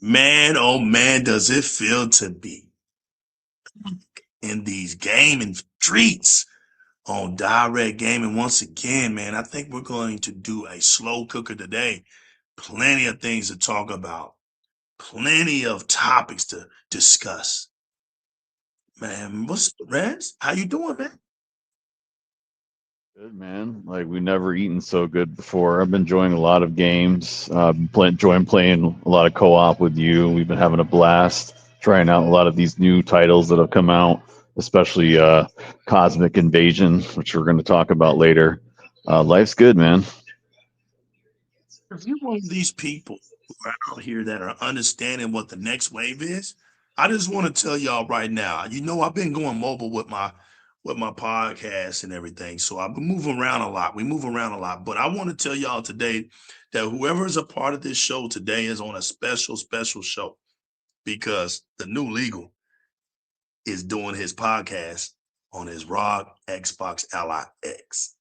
Man, oh man, does it feel to be in these gaming streets on Direct Gaming once again, man. I think we're going to do a slow cooker today. Plenty of things to talk about, plenty of topics to discuss. Man, what's Rez? How you doing, man? Good man. Like we never eaten so good before. I've been enjoying a lot of games. Enjoying playing a lot of co-op with you. We've been having a blast trying out a lot of these new titles that have come out, especially Cosmic Invasion, which we're going to talk about later. Life's good, man. If you're one of these people who are out here that are understanding what the next wave is, I just want to tell y'all right now. You know, I've been going mobile with my podcast and everything, so I've been moving around a lot. We move around a lot, but I want to tell y'all today that whoever is a part of this show today is on a special show because the new legal is doing his podcast on his Rock Xbox Ally X.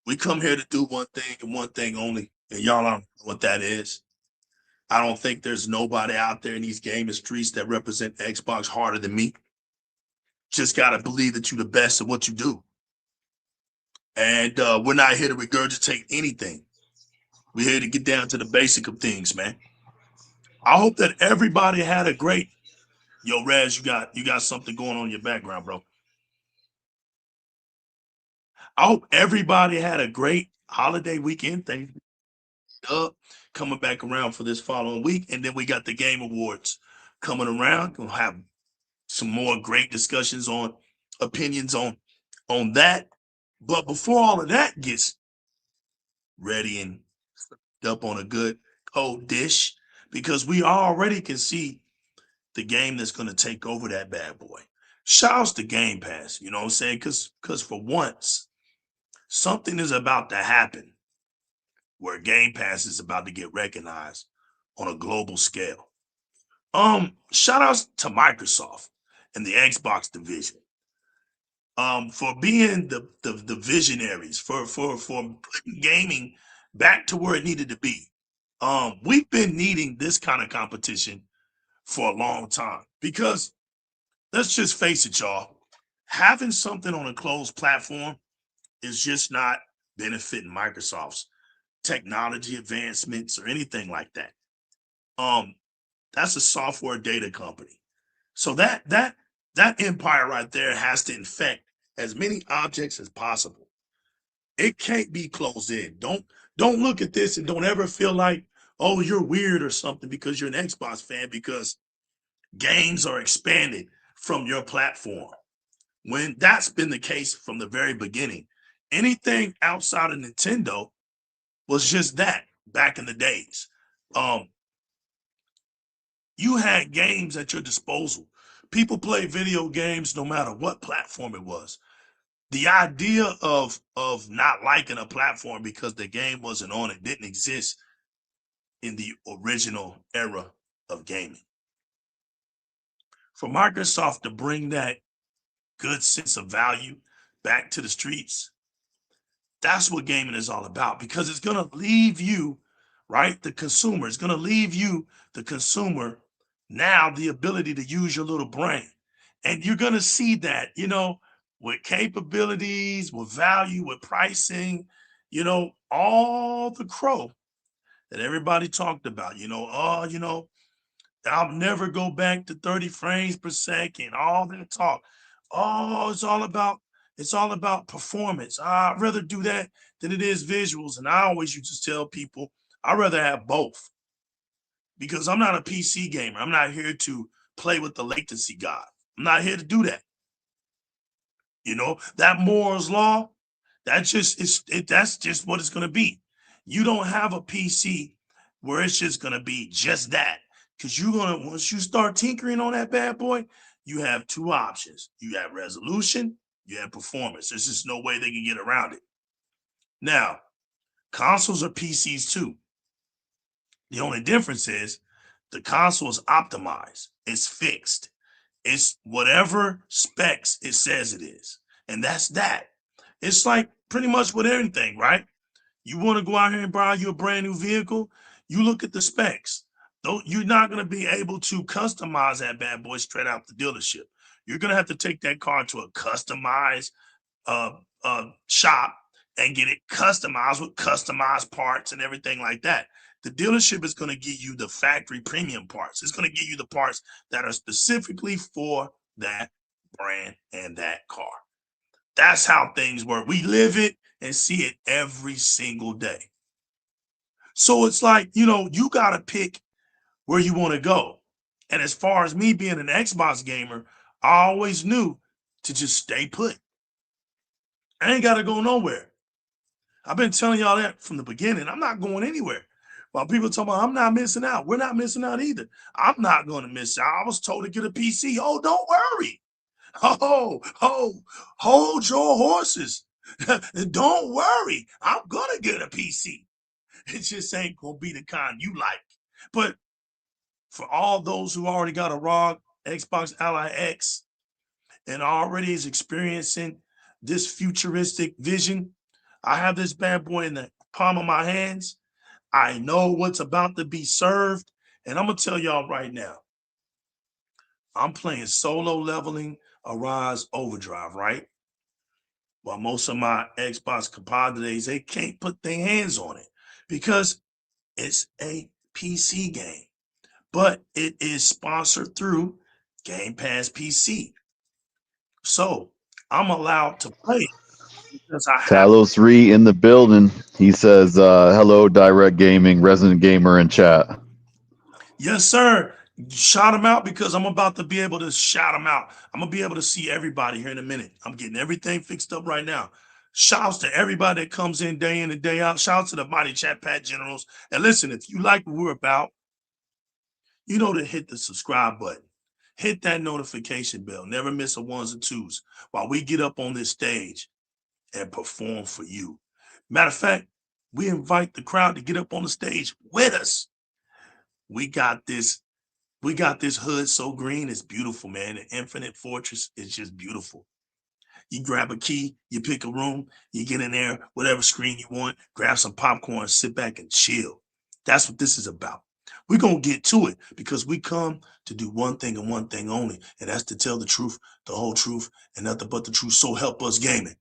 We come here to do one thing and one thing only, and y'all don't know what that is. I don't think there's nobody out there in these gaming streets that represent Xbox harder than me. Just gotta believe that you're the best at what you do. And we're not here to regurgitate anything. We're here to get down to the basic of things, man. I hope that everybody had a great. Yo, Rez, you got something going on in your background, bro. I hope everybody had a great holiday weekend. Thank up coming back around for this following week, and then we got the game awards coming around. We'll have some more great discussions on opinions on that. But before all of that gets ready and up on a good cold dish, because we already can see the game that's going to take over that bad boy. Shouts to Game Pass, you know what I'm saying? Because for once, something is about to happen where Game Pass is about to get recognized on a global scale. Shout outs to Microsoft and the Xbox division. For being the visionaries for putting gaming back to where it needed to be. We've been needing this kind of competition for a long time because let's just face it, y'all. Having something on a closed platform is just not benefiting Microsoft's technology advancements or anything like that. Um, that's a software data company. So that empire right there has to infect as many objects as possible. It can't be closed in. Don't look at this and don't ever feel like, oh, you're weird or something because you're an Xbox fan because games are expanded from your platform. When that's been the case from the very beginning. Anything outside of Nintendo was just that back in the days. Um, you had games at your disposal. People play video games no matter what platform it was. The idea of not liking a platform because the game wasn't on it didn't exist in the original era of gaming. For Microsoft to bring that good sense of value back to the streets, that's what gaming is all about because it's going to leave you, right? The consumer, it's going to leave you, the consumer, now the ability to use your little brain. And you're going to see that, with capabilities, with value, with pricing, all the crow that everybody talked about, oh, I'll never go back to 30 frames per second, all that talk. Oh, it's all about performance. I'd rather do that than it is visuals. And I always used to tell people I'd rather have both because I'm not a PC gamer. I'm not here to play with the latency god. I'm not here to do that. That Moore's law, that's just what it's gonna be. You don't have a PC where it's just gonna be just that. Because you're gonna once you start tinkering on that bad boy, you have two options. You have resolution, you have performance. There's just no way they can get around it. Now, consoles are PCs too. The only difference is the console is optimized. It's fixed. It's whatever specs it says it is. And that's that. It's like pretty much with everything, right? You want to go out here and buy you a brand new vehicle, you look at the specs. Though you're not going to be able to customize that bad boy straight out the dealership. You're going to have to take that car to a customized shop and get it customized with customized parts and everything like that. The dealership is going to give you the factory premium parts. It's going to give you the parts that are specifically for that brand and that car. That's how things work. We live it and see it every single day. So it's like, you got to pick where you want to go. And as far as me being an Xbox gamer, I always knew to just stay put. I ain't got to go nowhere. I've been telling y'all that from the beginning. I'm not going anywhere. While people talk about I'm not missing out, we're not missing out either. I'm not going to miss out. I was told to get a PC. Oh, don't worry. Hold your horses. Don't worry. I'm going to get a PC. It just ain't going to be the kind you like. But for all those who already got a ROG Xbox Ally X and already is experiencing this futuristic vision, I have this bad boy in the palm of my hands. I know what's about to be served. And I'm going to tell y'all right now, I'm playing solo leveling Arise Overdrive, right? While most of my Xbox compadres, they can't put their hands on it because it's a PC game. But it is sponsored through Game Pass PC. So I'm allowed to play it because I have. Talos Ree in the building. He says, hello, DIRREC Gaming, resident gamer in chat. Yes, sir. Shout them out because I'm about to be able to shout them out. I'm going to be able to see everybody here in a minute. I'm getting everything fixed up right now. Shouts to everybody that comes in and day out. Shouts to the Mighty Chat Pat Generals. And listen, if you like what we're about, you know to hit the subscribe button. Hit that notification bell. Never miss a ones and twos while we get up on this stage and perform for you. Matter of fact, we invite the crowd to get up on the stage with us. We got this hood so green. It's beautiful, man. The Infinite Fortress is just beautiful. You grab a key, you pick a room, you get in there, whatever screen you want, grab some popcorn, sit back and chill. That's what this is about. We're going to get to it because we come to do one thing and one thing only, and that's to tell the truth, the whole truth, and nothing but the truth. So help us gaming.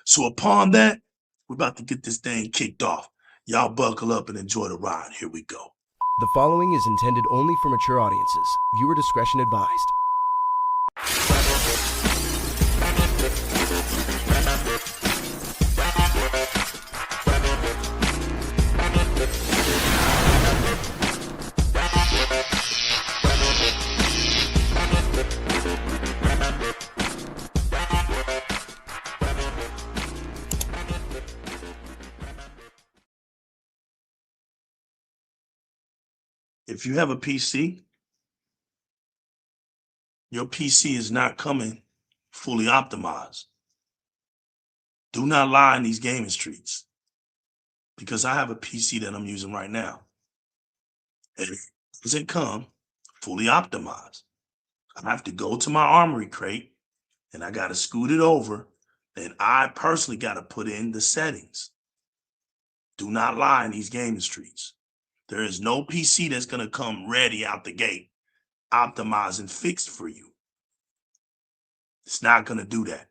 So upon that, we're about to get this thing kicked off. Y'all buckle up and enjoy the ride. Here we go. The following is intended only for mature audiences. Viewer discretion advised. If you have a PC, your PC is not coming fully optimized. Do not lie in these gaming streets because I have a PC that I'm using right now. It doesn't come fully optimized. I have to go to my armory crate and I got to scoot it over. And I personally got to put in the settings. Do not lie in these gaming streets. There is no PC that's going to come ready out the gate, optimized and fixed for you. It's not going to do that.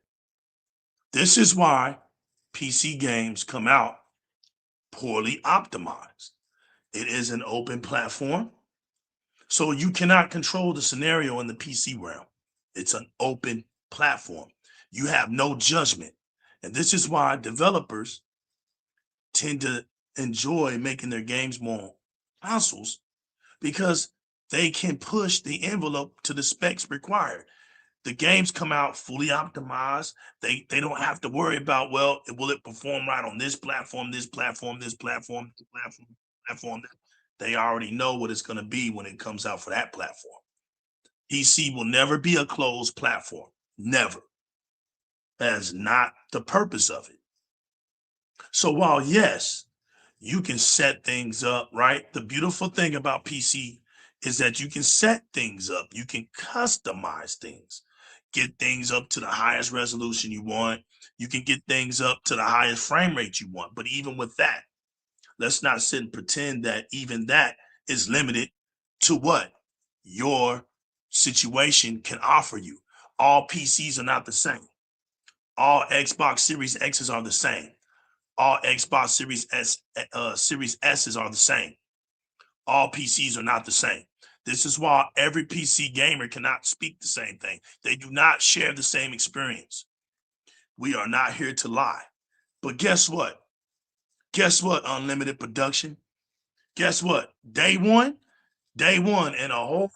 This is why PC games come out poorly optimized. It is an open platform, so you cannot control the scenario in the PC realm. It's an open platform. You have no judgment. And this is why developers tend to enjoy making their games more consoles, because they can push the envelope to the specs required. The games come out fully optimized. They don't have to worry about, well, will it perform right on this platform, this platform, this platform, this platform. They already know what it's going to be when it comes out for that platform. PC will never be a closed platform. Never. That is not the purpose of it. So while yes, you can set things up, right? The beautiful thing about PC is that you can set things up. You can customize things, get things up to the highest resolution you want. You can get things up to the highest frame rate you want. But even with that, let's not sit and pretend that even that is limited to what your situation can offer you. All PCs are not the same. All Xbox Series X's are the same. All Xbox Series S's are the same. All PCs are not the same. This is why every PC gamer cannot speak the same thing. They do not share the same experience. We are not here to lie. But guess what? Guess what, Unlimited Production? Guess what? Day one, and a whole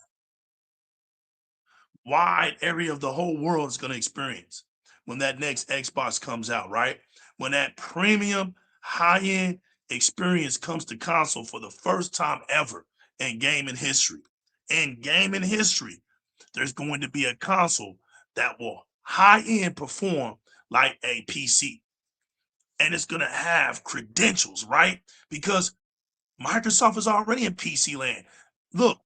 wide area of the whole world is going to experience when that next Xbox comes out, right? When that premium high-end experience comes to console for the first time ever in gaming history. In gaming history, there's going to be a console that will high-end perform like a PC. And it's going to have credentials, right? Because Microsoft is already in PC land. Look,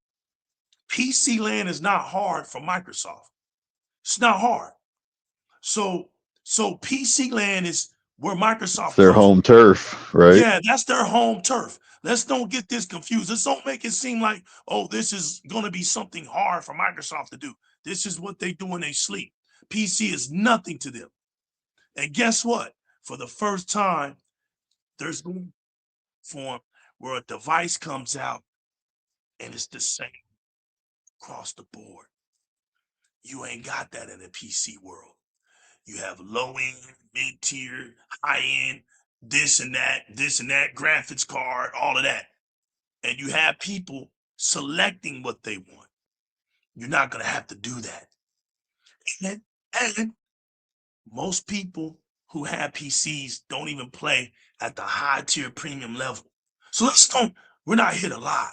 PC land is not hard for Microsoft. It's not hard. So PC land is where Microsoft It's their comes home turf, right? Yeah, that's their home turf. Let's don't get this confused. Let's don't make it seem like, oh, this is going to be something hard for Microsoft to do. This is what they do when they sleep. PC is nothing to them. And guess what? For the first time, there's going to be a form where a device comes out and it's the same across the board. You ain't got that in the PC world. You have low end, mid tier, high end, this and that, graphics card, all of that. And you have people selecting what they want. You're not going to have to do that. And most people who have PCs don't even play at the high tier premium level. So we're not here to lie.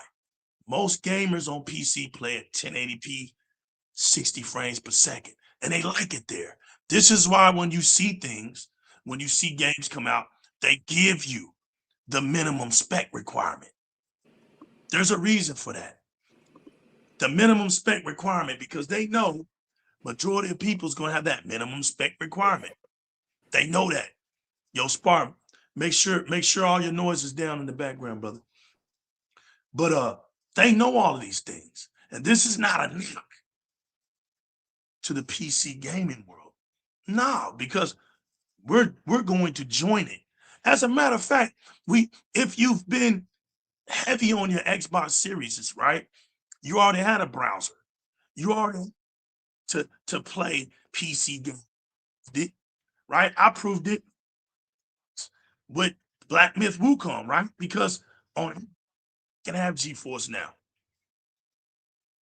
Most gamers on PC play at 1080p, 60 frames per second, and they like it there. This is why when you see things, when you see games come out, they give you the minimum spec requirement. There's a reason for that. The minimum spec requirement, because they know majority of people is going to have that minimum spec requirement. They know that. Yo, Spark, make sure all your noise is down in the background, brother. But they know all of these things. And this is not a knock to the PC gaming world. No, because we're going to join it. As a matter of fact, if you've been heavy on your Xbox Series, right? You already had a browser. You already to play PC games, right? I proved it with Black Myth Wukong, right? Because on can have GeForce now,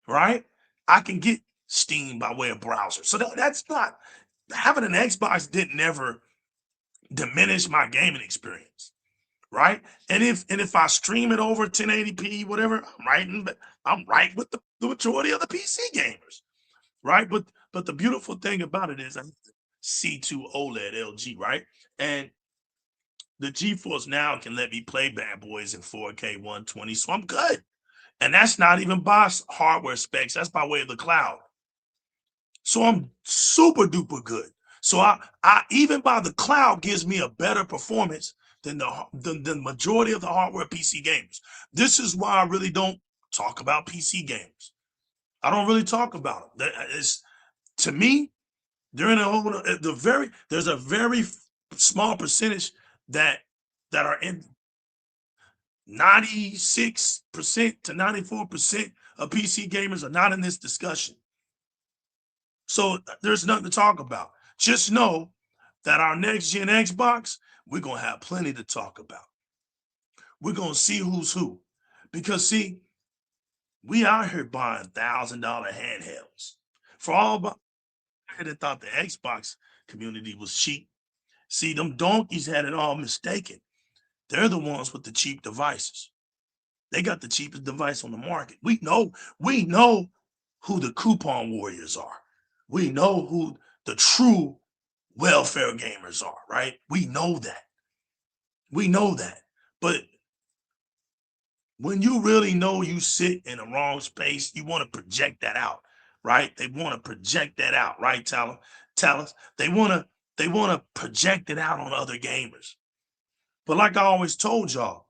right? I can get Steam by way of browser. So that's not having an Xbox didn't never diminish my gaming experience, right? And if I stream it over 1080p, whatever, I'm right with the majority of the PC gamers, right? But the beautiful thing about it is I have C2 OLED LG, right? And the GeForce Now can let me play Bad Boys in 4K 120, so I'm good. And that's not even by hardware specs. That's by way of the cloud. So I'm super duper good. So I even by the cloud gives me a better performance than the majority of the hardware PC games. This is why I really don't talk about PC games. I don't really talk about them. To me, they're in a whole there's a very small percentage that are in 96% to 94% of PC gamers are not in this discussion. So there's nothing to talk about. Just know that our next gen Xbox, we're going to have plenty to talk about. We're going to see who's who. Because see, we out here buying $1,000 handhelds. For all that thought the Xbox community was cheap. See, them donkeys had it all mistaken. They're the ones with the cheap devices. They got the cheapest device on the market. We know who the coupon warriors are. We know who the true welfare gamers are, right? We know that. We know that. But when you really know you sit in the wrong space, you want to project that out, right? They want to project that out, right, Tell us. They want to project it out on other gamers. But like I always told y'all,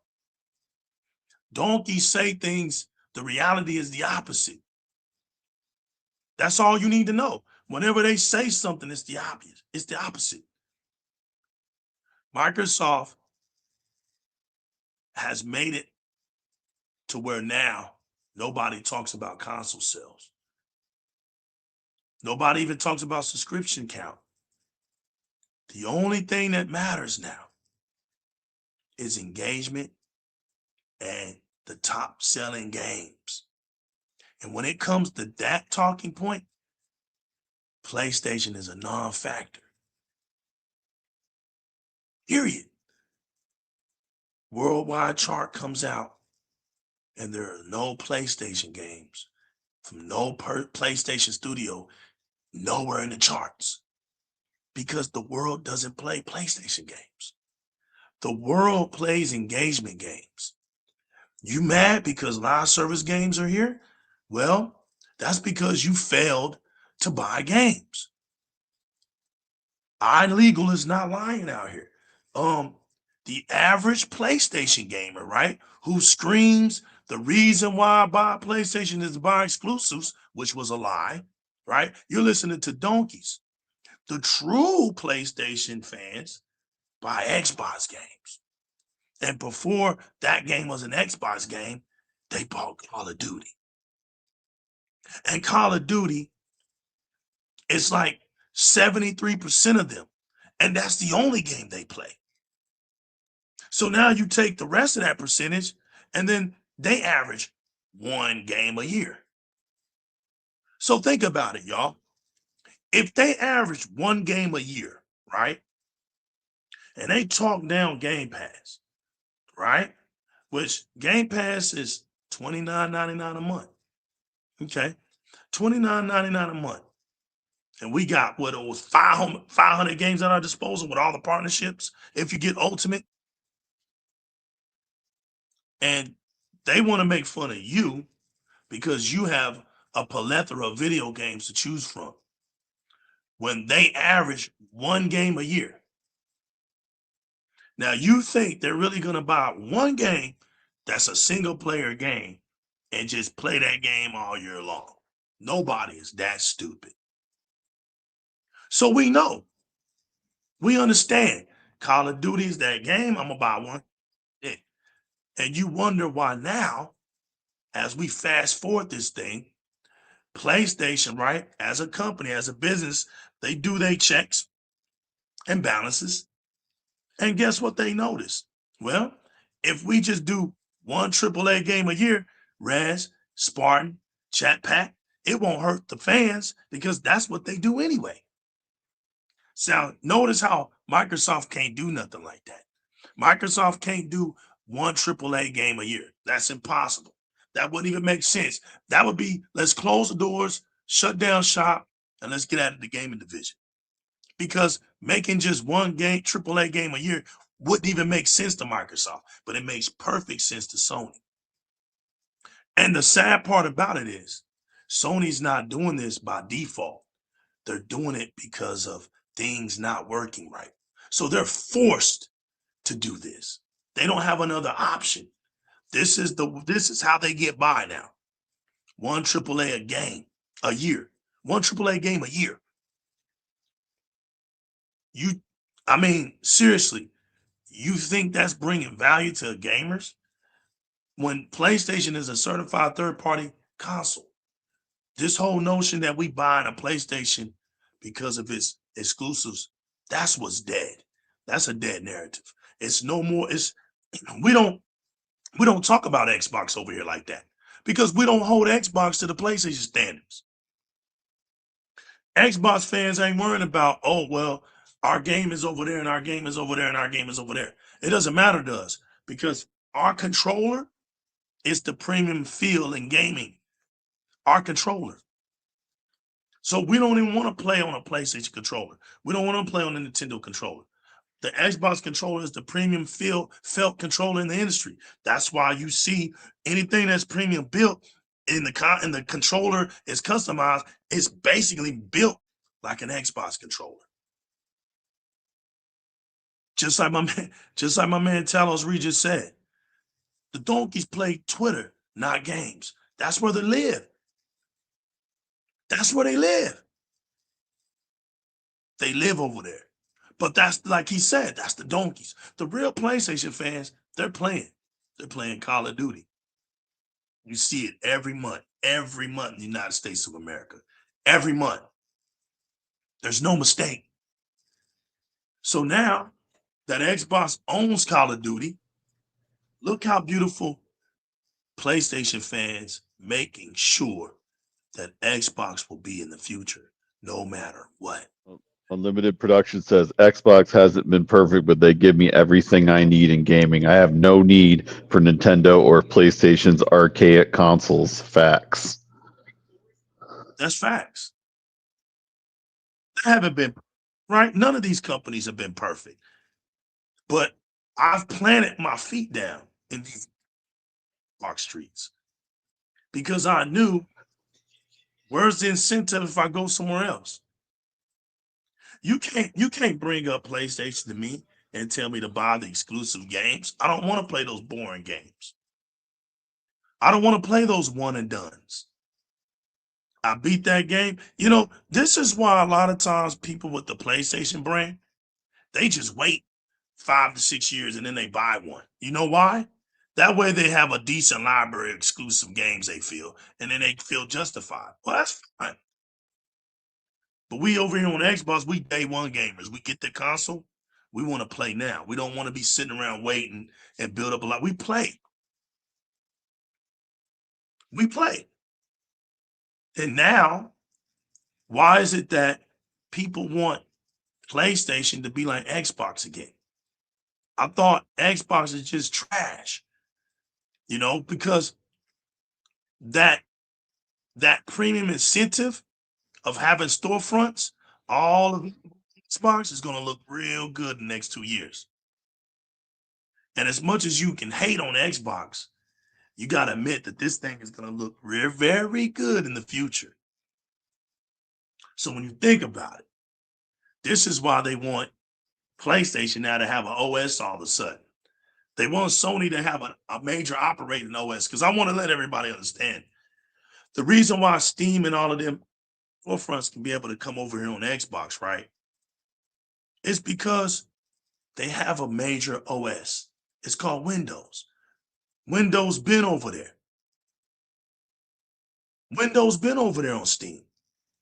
donkeys say things, the reality is the opposite. That's all you need to know. Whenever they say something, it's the obvious. It's the opposite. Microsoft has made it to where now nobody talks about console sales. Nobody even talks about subscription count. The only thing that matters now is engagement and the top selling games. And when it comes to that talking point, PlayStation is a non-factor. Period. Worldwide chart comes out and there are no PlayStation games from no PlayStation studio nowhere in the charts because the world doesn't play PlayStation games. The world plays engagement games. You mad because live service games are here? Well, that's because you failed to buy games. iLegal is not lying out here. The average PlayStation gamer, right, who screams the reason why I buy a PlayStation is to buy exclusives, which was a lie, right? You're listening to donkeys. The true PlayStation fans buy Xbox games. And before that game was an Xbox game, they bought Call of Duty. And Call of Duty is like 73% of them. And that's the only game they play. So now you take the rest of that percentage, and then they average one game a year. So think about it, y'all. If they average one game a year, right? And they talk down Game Pass, right? Which Game Pass is $29.99 a month. Okay. $29.99 a month. And we got what it was 500 games at our disposal with all the partnerships. If you get Ultimate, and they want to make fun of you because you have a plethora of video games to choose from when they average one game a year. Now, you think they're really going to buy one game that's a single player game and just play that game all year long? Nobody is that stupid. So we know, we understand Call of Duty is that game. I'm going to buy one. Yeah. And you wonder why now, as we fast forward this thing, PlayStation, right, as a company, as a business, they do their checks and balances. And guess what they notice? Well, if we just do one AAA game a year, Res, Spartan, Chat Pack, it won't hurt the fans because that's what they do anyway. So notice how Microsoft can't do nothing like that. Microsoft can't do one AAA game a year. That's impossible. That wouldn't even make sense. That would be, let's close the doors, shut down shop, and let's get out of the gaming division. Because making just one game, AAA game a year, wouldn't even make sense to Microsoft, but it makes perfect sense to Sony. And the sad part about it is, Sony's not doing this by default. They're doing it because of things not working right. So they're forced to do this. They don't have another option. This is how they get by now. One AAA game a year. One AAA game a year. Seriously, you think that's bringing value to gamers? When PlayStation is a certified third-party console, this whole notion that we buying a PlayStation because of its exclusives, that's what's dead. That's a dead narrative. It's no more. We don't talk about Xbox over here like that because we don't hold Xbox to the PlayStation standards. Xbox fans ain't worrying about, oh, well, our game is over there and our game is over there and our game is over there. It doesn't matter to us because our controller is the premium feel in gaming. Our controller. So we don't even want to play on a PlayStation controller. We don't want to play on a Nintendo controller. The Xbox controller is the premium felt controller in the industry. That's why you see anything that's premium built in the controller is customized. It's basically built like an Xbox controller. Just like my man Talos Reed just said, the donkeys play Twitter, not games. That's where they live. That's where they live. They live over there. But that's, like he said, that's the donkeys. The real PlayStation fans, they're playing. They're playing Call of Duty. You see it every month in the United States of America. Every month. There's no mistake. So now that Xbox owns Call of Duty, look how beautiful PlayStation fans making sure that Xbox will be in the future, no matter what. Unlimited Production says Xbox hasn't been perfect, but they give me everything I need in gaming. I have no need for Nintendo or PlayStation's archaic consoles. Facts. That's facts. They haven't been right. None of these companies have been perfect, but I've planted my feet down in these Xbox streets because I knew where's the incentive if I go somewhere else. You can't bring up PlayStation to me and tell me to buy the exclusive games. I don't want to play those boring games. I don't want to play those one and dones. I beat that game. You know, this is why a lot of times people with the PlayStation brand, they just wait 5 to 6 years and then they buy one. You know why? That way they have a decent library of exclusive games, they feel, and then they feel justified. Well, that's fine. But we over here on Xbox, we day one gamers. We get the console, we want to play now. We don't want to be sitting around waiting and build up a lot. We play. We play. And now, why is it that people want PlayStation to be like Xbox again? I thought Xbox is just trash, you know, because that premium incentive of having storefronts, all of Xbox is going to look real good in the next 2 years. And as much as you can hate on Xbox, you got to admit that this thing is going to look very good in the future. So when you think about it, this is why they want PlayStation now to have an OS all of a sudden. They want Sony to have a major operating OS, because I want to let everybody understand the reason why Steam and all of them forefronts can be able to come over here on Xbox, right? It's because they have a major OS. It's called Windows. Windows been over there. Windows been over there on Steam.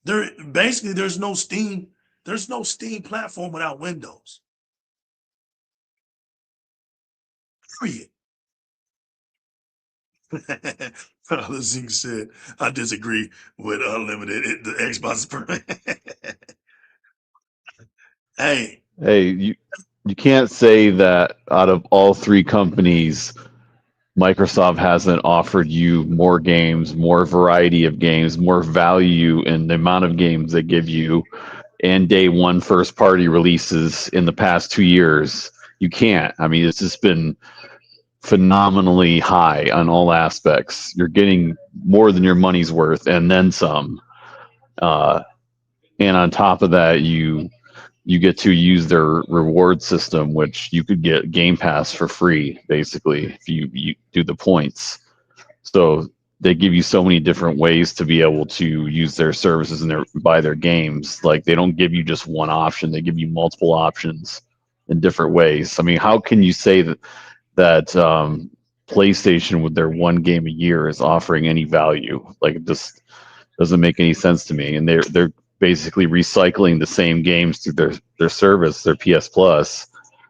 There's no Steam platform without Windows. Period. Zing said, I disagree with Unlimited. The Xbox is Hey, you can't say that out of all three companies, Microsoft hasn't offered you more games, more variety of games, more value in the amount of games they give you, and day one first party releases in the past 2 years. You can't. I mean, it's just been phenomenally high on all aspects. You're getting more than your money's worth and then some. And on top of that, you get to use their reward system, which you could get Game Pass for free, basically, if you do the points. So they give you so many different ways to be able to use their services and buy their games. Like, they don't give you just one option; they give you multiple options in different ways. I mean, how can you say that PlayStation with their one game a year is offering any value? Like, it just doesn't make any sense to me. And they're basically recycling the same games through their service, their PS Plus.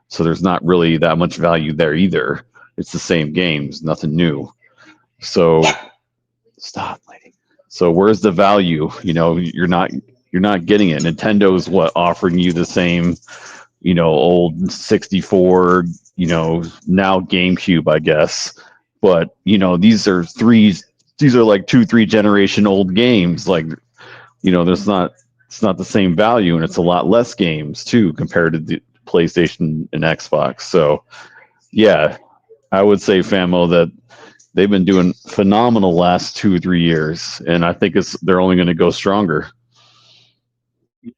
So there's not really that much value there either. It's the same games, nothing new. So stop, lady. So where's the value? You know, you're not getting it. Nintendo's offering you the same, old 64, now GameCube, I guess. But these are like 2-3 generation old games. Like, it's not the same value, and it's a lot less games too compared to PlayStation and Xbox. So, yeah, I would say, Famo, that they've been doing phenomenal last 2-3 years, and I think they're only going to go stronger.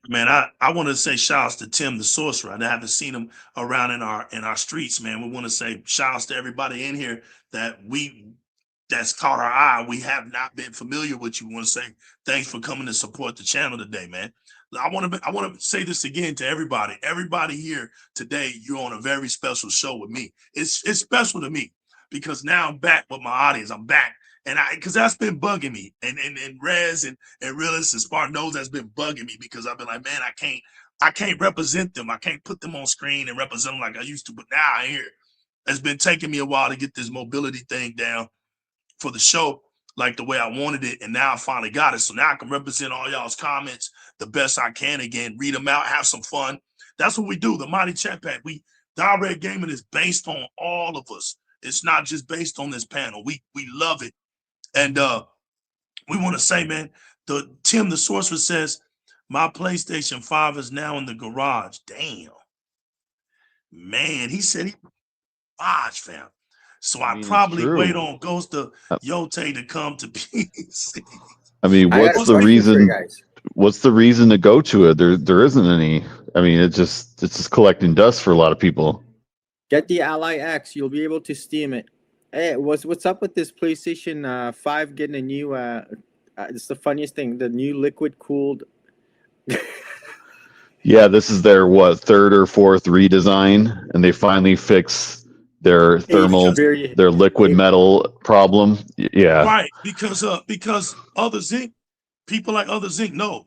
Man, I want to say shout outs to Tim the Sorcerer. I haven't seen him around in our streets, man. We want to say shout outs to everybody in here that's caught our eye. We have not been familiar with you. We want to say thanks for coming to support the channel today, man. I want to say this again to everybody. Everybody here today, you're on a very special show with me. It's special to me because now I'm back with my audience. I'm back. And because that's been bugging me, and Rez and Realist and Spartan knows that's been bugging me because I've been like, man, I can't represent them. I can't put them on screen and represent them like I used to. But now I hear it's been taking me a while to get this mobility thing down for the show like the way I wanted it, and now I finally got it. So now I can represent all y'all's comments the best I can again, read them out, have some fun. That's what we do. The Mighty Chat Pack. DIRREC Gaming is based on all of us. It's not just based on this panel. We love it. And we want to say, man, Tim the Sorcerer says, my PlayStation 5 is now in the garage. Damn. Man, he said he garage, fam. So I probably wait on Ghost of Yote to come to PC. I mean, what's the reason? What's the reason to go to it? There isn't any. I mean, it's just collecting dust for a lot of people. Get the Ally X. You'll be able to Steam it. Hey, what's up with this PlayStation 5 getting a new? It's the funniest thing. The new liquid cooled. Yeah, this is their third or fourth redesign, and they finally fixed their thermal, their liquid metal problem. Yeah, right. Because other Zinc people like other Zinc know.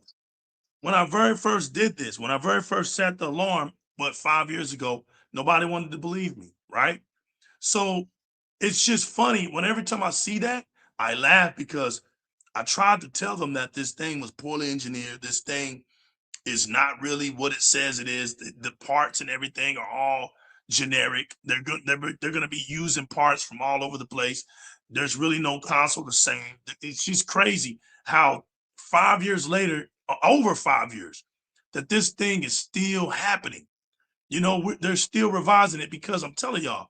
When I very first did this, when I very first set the alarm, 5 years ago, nobody wanted to believe me, right? So it's just funny when every time I see that, I laugh because I tried to tell them that this thing was poorly engineered. This thing is not really what it says it is. The parts and everything are all generic. They're going to be using parts from all over the place. There's really no console the same. It's just crazy how 5 years later, over 5 years, that this thing is still happening. You know, they're still revising it because I'm telling y'all,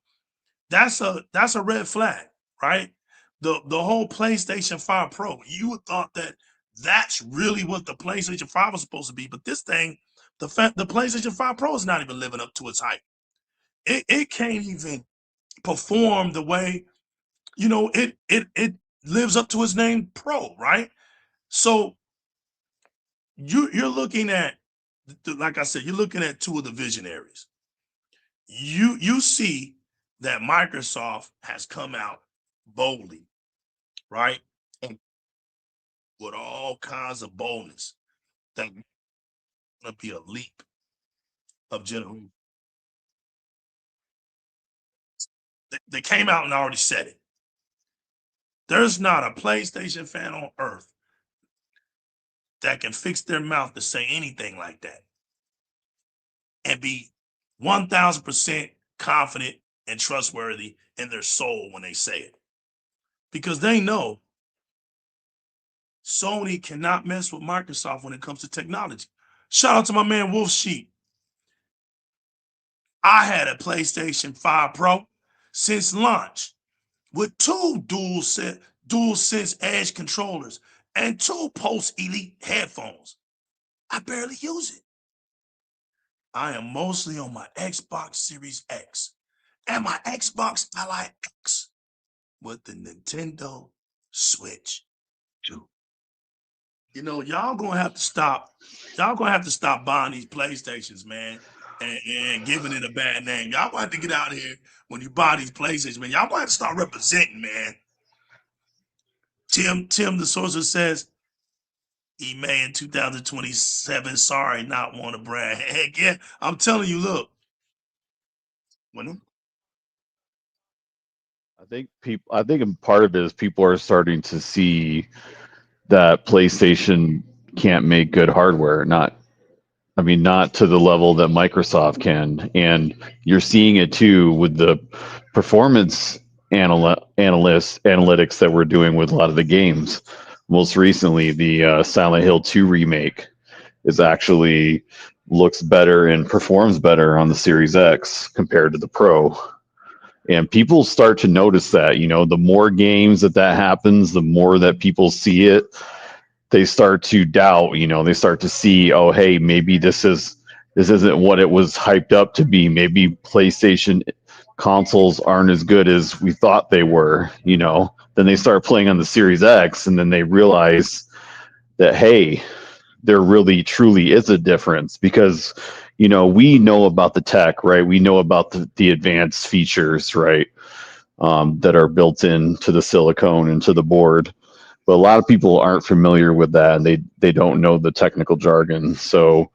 that's a red flag, right? The whole PlayStation 5 Pro, you would thought that that's really what the PlayStation 5 was supposed to be, but this thing, the PlayStation 5 Pro is not even living up to its hype. It can't even perform the way, you know, it lives up to its name, Pro, right? So you're looking at, like I said, you're looking at two of the visionaries. You see that Microsoft has come out boldly, right? And with all kinds of boldness, that gonna be a leap of generation. They came out and already said it. There's not a PlayStation fan on earth that can fix their mouth to say anything like that and be 1000% confident and trustworthy in their soul when they say it, because they know Sony cannot mess with Microsoft when it comes to technology. Shout out to my man Wolf Sheep. I had a PlayStation 5 Pro since launch with two DualSense Edge controllers and two Pulse Elite headphones. I barely use it. I am mostly on my Xbox Series X and my Xbox Ally X with the Nintendo Switch 2. You know, y'all gonna have to stop. Y'all gonna have to stop buying these PlayStations, man, and giving it a bad name. Y'all gonna have to get out of here when you buy these PlayStations, man. Y'all gonna have to start representing, man. Tim the Sorcerer says, he may in 2027. Sorry, not want to brag. Heck yeah, I'm telling you, look. I think part of it is people are starting to see that PlayStation can't make good hardware. Not to the level that Microsoft can. And you're seeing it too with the performance analytics that we're doing with a lot of the games. Most recently, the Silent Hill 2 remake is actually looks better and performs better on the Series X compared to the Pro. And people start to notice that, you know, the more games that happens, the more that people see it, they start to doubt, you know, they start to see, oh, hey, maybe this isn't what it was hyped up to be. Maybe PlayStation consoles aren't as good as we thought they were, you know. Then they start playing on the Series X, and then they realize that, hey, there really truly is a difference, because, you know, we know about the tech, right? We know about the advanced features, right, that are built into the silicone and to the board. But a lot of people aren't familiar with that, and they don't know the technical jargon. So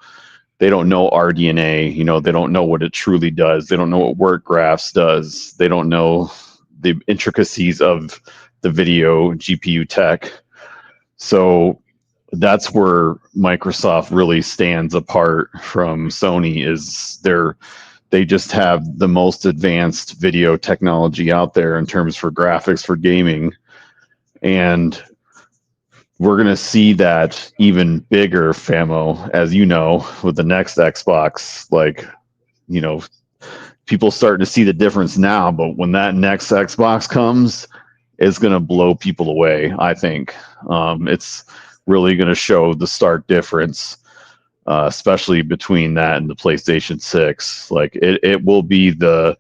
they don't know RDNA, you know, they don't know what it truly does. They don't know what work graphs does. They don't know the intricacies of the video GPU tech. So that's where Microsoft really stands apart from Sony. Is they just have the most advanced video technology out there in terms for graphics for gaming. And we're going to see that even bigger, Famo, as you know, with the next Xbox. Like, you know, people starting to see the difference now, but when that next Xbox comes, it's going to blow people away, I think. It's really going to show the stark difference, especially between that and the PlayStation 6. Like, it will be the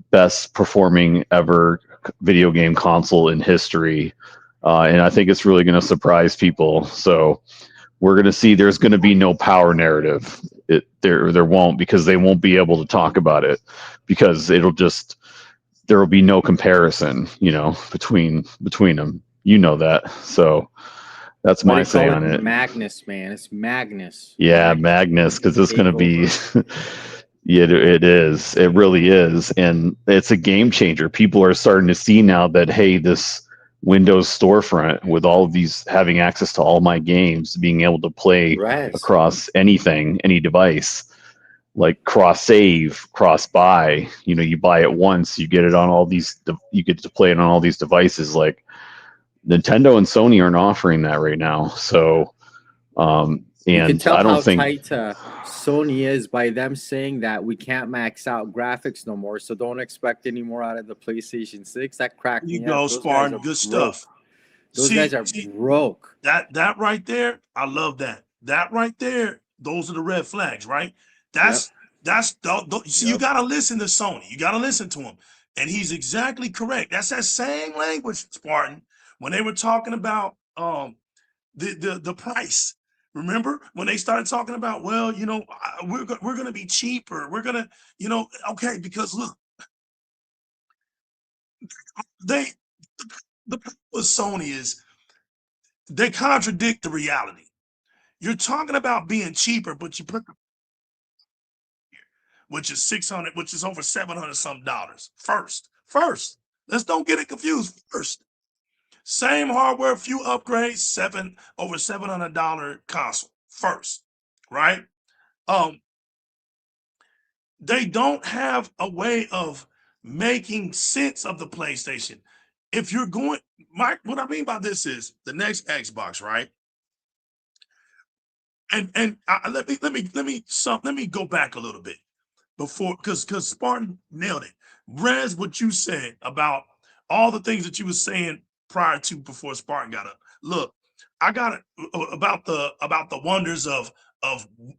best performing ever video game console in history. And I think it's really going to surprise people. So we're going to see there's going to be no power narrative. There won't, because they won't be able to talk about it, because there will be no comparison, you know, between them. You know that. So that's my say on it. Magnus, man. It's Magnus. Yeah, Magnus, because it's going to be yeah, it is. It really is. And it's a game changer. People are starting to see now that, hey, this Windows storefront with all of these, having access to all my games, being able to play across anything, any device, like cross save, cross buy, you know, you buy it once, you get it on all these, you get to play it on all these devices. Like, Nintendo and Sony aren't offering that right now. So, and you can tell I don't how think tight Sony is by them saying that we can't max out graphics no more, so don't expect any more out of the PlayStation 6. That cracked me up. Those Spartan, good stuff. Those guys are broke. That right there, I love that. That right there, those are the red flags, right? That's you gotta listen to Sony. You gotta listen to him, and he's exactly correct. That's that same language, Spartan, when they were talking about the price. Remember when they started talking about, well, you know, we're going to be cheaper. We're going to, you know, okay, because look, the problem with Sony is they contradict the reality. You're talking about being cheaper, but you put which is 600, which is over 700 some dollars. First, let's don't get it confused. First, same hardware, few upgrades, over $700 console. First, right? They don't have a way of making sense of the PlayStation. If you're going, Mike, what I mean by this is the next Xbox, right? And let me go back a little bit before, because Spartan nailed it. Rez, what you said about all the things that you were saying prior to before Spartan got up. Look, I got it about the wonders of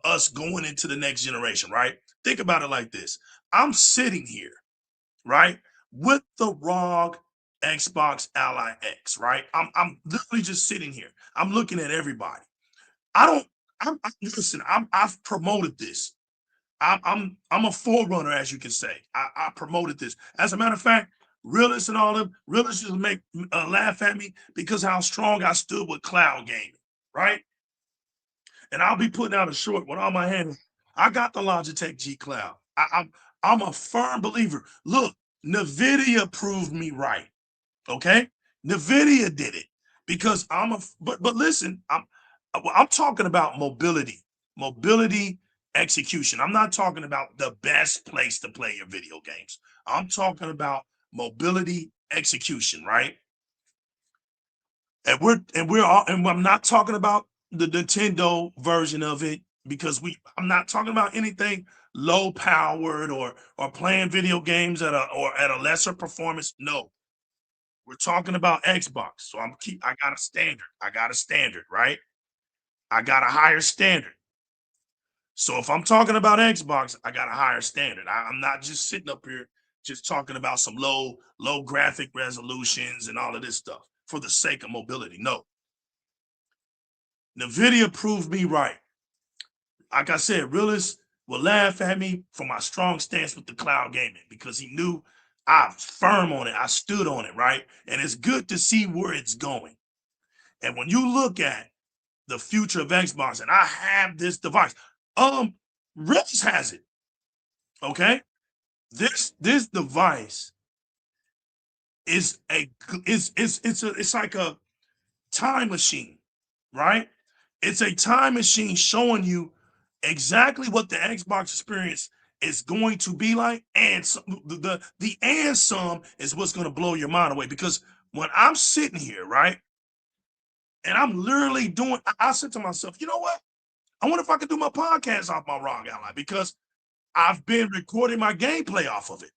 us going into the next generation, right? Think about it like this. I'm sitting here, right, with the ROG Xbox Ally X, right? I'm literally just sitting here. I'm looking at everybody. Listen, I've promoted this. I'm a forerunner, as you can say. I promoted this. As a matter of fact, realists and all them realists just make laugh at me because how strong I stood with cloud gaming, right? And I'll be putting out a short with all my hands. I got the Logitech G Cloud. I'm a firm believer. Look, NVIDIA proved me right. Okay, NVIDIA did it because but listen, I'm talking about mobility execution. I'm not talking about the best place to play your video games. I'm talking about mobility execution, right? And I'm not talking about the Nintendo version of it, because I'm not talking about anything low powered or playing video games at a lesser performance. No, we're talking about Xbox. So I got a standard. I got a standard, right? I got a higher standard. So if I'm talking about Xbox, I got a higher standard. I'm not just sitting up here just talking about some low graphic resolutions and all of this stuff for the sake of mobility. No. NVIDIA proved me right. Like I said, realists will laugh at me for my strong stance with the cloud gaming because he knew I was firm on it. I stood on it, right? And it's good to see where it's going. And when you look at the future of Xbox, and I have this device, Rips has it. Okay, this device is it's like a time machine, right? It's a time machine showing you exactly what the Xbox experience is going to be like, and the and some is what's going to blow your mind away. Because when I'm sitting here, right, and I'm literally doing, I said to myself, you know what? I wonder if I could do my podcast off my ROG Ally, because I've been recording my gameplay off of it.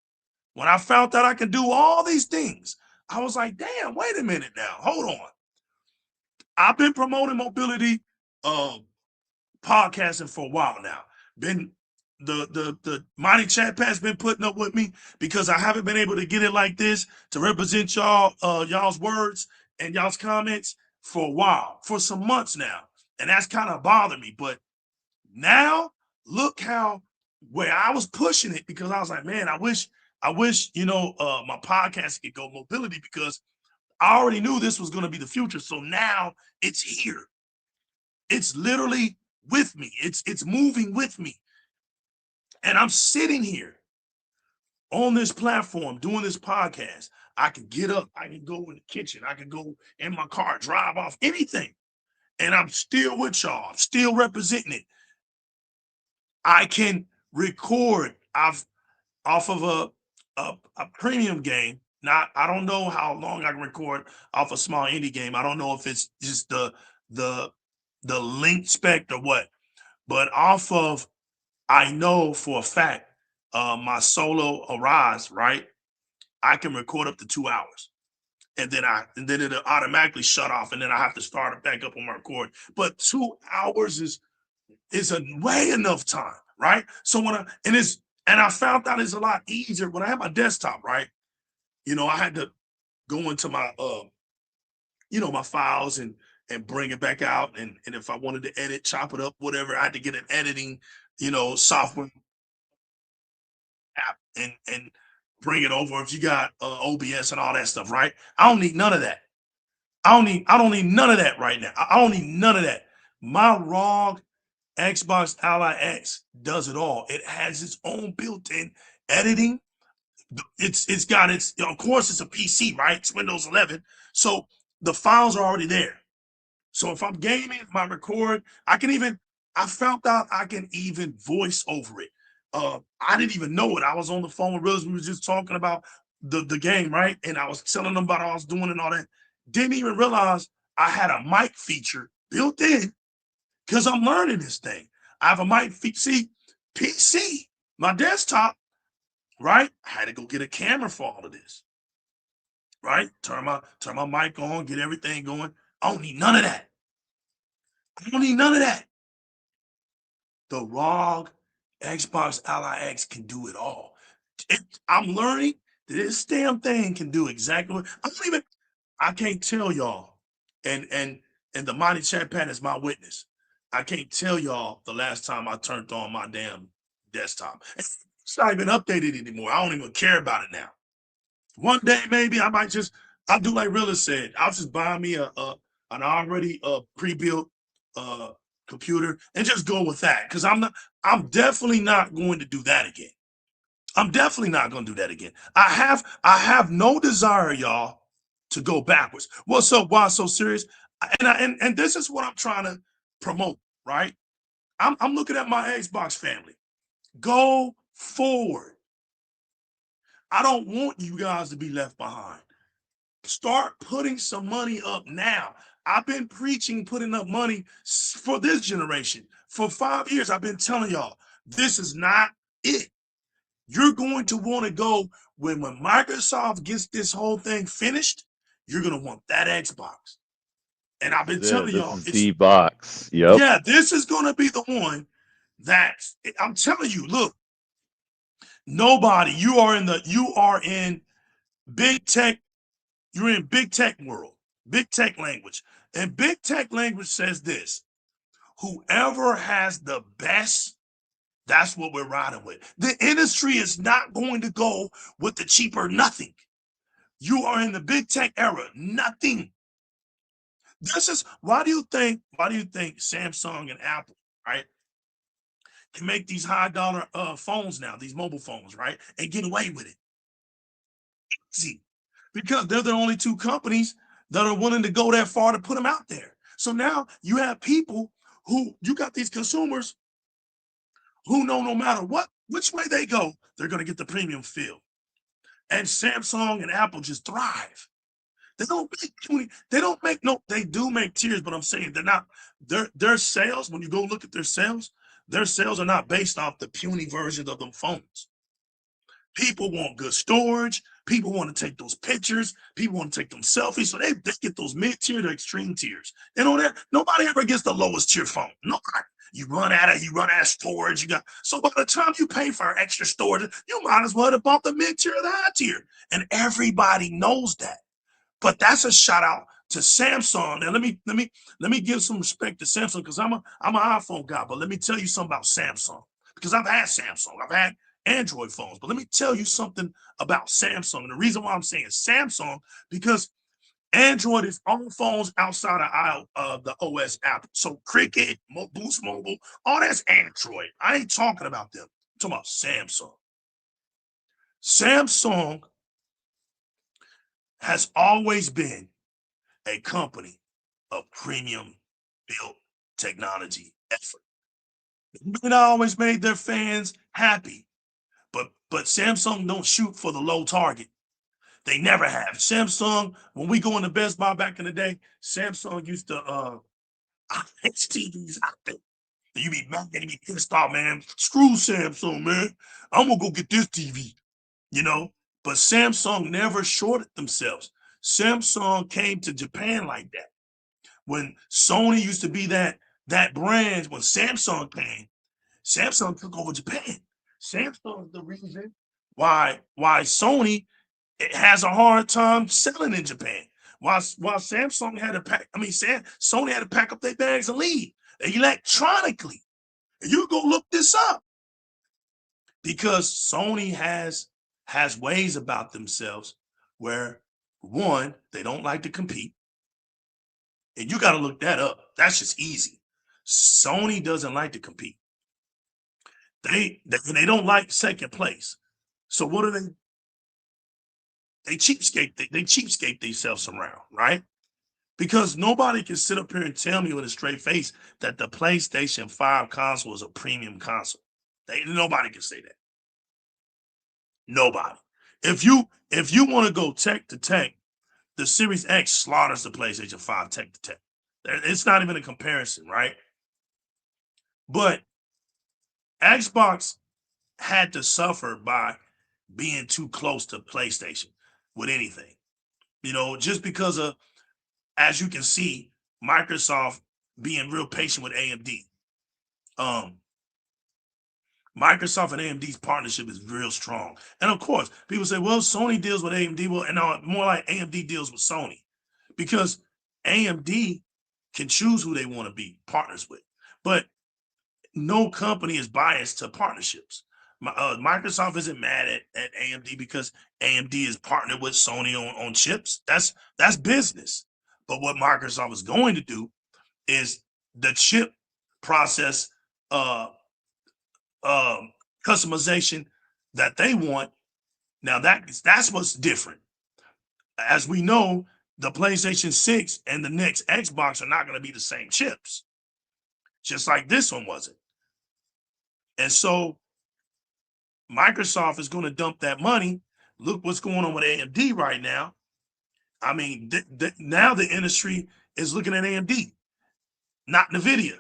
When I found out I can do all these things, I was like, damn, wait a minute now. Hold on. I've been promoting mobility podcasting for a while now. Been the Mighty Chat Pat's been putting up with me because I haven't been able to get it like this to represent y'all, y'all's words and y'all's comments for a while, for some months now. And that's kind of bothered me. But now look how where I was pushing it, because I was like, man, I wish, you know, my podcast could go mobility, because I already knew this was going to be the future. So now it's here. It's literally with me. It's moving with me. And I'm sitting here on this platform doing this podcast. I can get up, I can go in the kitchen, I can go in my car, drive off, anything. And I'm still with y'all. I'm still representing it. I can record off of a premium game. I don't know how long I can record off a small indie game. I don't know if it's just the link spec or what, but off of, I know for a fact, my solo Arise, right? I can record up to 2 hours. And then it'll automatically shut off, and then I have to start it back up on my record. But 2 hours is a way enough time, right? So and I found out it's a lot easier when I have my desktop, right? You know, I had to go into my you know, my files and bring it back out, and if I wanted to edit, chop it up, whatever, I had to get an editing, you know, software app and bring it over. If you got OBS and all that stuff, right? I don't need none of that. I don't need none of that right now. I don't need none of that. My ROG Xbox Ally X does it all. It has its own built-in editing. It's got its, of course, it's a PC, right? It's Windows 11. So the files are already there. So if I'm gaming, my record, I found out I can even voice over it. I didn't even know it. I was on the phone with Rose. We were just talking about the game, right? And I was telling them about what I was doing and all that. Didn't even realize I had a mic feature built in, because I'm learning this thing. I have a mic feature. See, PC, my desktop, right? I had to go get a camera for all of this, right? Turn my mic on, get everything going. I don't need none of that. I don't need none of that. The ROG Xbox Ally X can do it all. I'm learning that this damn thing can do exactly what I can't tell y'all. And the Mighty Chat Pad is my witness. I can't tell y'all the last time I turned on my damn desktop. It's not even updated anymore. I don't even care about it now. One day maybe I'll do like Rilla said. I'll just buy me an already pre-built computer and just go with that. Because I'm definitely not going to do that again. I'm definitely not going to do that again. I have no desire, y'all, to go backwards. What's up? Why so serious? And this is what I'm trying to promote, right? I'm looking at my Xbox family. Go forward. I don't want you guys to be left behind. Start putting some money up now. I've been preaching, putting up money for this generation. For 5 years, I've been telling y'all, this is not it. You're going to want to go when Microsoft gets this whole thing finished, you're going to want that Xbox. And I've been telling This y'all, is it's, the box. Yep. yeah, this is going to be the one that I'm telling you, look, nobody, you are in big tech, you're in big tech world, big tech language. And big tech language says this: whoever has the best, that's what we're riding with. The industry is not going to go with the cheaper nothing. You are in the big tech era, nothing. This is why do you think Samsung and Apple, right, can make these high dollar phones now, these mobile phones, right, and get away with it? See, because they're the only two companies that are willing to go that far to put them out there. So now you have people who, you got these consumers who know no matter which way they go, they're going to get the premium feel. And Samsung and Apple just thrive. They don't make they do make tiers, but I'm saying they're not, their sales, when you go look at their sales are not based off the puny versions of them phones. People want good storage. People want to take those pictures. People want to take them selfies. So they get those mid-tier to extreme tiers. You know that nobody ever gets the lowest tier phone. Nobody. You run out of storage. So by the time you pay for extra storage, you might as well have bought the mid-tier or the high tier. And everybody knows that. But that's a shout out to Samsung. Now let me give some respect to Samsung, because I'm an iPhone guy. But let me tell you something about Samsung, because I've had Samsung, I've had Android phones. But let me tell you something about Samsung. And the reason why I'm saying Samsung, because Android is on phones outside of the OS Apple. So Cricket, Boost Mobile, all that's Android. I ain't talking about them. I'm talking about Samsung. Samsung has always been a company of premium built technology effort. They always made their fans happy, but Samsung don't shoot for the low target. They never have. Samsung, when we go into Best Buy back in the day, Samsung used to it's TVs out there. You be mad and be pissed off, man. Screw Samsung, man. I'm gonna go get this TV, you know. But Samsung never shorted themselves. Samsung came to Japan like that. When Sony used to be that brand, when Samsung came, Samsung took over Japan. Samsung is the reason why Sony has a hard time selling in Japan. While Samsung had to pack, Sony had to pack up their bags and leave electronically. And you go look this up, because Sony has ways about themselves where, one, they don't like to compete. And you got to look that up. That's just easy. Sony doesn't like to compete. They don't like second place. So what do they? They cheapskate. They cheapskate themselves around, right? Because nobody can sit up here and tell me with a straight face that the PlayStation 5 console is a premium console. Nobody can say that. Nobody. If you want to go tech to tech, the Series X slaughters the PlayStation 5 tech to tech. It's not even a comparison, right? But Xbox had to suffer by being too close to PlayStation with anything. Just because of, as you can see, Microsoft being real patient with AMD. Microsoft and AMD's partnership is real strong. And of course, people say, well, Sony deals with AMD. Well, and more like AMD deals with Sony, because AMD can choose who they want to be partners with. But no company is biased to partnerships. Microsoft isn't mad at AMD because AMD is partnered with Sony on chips. That's business. But what Microsoft is going to do is the chip process customization that they want. Now that's what's different. As we know, the PlayStation 6 and the next Xbox are not going to be the same chips, just like this one wasn't. And so Microsoft is going to dump that money. Look what's going on with AMD right now. I mean, now the industry is looking at AMD, not NVIDIA.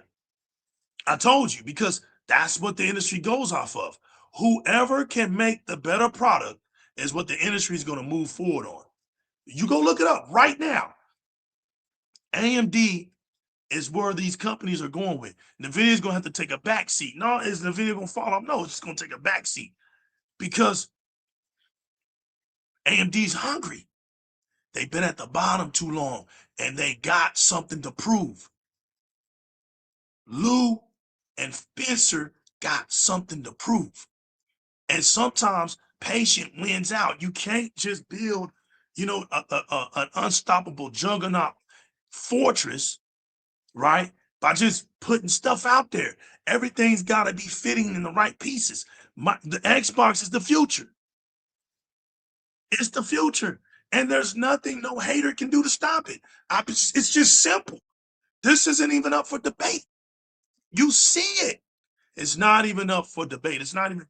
I told you, because that's what the industry goes off of. Whoever can make the better product is what the industry is going to move forward on. You go look it up right now. AMD is where these companies are going with. NVIDIA is going to have to take a back seat. No, is NVIDIA going to fall off? No, it's just going to take a back seat because AMD's hungry. They've been at the bottom too long, and they got something to prove. Lou and Spencer got something to prove. And sometimes patience wins out. You can't just build, an unstoppable juggernaut fortress, right? By just putting stuff out there. Everything's got to be fitting in the right pieces. The Xbox is the future. It's the future. And there's nothing no hater can do to stop it. It's just simple. This isn't even up for debate. You see it. It's not even up for debate. It's not even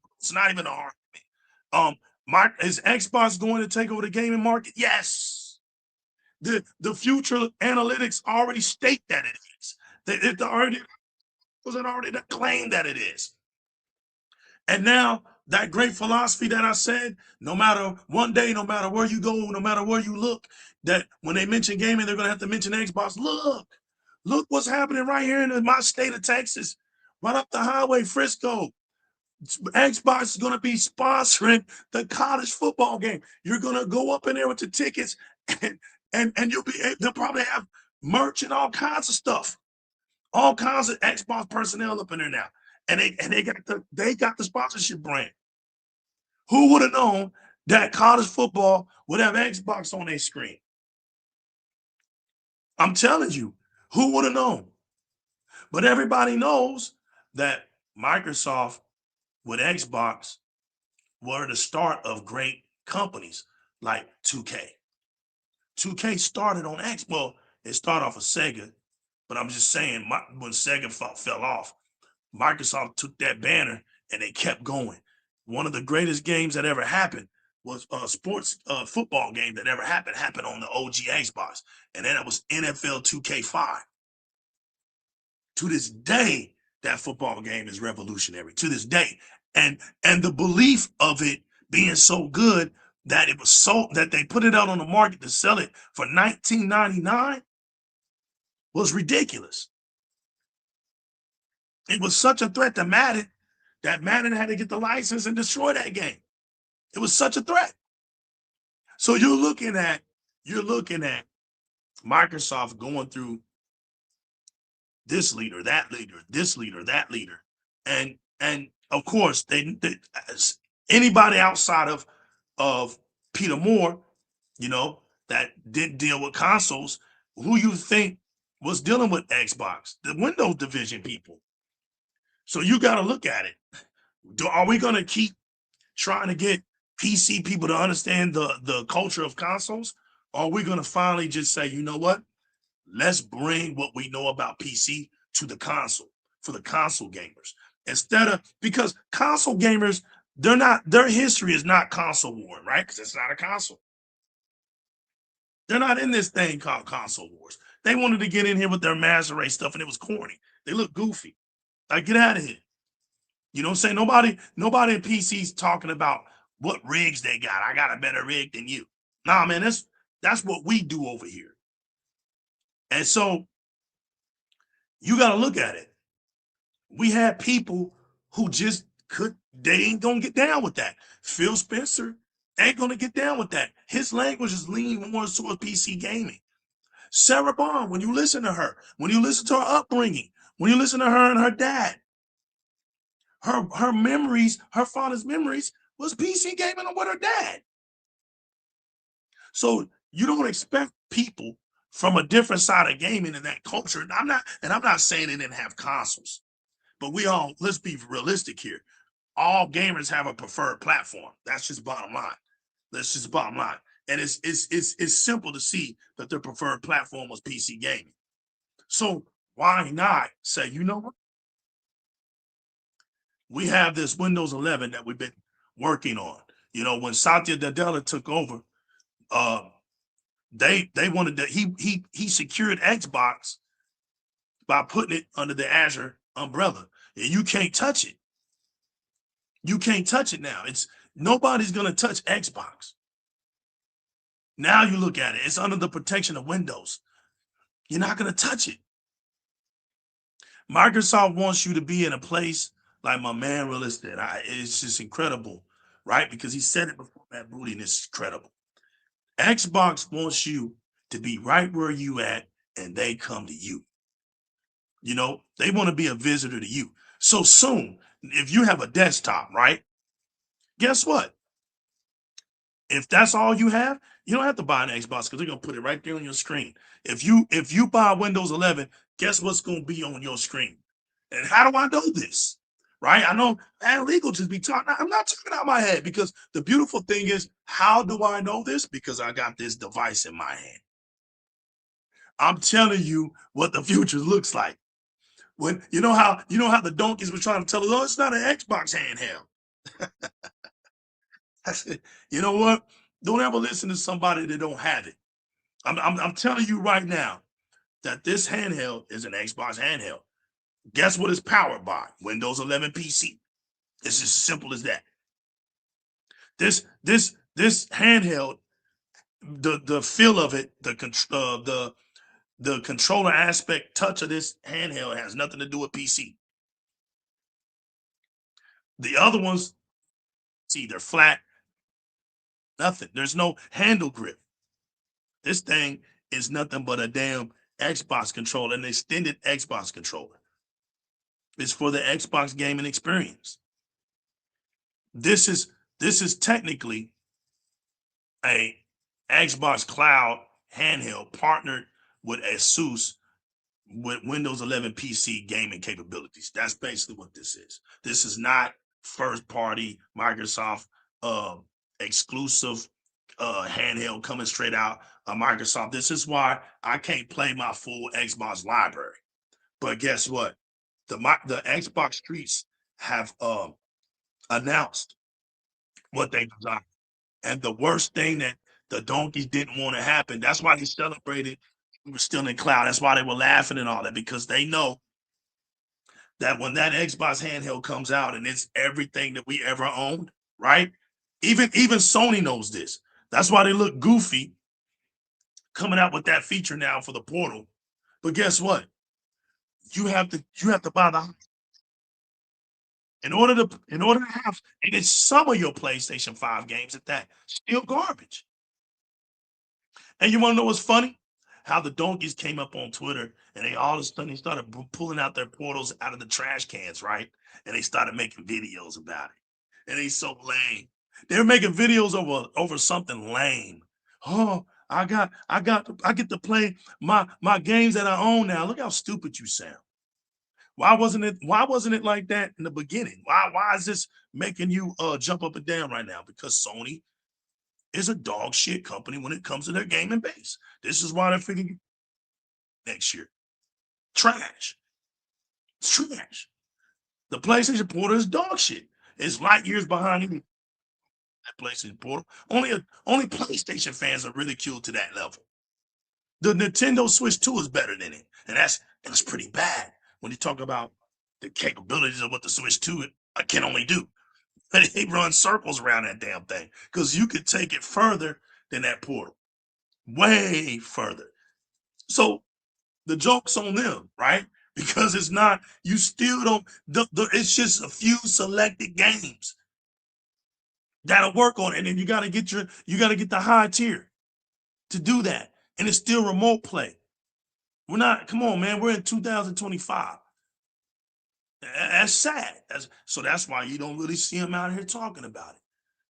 an argument. Is Xbox going to take over the gaming market? Yes. The future analytics already state that it is. It already claimed that it is. And now that great philosophy that I said, no matter one day, no matter where you go, no matter where you look, that when they mention gaming, they're going to have to mention Xbox. Look what's happening right here in my state of Texas, right up the highway, Frisco. Xbox is going to be sponsoring the college football game. You're going to go up in there with the tickets, and they'll probably have merch and all kinds of stuff, all kinds of Xbox personnel up in there now, and they got the sponsorship brand. Who would have known that college football would have Xbox on their screen? I'm telling you, who would have known? But everybody knows that Microsoft with Xbox were the start of great companies like 2K. 2K started on X. Well, it started off of Sega, but I'm just saying, when Sega fell off, Microsoft took that banner and they kept going. One of the greatest games that ever happened was a sports football game that ever happened on the OG Xbox, and then it was NFL 2K5. To this day, that football game is revolutionary. To this day, and the belief of it being so good that it was so that they put it out on the market to sell it for $19.99 was ridiculous. It was such a threat to Madden that Madden had to get the license and destroy that game. It was such a threat. So you're looking at Microsoft going through this leader, that leader, this leader, that leader, and of course they anybody outside of Peter Moore, that didn't deal with consoles. Who you think was dealing with Xbox? The Windows division people. So you got to look at it. Are we going to keep trying to get PC people to understand the culture of consoles? Or are we going to finally just say, you know what? Let's bring what we know about PC to the console for the console gamers. Because console gamers, their history is not console war, right? Because it's not a console. They're not in this thing called console wars. They wanted to get in here with their master race stuff, and it was corny. They look goofy. Like, get out of here. You know what I'm saying? Nobody in PC's talking about what rigs they got. I got a better rig than you. Nah, man, that's what we do over here. And so you got to look at it. We had people who they ain't going to get down with that. Phil Spencer ain't going to get down with that. His language is leaning more towards PC gaming. Sarah Bond, when you listen to her, when you listen to her upbringing, when you listen to her and her dad, her memories, her fondest memories was PC gaming with her dad. So you don't expect people from a different side of gaming in that culture. And I'm not saying they didn't have consoles, but let's be realistic here. All gamers have a preferred platform. That's just bottom line. And it's simple to see that their preferred platform was PC gaming. So why not say, you know what? We have this Windows 11 that we've been working on. When Satya Nadella took over, They wanted to, he secured Xbox by putting it under the Azure umbrella. And you can't touch it. You can't touch it now. Nobody's gonna touch Xbox. Now you look at it, it's under the protection of Windows. You're not gonna touch it. Microsoft wants you to be in a place like my man Willis did. It's just incredible, right? Because he said it before Matt Booty, and it's incredible. Xbox wants you to be right where you at, and they come to you. You know, they want to be a visitor to you. So soon, if you have a desktop, right? Guess what? If that's all you have, you don't have to buy an Xbox because they're gonna put it right there on your screen. If you buy Windows 11, guess what's gonna be on your screen? And how do I know this? Right? I know legal just be talking. I'm not talking out my head, because the beautiful thing is, how do I know this? Because I got this device in my hand. I'm telling you what the future looks like. When you know how the donkeys were trying to tell us, oh, it's not an Xbox handheld. I said, you know what? Don't ever listen to somebody that don't have it. I'm telling you right now that this handheld is an Xbox handheld. Guess what it's powered by? Windows 11 PC. It's as simple as that. This handheld, the feel of it, the controller aspect, touch of this handheld has nothing to do with PC. The other ones, see, they're flat, nothing. There's no handle grip. This thing is nothing but a damn Xbox controller, an extended Xbox controller. It's for the Xbox gaming experience. This is technically a Xbox Cloud handheld partnered with ASUS with Windows 11 PC gaming capabilities. That's basically what this is. This is not first party Microsoft exclusive handheld coming straight out of Microsoft. This is why I can't play my full Xbox library. But guess what? The Xbox streets have announced what they design. And the worst thing that the donkeys didn't want to happen, that's why they celebrated we were still in cloud. That's why they were laughing and all that, because they know that when that Xbox handheld comes out and it's everything that we ever owned, right? Even Sony knows this. That's why they look goofy coming out with that feature now for the Portal. But guess what? You have to buy the in order to have, and it's some of your PlayStation 5 games at that, still garbage. And you want to know what's funny? How the donkeys came up on Twitter and they all of a sudden they started pulling out their portals out of the trash cans, right? And they started making videos about it. And they so lame. They're making videos over something lame. Oh, I get to play my games that I own now. Look how stupid you sound. Why wasn't it like that in the beginning? Why is this making you jump up and down right now? Because Sony is a dog shit company when it comes to their gaming base. This is why they're figuring next year. Trash. It's trash. The PlayStation Portal is dog shit. It's light years behind that PlayStation Portal. Only PlayStation fans are ridiculed to that level. The Nintendo Switch 2 is better than it. And that's pretty bad when you talk about the capabilities of what the Switch 2 can only do. They run circles around that damn thing because you could take it further than that Portal, way further. So the joke's on them, right? Because it's not, you still don't, it's just a few selected games that'll work on it. And then you got to get the high tier to do that. And it's still remote play. Come on, man, we're in 2025. That's sad. So that's why you don't really see them out here talking about it.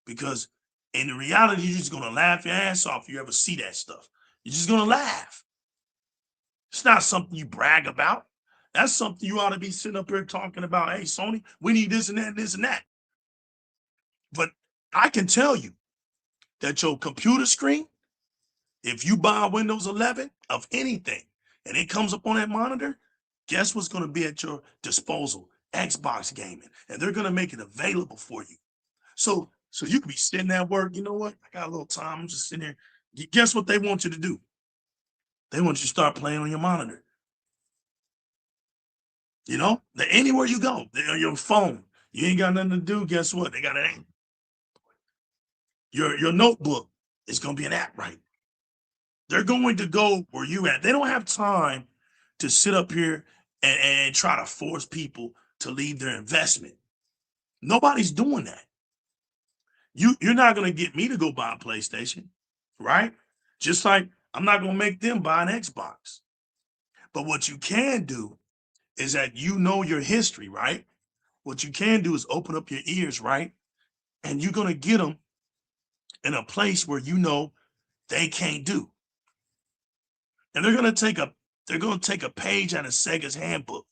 Because in the reality, you're just going to laugh your ass off if you ever see that stuff. You're just going to laugh. It's not something you brag about. That's something you ought to be sitting up here talking about. Hey, Sony, we need this and that and this and that. But I can tell you that your computer screen, if you buy Windows 11 of anything and it comes up on that monitor, guess what's going to be at your disposal? Xbox gaming. And they're going to make it available for you. So you can be sitting at work. You know what? I got a little time. I'm just sitting here Guess what they want you to do? They want you to start playing on your monitor. You know, anywhere you go, on your phone, you ain't got nothing to do. Guess what? They got an app. Your notebook is going to be an app, right? They're going to go where you at. They don't have time to sit up here and try to force people to leave their investment. Nobody's doing that. You're not going to get me to go buy a PlayStation, right? Just like I'm not going to make them buy an Xbox. But what you can do is that you know your history, right? What you can do is open up your ears, right? And you're going to get them in a place where you know they can't do. And they're going to take a page out of Sega's handbook.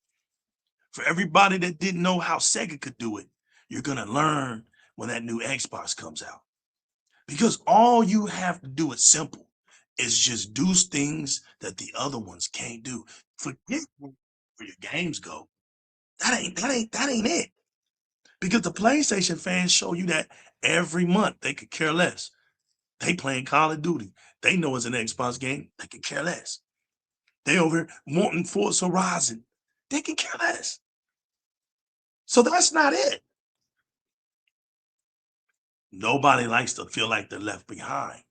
For everybody that didn't know how Sega could do it, you're going to learn when that new Xbox comes out. Because all you have to do is simple. Is just do things that the other ones can't do. Forget where your games go. That ain't it. Because the PlayStation fans show you that every month. They could care less. They playing Call of Duty. They know it's an Xbox game. They could care less. They over here wanting Forza Horizon. They can care less. So that's not it. Nobody likes to feel like they're left behind.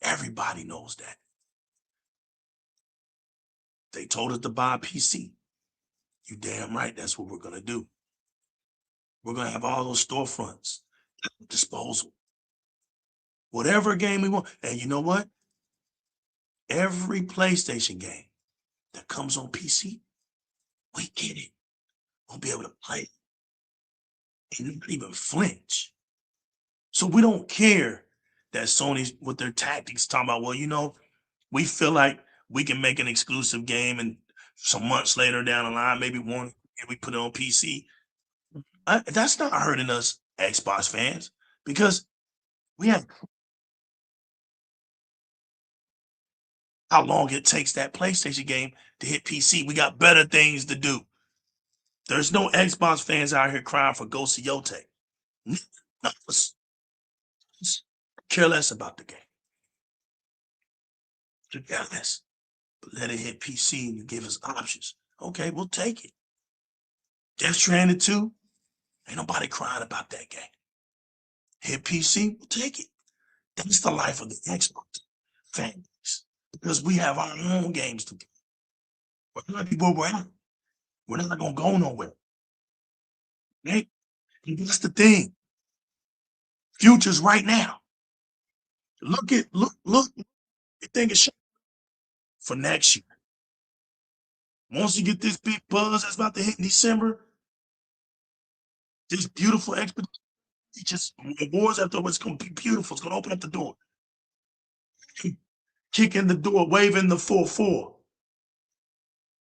Everybody knows that. They told us to buy a PC. You damn right, that's what we're going to do. We're going to have all those storefronts at disposal. Whatever game we want. And you know what? Every PlayStation game that comes on PC, we get it. We'll be able to play it and not even flinch. So we don't care that Sony's with their tactics talking about, well, you know, we feel like we can make an exclusive game and some months later down the line, maybe one, and we put it on PC. That's not hurting us, Xbox fans, because we have how long it takes that PlayStation game to hit PC. We got better things to do. There's no Xbox fans out here crying for Ghost of Yote. None of us care less about the game. Care less. But let it hit PC and you give us options. Okay, we'll take it. Death Stranding 2, ain't nobody crying about that game. Hit PC, we'll take it. That's the life of the Xbox fan base. Because we have our own games to play. We're not where we're at. We're not going to go nowhere. Right? And that's the thing. Future's right now. Look, you think it's for next year. Once you get this big buzz that's about to hit in December, this beautiful expedition, just awards afterwards, it's going to be beautiful. It's going to open up the door. Kick in the door, waving the 4-4.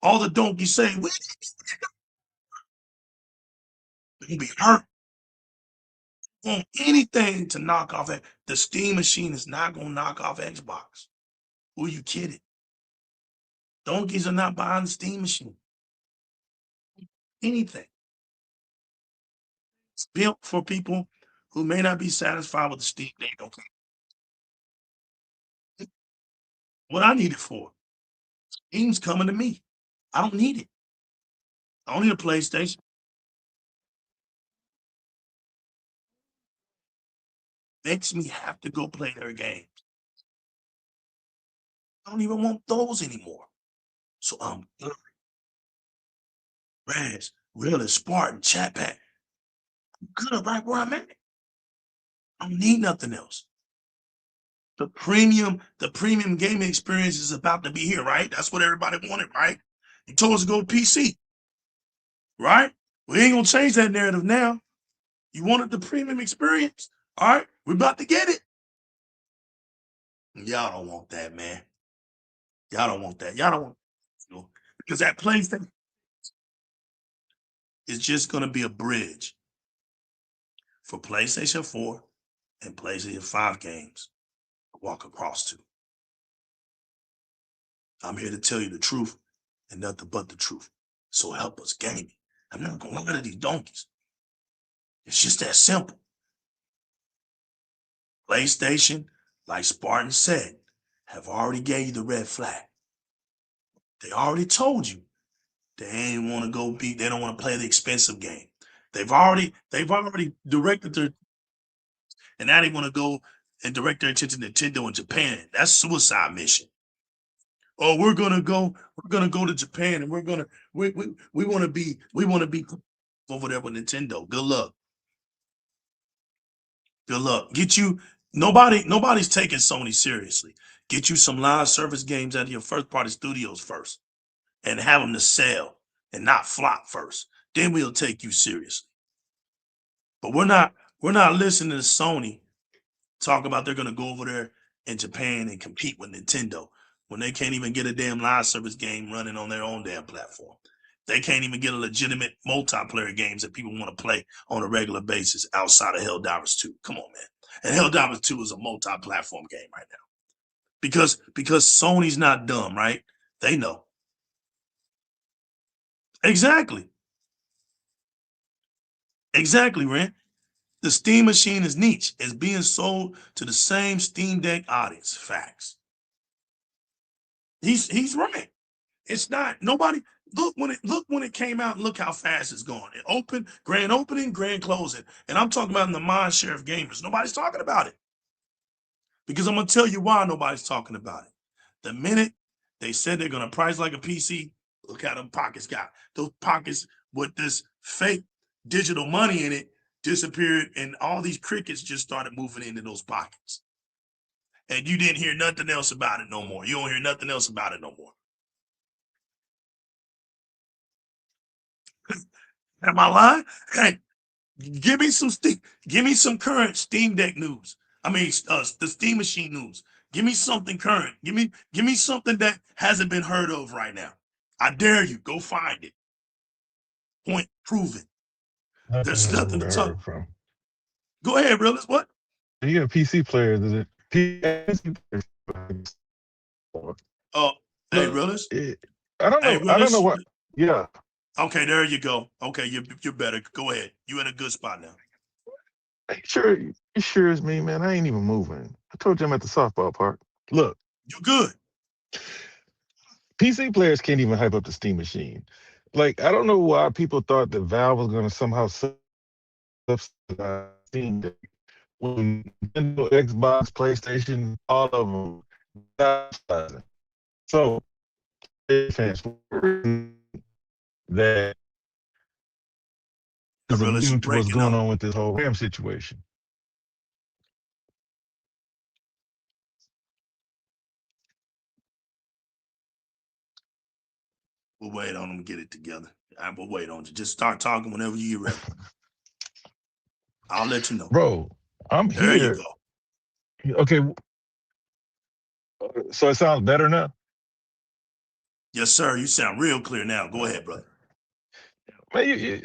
All the donkeys say, they're going to be hurt. Want anything to knock off it. The Steam machine is not going to knock off Xbox. Who are you kidding? Donkeys are not buying the Steam machine. Anything. It's built for people who may not be satisfied with the Steam. They don't care. What I need it for? Steam's coming to me. I don't need it. I don't need a PlayStation. Makes me have to go play their games. I don't even want those anymore. So I'm good. Raz, Realist, Spartan, Chat Pack. I'm good right where I'm at. I don't need nothing else. The premium gaming experience is about to be here, right? That's what everybody wanted, right? You told us to go PC, right? We ain't gonna change that narrative now. You wanted the premium experience, all right? We're about to get it. Y'all don't want that, man. Y'all don't want that. Y'all don't want, because that PlayStation is just gonna be a bridge for PlayStation 4 and PlayStation 5 games to walk across to. I'm here to tell you the truth and nothing but the truth. So help us gaming. I'm not gonna lie to these donkeys. It's just that simple. PlayStation like Spartan said, have already gave you the red flag. They already told you they ain't want to go beat. They don't want to play the expensive game. They've already directed their, and now they want to go and direct their attention to Nintendo in Japan. That's suicide mission. Oh, we're gonna go to Japan, and we want to be over there with Nintendo. Good luck. Good luck. Get you nobody's taking Sony seriously. Get you some live service games out of your first party studios first, and have them to sell and not flop first. Then we'll take you seriously. But we're not listening to Sony talk about they're gonna go over there in Japan and compete with Nintendo when they can't even get a damn live service game running on their own damn platform. They can't even get a legitimate multiplayer games that people want to play on a regular basis outside of Helldivers 2. Come on, man. And Helldivers 2 is a multi-platform game right now. Because Sony's not dumb, right? They know. Exactly. Exactly, Rent. The Steam machine is niche. It's being sold to the same Steam Deck audience. Facts. He's right. It's not nobody. Look when it came out. Look how fast it's going. It opened, grand opening, grand closing, and I'm talking about in the mind share of gamers. Nobody's talking about it because I'm gonna tell you why nobody's talking about it. The minute they said they're gonna price like a PC, look how them pockets got. Those pockets with this fake digital money in it disappeared, and all these crickets just started moving into those pockets. And you didn't hear nothing else about it no more. You don't hear nothing else about it no more. Am I lying? Hey, give me some current Steam Deck news. I mean, the Steam Machine news. Give me something current. Give me something that hasn't been heard of right now. I dare you. Go find it. Point proven. There's nothing to talk from. Go ahead, realist. What? You got PC players. Is it PC Oh, hey, realist. I don't know. Hey, I don't know realist. what. Yeah. Okay, there you go. Okay, you're better. Go ahead. You're in a good spot now. You sure it's me, man? I ain't even moving. I told you I'm at the softball park. Look, You're good. PC players can't even hype up the Steam machine. Like, I don't know why people thought that Valve was going to somehow subsidize Steam Deck when Nintendo, Xbox, PlayStation, all of them. So, fans that is Realist, immune to what's breaking going up. on with this whole RAM situation. We'll wait on them to get it together. I will wait on you. Just start talking whenever you're ready. I'll let you know. Bro, I'm There here. You go. Okay. So it sounds better now? Yes, sir. You sound real clear now. Go ahead, brother. Man, you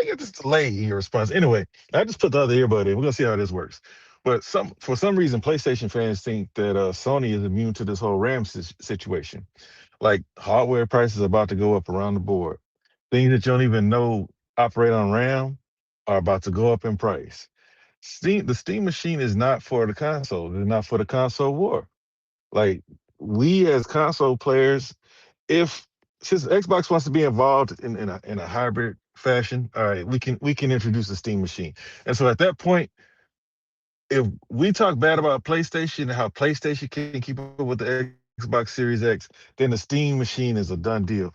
get this delay in your response. Anyway, I just put the other earbud in. We're gonna see how this works. But for some reason, PlayStation fans think that Sony is immune to this whole RAM situation. Like hardware prices are about to go up around the board. Things that you don't even know operate on RAM are about to go up in price. The Steam machine is not for the console. It's not for the console war. Like we as console players, if since Xbox wants to be involved in a hybrid fashion, all right, we can introduce the Steam machine. And so at that point, if we talk bad about PlayStation and how PlayStation can keep up with the Xbox Series X, then the Steam machine is a done deal.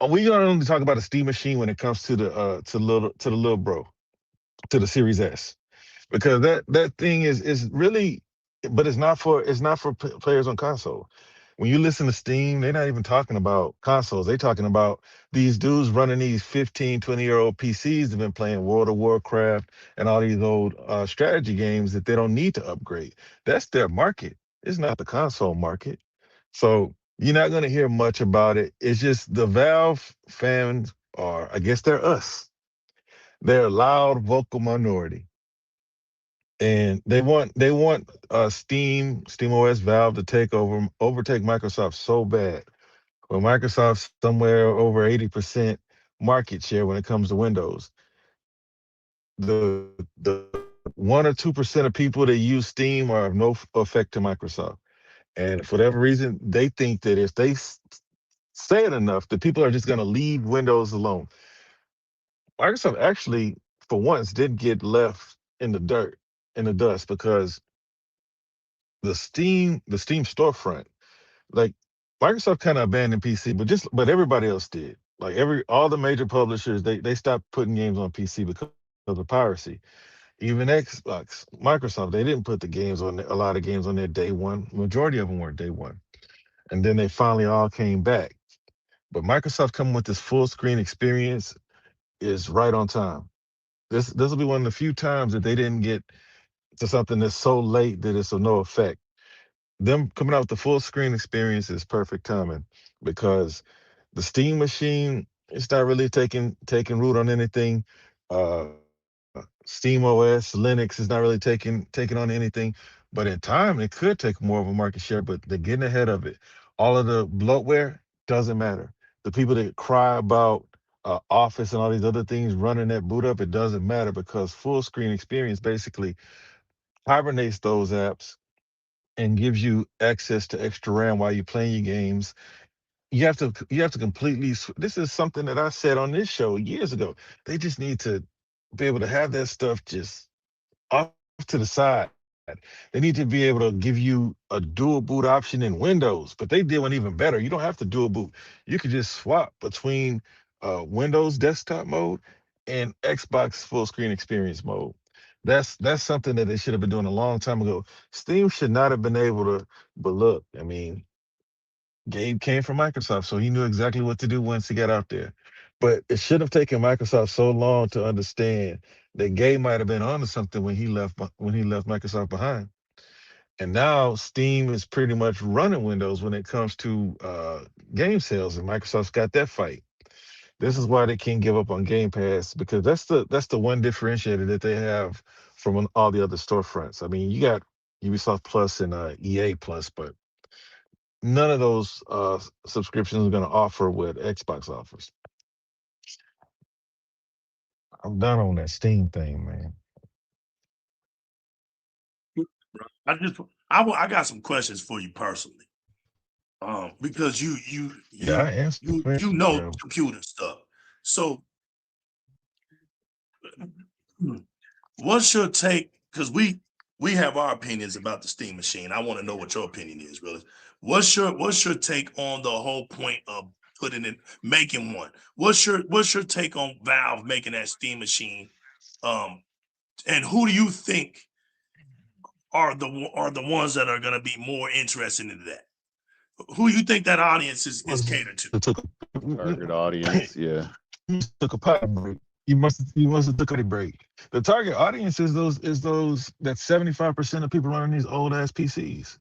We gonna only talk about the Steam machine when it comes to the little bro, to the Series S, because that thing is really, but it's not for players on console. When you listen to Steam, they're not even talking about consoles. They're talking about these dudes running these 15, 20-year-old PCs that have been playing World of Warcraft and all these old strategy games that they don't need to upgrade. That's their market. It's not the console market. So you're not going to hear much about it. It's just the Valve fans are, I guess they're us. They're a loud, vocal minority. And they want Steam OS, Valve to overtake Microsoft so bad. Well, Microsoft's somewhere over 80% market share when it comes to Windows. The 1 or 2% of people that use Steam are of no effect to Microsoft. And for whatever reason, they think that if they say it enough, that people are just going to leave Windows alone. Microsoft actually, for once, did get left in the dirt, in the dust, because the Steam storefront, like Microsoft kind of abandoned PC, but everybody else did. Like all the major publishers, they stopped putting games on PC because of piracy. Even Xbox, Microsoft, they didn't put the games on a lot of games on their day one. Majority of them weren't day one, and then they finally all came back. But Microsoft coming with this full screen experience is right on time. This will be one of the few times that they didn't get to something that's so late that it's of no effect. Them coming out with the full screen experience is perfect timing, because the Steam machine, it's not really taking root on anything. Steam OS, Linux is not really taking on anything. But in time, it could take more of a market share. But they're getting ahead of it. All of the bloatware doesn't matter. The people that cry about Office and all these other things running that boot up, it doesn't matter, because full screen experience basically hibernates those apps and gives you access to extra RAM while you're playing your games. You have to completely. This is something that I said on this show years ago. They just need to be able to have that stuff just off to the side. They need to be able to give you a dual boot option in Windows, but they did one even better. You don't have to dual boot. You could just swap between Windows desktop mode and Xbox full screen experience mode. That's something that they should have been doing a long time ago. Steam should not have been able to, but look, I mean, Gabe came from Microsoft, so he knew exactly what to do once he got out there. But it should have taken Microsoft so long to understand that Gabe might have been onto something when he left Microsoft behind. And now Steam is pretty much running Windows when it comes to game sales, and Microsoft's got that fight. This is why they can't give up on Game Pass, because that's the one differentiator that they have from all the other storefronts. I mean, you got Ubisoft Plus and EA Plus, but none of those subscriptions are going to offer what Xbox offers. I'm done on that Steam thing, man. I got some questions for you personally. Because Yeah, I answered the question, know bro. computer stuff. So what's your take? Because we have our opinions about the Steam machine. I want to know what your opinion is, really. What's your take on the whole point of making one? What's your take on Valve making that Steam machine? And who do you think are the ones that are going to be more interested in that? Who you think that audience is catered to? Target audience, yeah. You took a potty break. You must have took a potty break. The target audience is those that 75% of people running these old ass PCs.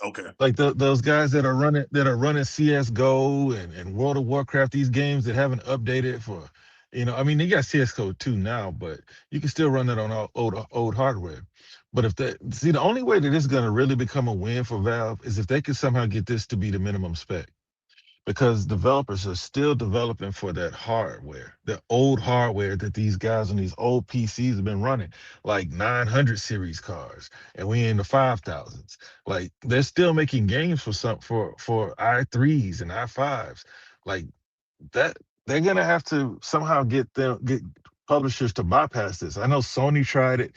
Okay. Like those guys that are running CS:GO and World of Warcraft, these games that haven't updated for, I mean, they got CS:GO 2 now, but you can still run it on all old hardware. But the only way that this is gonna really become a win for Valve is if they could somehow get this to be the minimum spec, because developers are still developing for that hardware, the old hardware that these guys on these old PCs have been running, like 900 series cards, and we in the 5000s. Like they're still making games for i3s and i5s, like that. They're gonna have to somehow get publishers to bypass this. I know Sony tried it,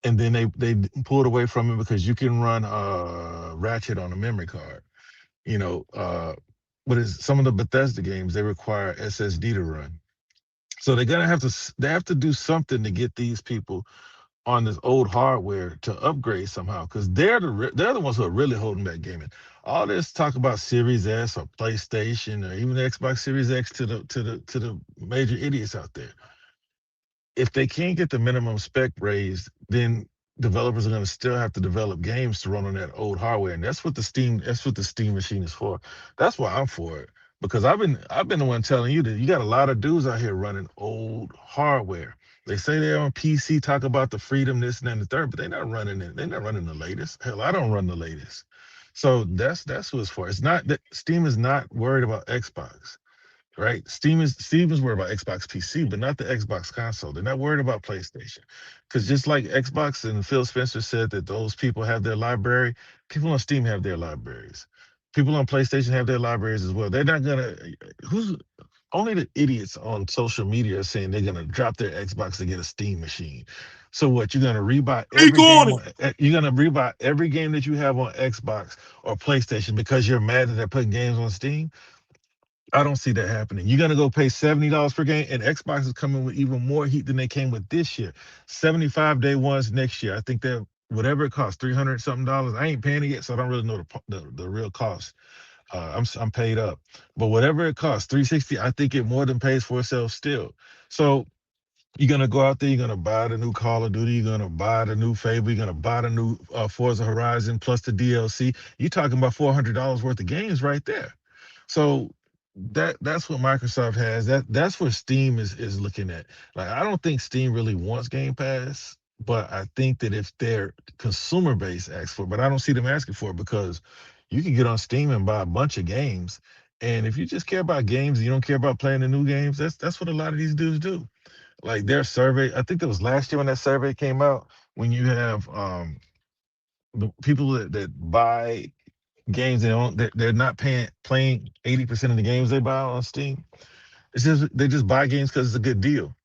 and then they pulled away from it because you can run Ratchet on a memory card. you know, uh, what is some of the Bethesda games, they require SSD to run. So they have to do something to get these people on this old hardware to upgrade somehow, because they're the ones who are really holding back gaming. All this talk about Series S or PlayStation or even the Xbox Series X to the major idiots out there, if they can't get the minimum spec raised, then developers are going to still have to develop games to run on that old hardware, and that's what the Steam machine is for. That's why I'm for it, because I've been the one telling you that you got a lot of dudes out here running old hardware. They say they're on PC, talk about the freedom, this and that, and the third, but they're not running it. They're not running the latest. Hell, I don't run the latest. So that's what it's for. It's not that Steam is not worried about Xbox. right? Steam is worried about Xbox PC, but not the Xbox console. They're not worried about PlayStation, because just like Xbox and Phil Spencer said that those people have their library, people on Steam have their libraries. People on PlayStation have their libraries as well. They're not gonna. Who's only the idiots on social media are saying they're gonna drop their Xbox to get a Steam machine. So what? You're gonna rebuy Speak every on game it. on. You're gonna rebuy every game that you have on Xbox or PlayStation because you're mad that they're putting games on Steam. I don't see that happening. You're gonna go pay $70 per game, and Xbox is coming with even more heat than they came with this year. 75 day ones next year. I think that whatever it costs, 300 something dollars. I ain't paying it yet, so I don't really know the real cost. I'm paid up, but whatever it costs, 360. I think it more than pays for itself still. So you're gonna go out there, you're gonna buy the new Call of Duty, you're gonna buy the new Fable, you're gonna buy the new Forza Horizon plus the DLC. You're talking about $400 worth of games right there. So that's what Microsoft has. That's what Steam is looking at. Like I don't think Steam really wants Game Pass, but I think that if their consumer base asks for it, but I don't see them asking for it because you can get on Steam and buy a bunch of games. And if you just care about games, you don't care about playing the new games. That's what a lot of these dudes do. Like their survey, I think it was last year when that survey came out. When you have the people that buy games, they're not playing 80% of the games they buy on Steam. It's just they just buy games because it's a good deal.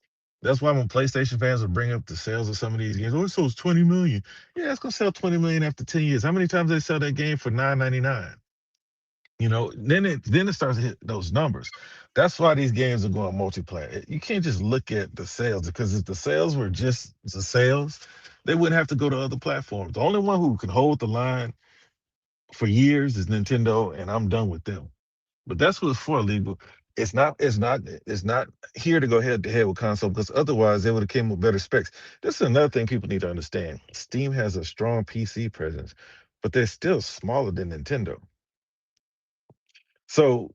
That's why when PlayStation fans will bring up the sales of some of these games, oh, it sells 20 million. Yeah, it's gonna sell 20 million after 10 years. How many times they sell that game for 9.99? Then it starts to hit those numbers. That's why these games are going multiplayer. You can't just look at the sales, because if the sales were just the sales, they wouldn't have to go to other platforms. The only one who can hold the line for years is Nintendo, and I'm done with them. But that's what it's for, legal. It's not here to go head to head with console, because otherwise they would have came with better specs. This is another thing people need to understand. Steam has a strong PC presence, but they're still smaller than Nintendo. So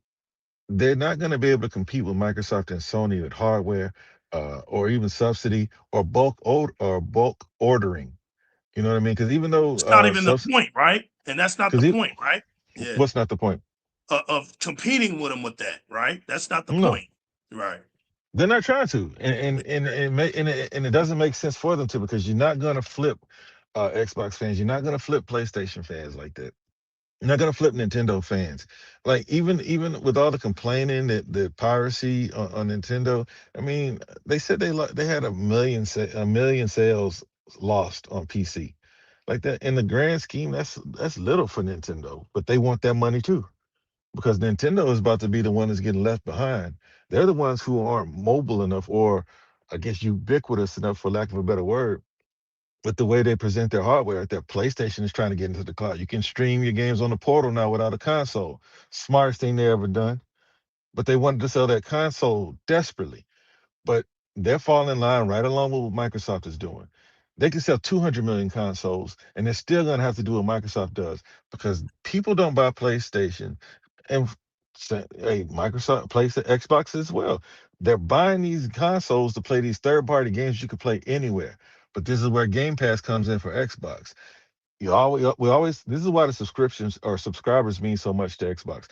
they're not going to be able to compete with Microsoft and Sony with hardware, or even subsidy or bulk ordering. You know what I mean? Because even though It's not even the point, right? And that's not the because point, right? Yeah. what's not the point? Of competing with them with that, right? That's not the No, point, right? they're not trying to, and it doesn't make sense for them to, because you're not going to flip Xbox fans. You're not going to flip PlayStation fans like that. You're not gonna flip Nintendo fans. Like even with all the complaining that the piracy on Nintendo, I mean, they said they had a million sales lost on PC. Like that in the grand scheme, that's little for Nintendo, but they want that money too, because Nintendo is about to be the one that's getting left behind. They're the ones who aren't mobile enough, or I guess ubiquitous enough, for lack of a better word, with the way they present their hardware. Their PlayStation is trying to get into the cloud. You can stream your games on the portal now without a console. Smartest thing they ever done. But they wanted to sell that console desperately. But they're falling in line right along with what Microsoft is doing. They can sell 200 million consoles, and they're still going to have to do what Microsoft does, because people don't buy PlayStation and say, hey, Microsoft plays the Xbox as well. They're buying these consoles to play these third-party games you can play anywhere. But this is where Game Pass comes in for Xbox. This is why the subscriptions or subscribers mean so much to Xbox.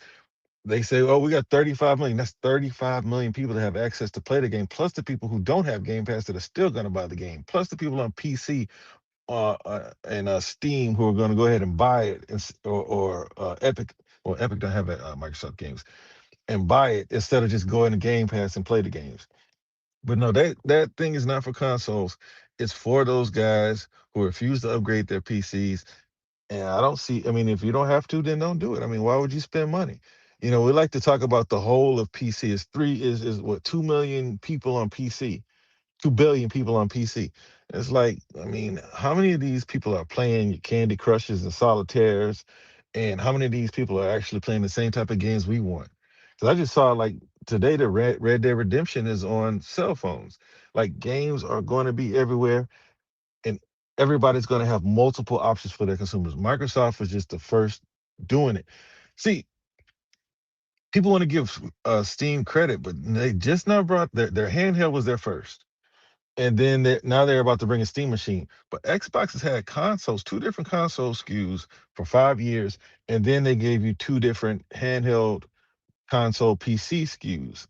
They say, oh, we got 35 million. That's 35 million people that have access to play the game, plus the people who don't have Game Pass that are still going to buy the game, plus the people on PC and Steam who are going to go ahead and buy it, or Epic. Well, Epic don't have Microsoft games, and buy it instead of just going to Game Pass and play the games. But no, that thing is not for consoles. It's for those guys who refuse to upgrade their PCs. And I don't see, I mean, if you don't have to, then don't do it. I mean, why would you spend money? We like to talk about the whole of PC. Is what, 2 million people on PC, 2 billion people on PC. It's like, I mean, how many of these people are playing Candy Crushes and Solitaires? And how many of these people are actually playing the same type of games we want? Because I just saw, like, today the Red Dead Redemption is on cell phones. Like, games are going to be everywhere, and everybody's going to have multiple options for their consumers. Microsoft was just the first doing it. See, people want to give Steam credit, but they just now brought their handheld was their first. And then now they're about to bring a Steam machine. But Xbox has had consoles, two different console SKUs for 5 years, and then they gave you two different handheld console PC SKUs.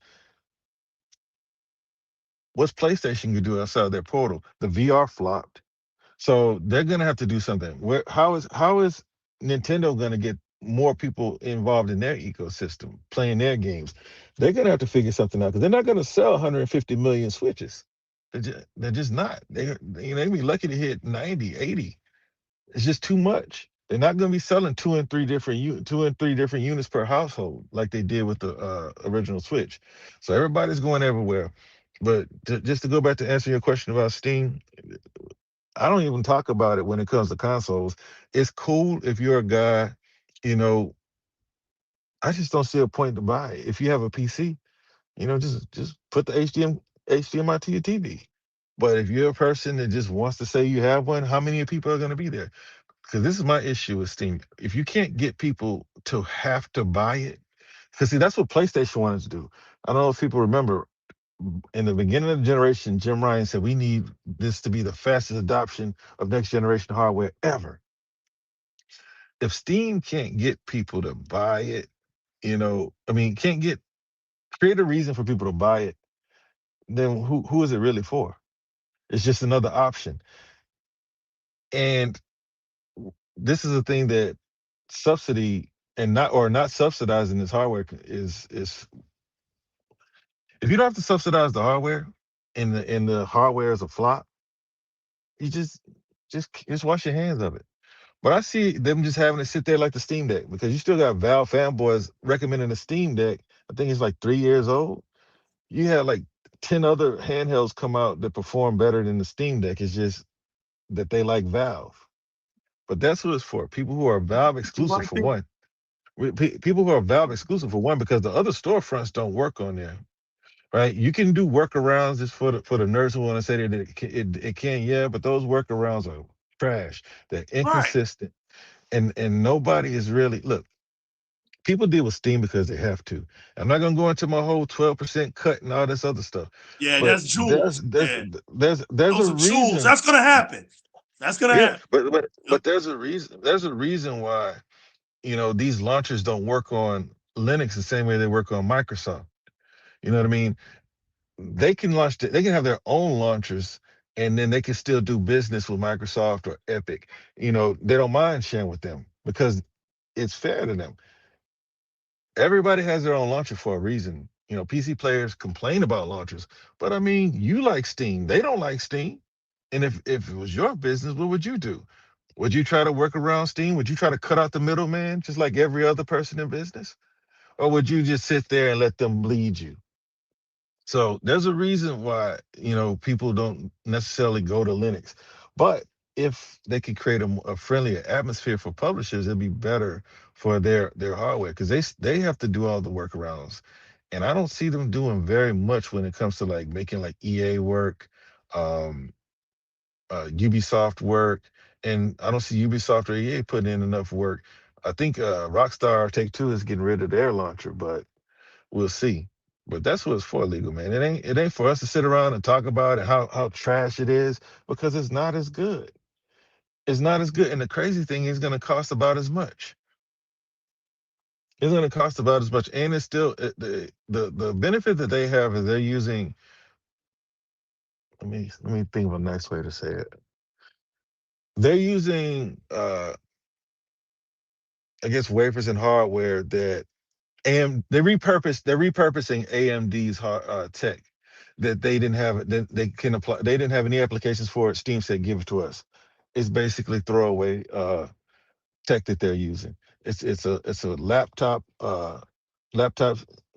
What's PlayStation gonna do outside their portal? The VR flopped, so they're gonna have to do something. How is Nintendo gonna get more people involved in their ecosystem playing their games? They're gonna have to figure something out because they're not gonna sell 150 million Switches. They're just not. They be lucky to hit 90, 80. It's just too much. They're not going to be selling two and three different units per household like they did with the original Switch. So everybody's going everywhere. But just to go back to answer your question about Steam, I don't even talk about it when it comes to consoles. It's cool if you're a guy, you know. I just don't see a point to buy it. If you have a PC, just put the HDMI to your TV. But if you're a person that just wants to say you have one, how many people are going to be there? Because this is my issue with Steam. If you can't get people to have to buy it, because see, that's what PlayStation wanted to do. I don't know if people remember in the beginning of the generation, Jim Ryan said we need this to be the fastest adoption of next generation hardware ever. If Steam can't get people to buy it, can't create a reason for people to buy it, then who is it really for? It's just another option. And this is a thing that subsidy and not subsidizing this hardware is if you don't have to subsidize the hardware and the hardware is a flop, you just wash your hands of it. But I see them just having to sit there like the Steam Deck because you still got Valve fanboys recommending the Steam Deck. I think it's like 3 years old. You had like 10 other handhelds come out that perform better than the Steam Deck. It's just that they like Valve. But that's what it's for. People who are Valve exclusive for one. People who are Valve exclusive for one because the other storefronts don't work on there, right? You can do workarounds just for the nerds who want to say that it can, yeah, but those workarounds are trash. They're Right. inconsistent, and nobody is really look. People deal with Steam because they have to. I'm not gonna go into my whole 12% cut and all this other stuff, Yeah, but that's there's jewels. there's Yeah, there's a those are jewels. reason. That's gonna happen. That's gonna Yeah, happen. but Yep. but there's a reason. There's a reason why these launchers don't work on Linux the same way they work on Microsoft. You know what I mean? They can have their own launchers, and then they can still do business with Microsoft or Epic. They don't mind sharing with them because it's fair to them. Everybody has their own launcher for a reason. PC players complain about launchers, but I mean, you like Steam. They don't like Steam. And if it was your business, what would you do? Would you try to work around Steam? Would you try to cut out the middleman just like every other person in business? Or would you just sit there and let them lead you? So there's a reason why, people don't necessarily go to Linux. But if they could create a friendlier atmosphere for publishers, it'd be better for their hardware because they have to do all the workarounds. And I don't see them doing very much when it comes to like making like EA work, um, Ubisoft work, and I don't see Ubisoft or EA putting in enough work. I think Rockstar Take Two is getting rid of their launcher, but we'll see. But that's what it's for, legal man. It ain't for us to sit around and talk about it how trash it is because it's not as good. It's not as good, and the crazy thing is going to cost about as much. It's going to cost about as much, and it's still the benefit that they have is they're using. Let me think of a nice way to say it. They're using, I guess, wafers and hardware that and they're repurposing AMD's tech that they didn't have that they can apply. They didn't have any applications for it. Steam said, "Give it to us." It's basically throwaway tech that they're using. It's a laptop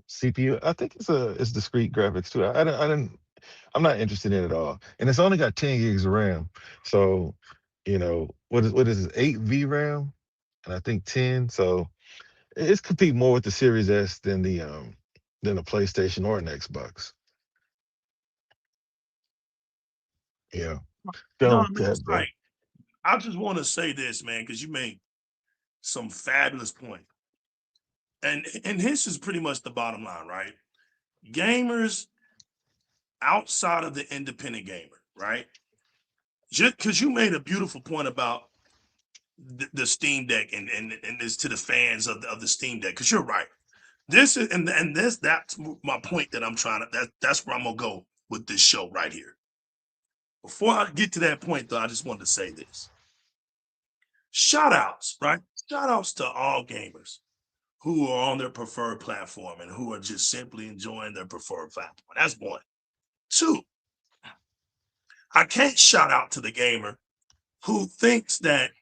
CPU. I think it's discrete graphics too. I'm not interested in it at all. And it's only got 10 gigs of RAM. So, what is it, 8 VRAM? And I think 10. So it's compete more with the Series S than a PlayStation or an Xbox. Yeah. No, I Done with mean, it's that, bro. like I just want to say this, man, because you made some fabulous point, and this is pretty much the bottom line, right? Gamers outside of the independent gamer, right? Just because you made a beautiful point about the Steam Deck and this to the fans of the Steam Deck, because you're right. This is and that's my point that I'm trying to that's where I'm gonna go with this show right here. Before I get to that point, though, I just wanted to say this. Shout outs, right? Shout outs to all gamers who are on their preferred platform and who are just simply enjoying their preferred platform. That's one. Two, I can't shout out to the gamer who thinks that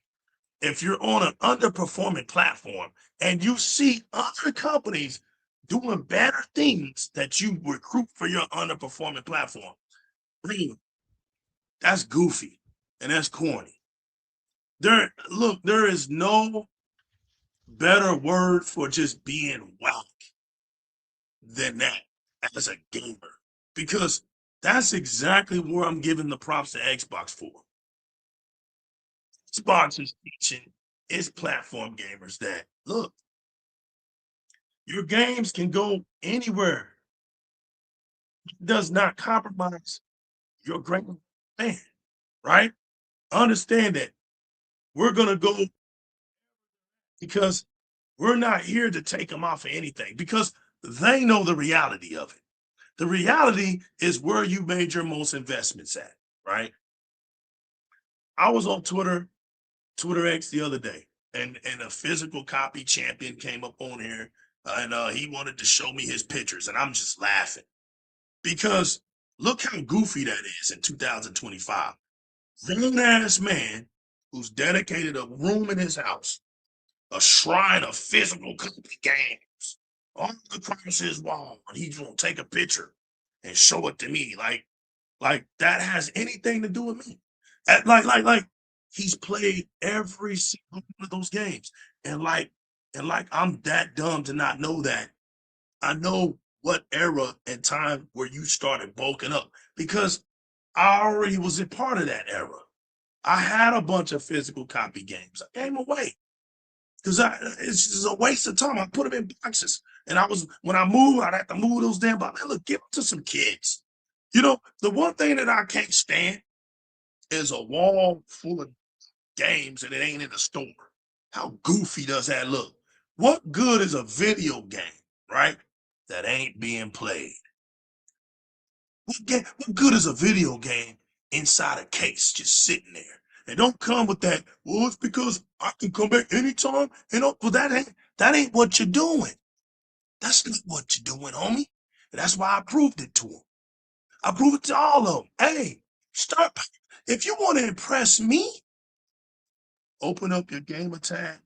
if you're on an underperforming platform and you see other companies doing better things that you recruit for your underperforming platform, that's goofy and that's corny. There is no better word for just being whack than that as a gamer, because that's exactly where I'm giving the props to Xbox for. Xbox is teaching its platform gamers that, look, your games can go anywhere. It does not compromise your great fan, right? Understand that we're going to go because we're not here to take them off of anything, because they know the reality of it. The reality is where you made your most investments at, right? I was on Twitter X the other day, and a physical copy champion came up on here, and he wanted to show me his pictures, and I'm just laughing because look how goofy that is in 2025. Grown-ass man who's dedicated a room in his house, a shrine of physical copy games, all across his wall, and he's gonna take a picture and show it to me like that has anything to do with me. Like he's played every single one of those games. And like I'm that dumb to not know that. I know what era and time where you started bulking up, because I already was a part of that era. I had a bunch of physical copy games. I gave them away because it's just a waste of time. I put them in boxes, and when I moved, I'd have to move those damn boxes. Look, give them to some kids. You know, the one thing that I can't stand is a wall full of games and it ain't in the store. How goofy does that look? What good is a video game, right, that ain't being played? What good is a video game inside a case just sitting there? And don't come with that, well, it's because I can come back anytime. Well, that ain't what you're doing. That's not what you're doing, homie. And that's why I proved it to him. I proved it to all of them. Hey, if you want to impress me, open up your gamer tag,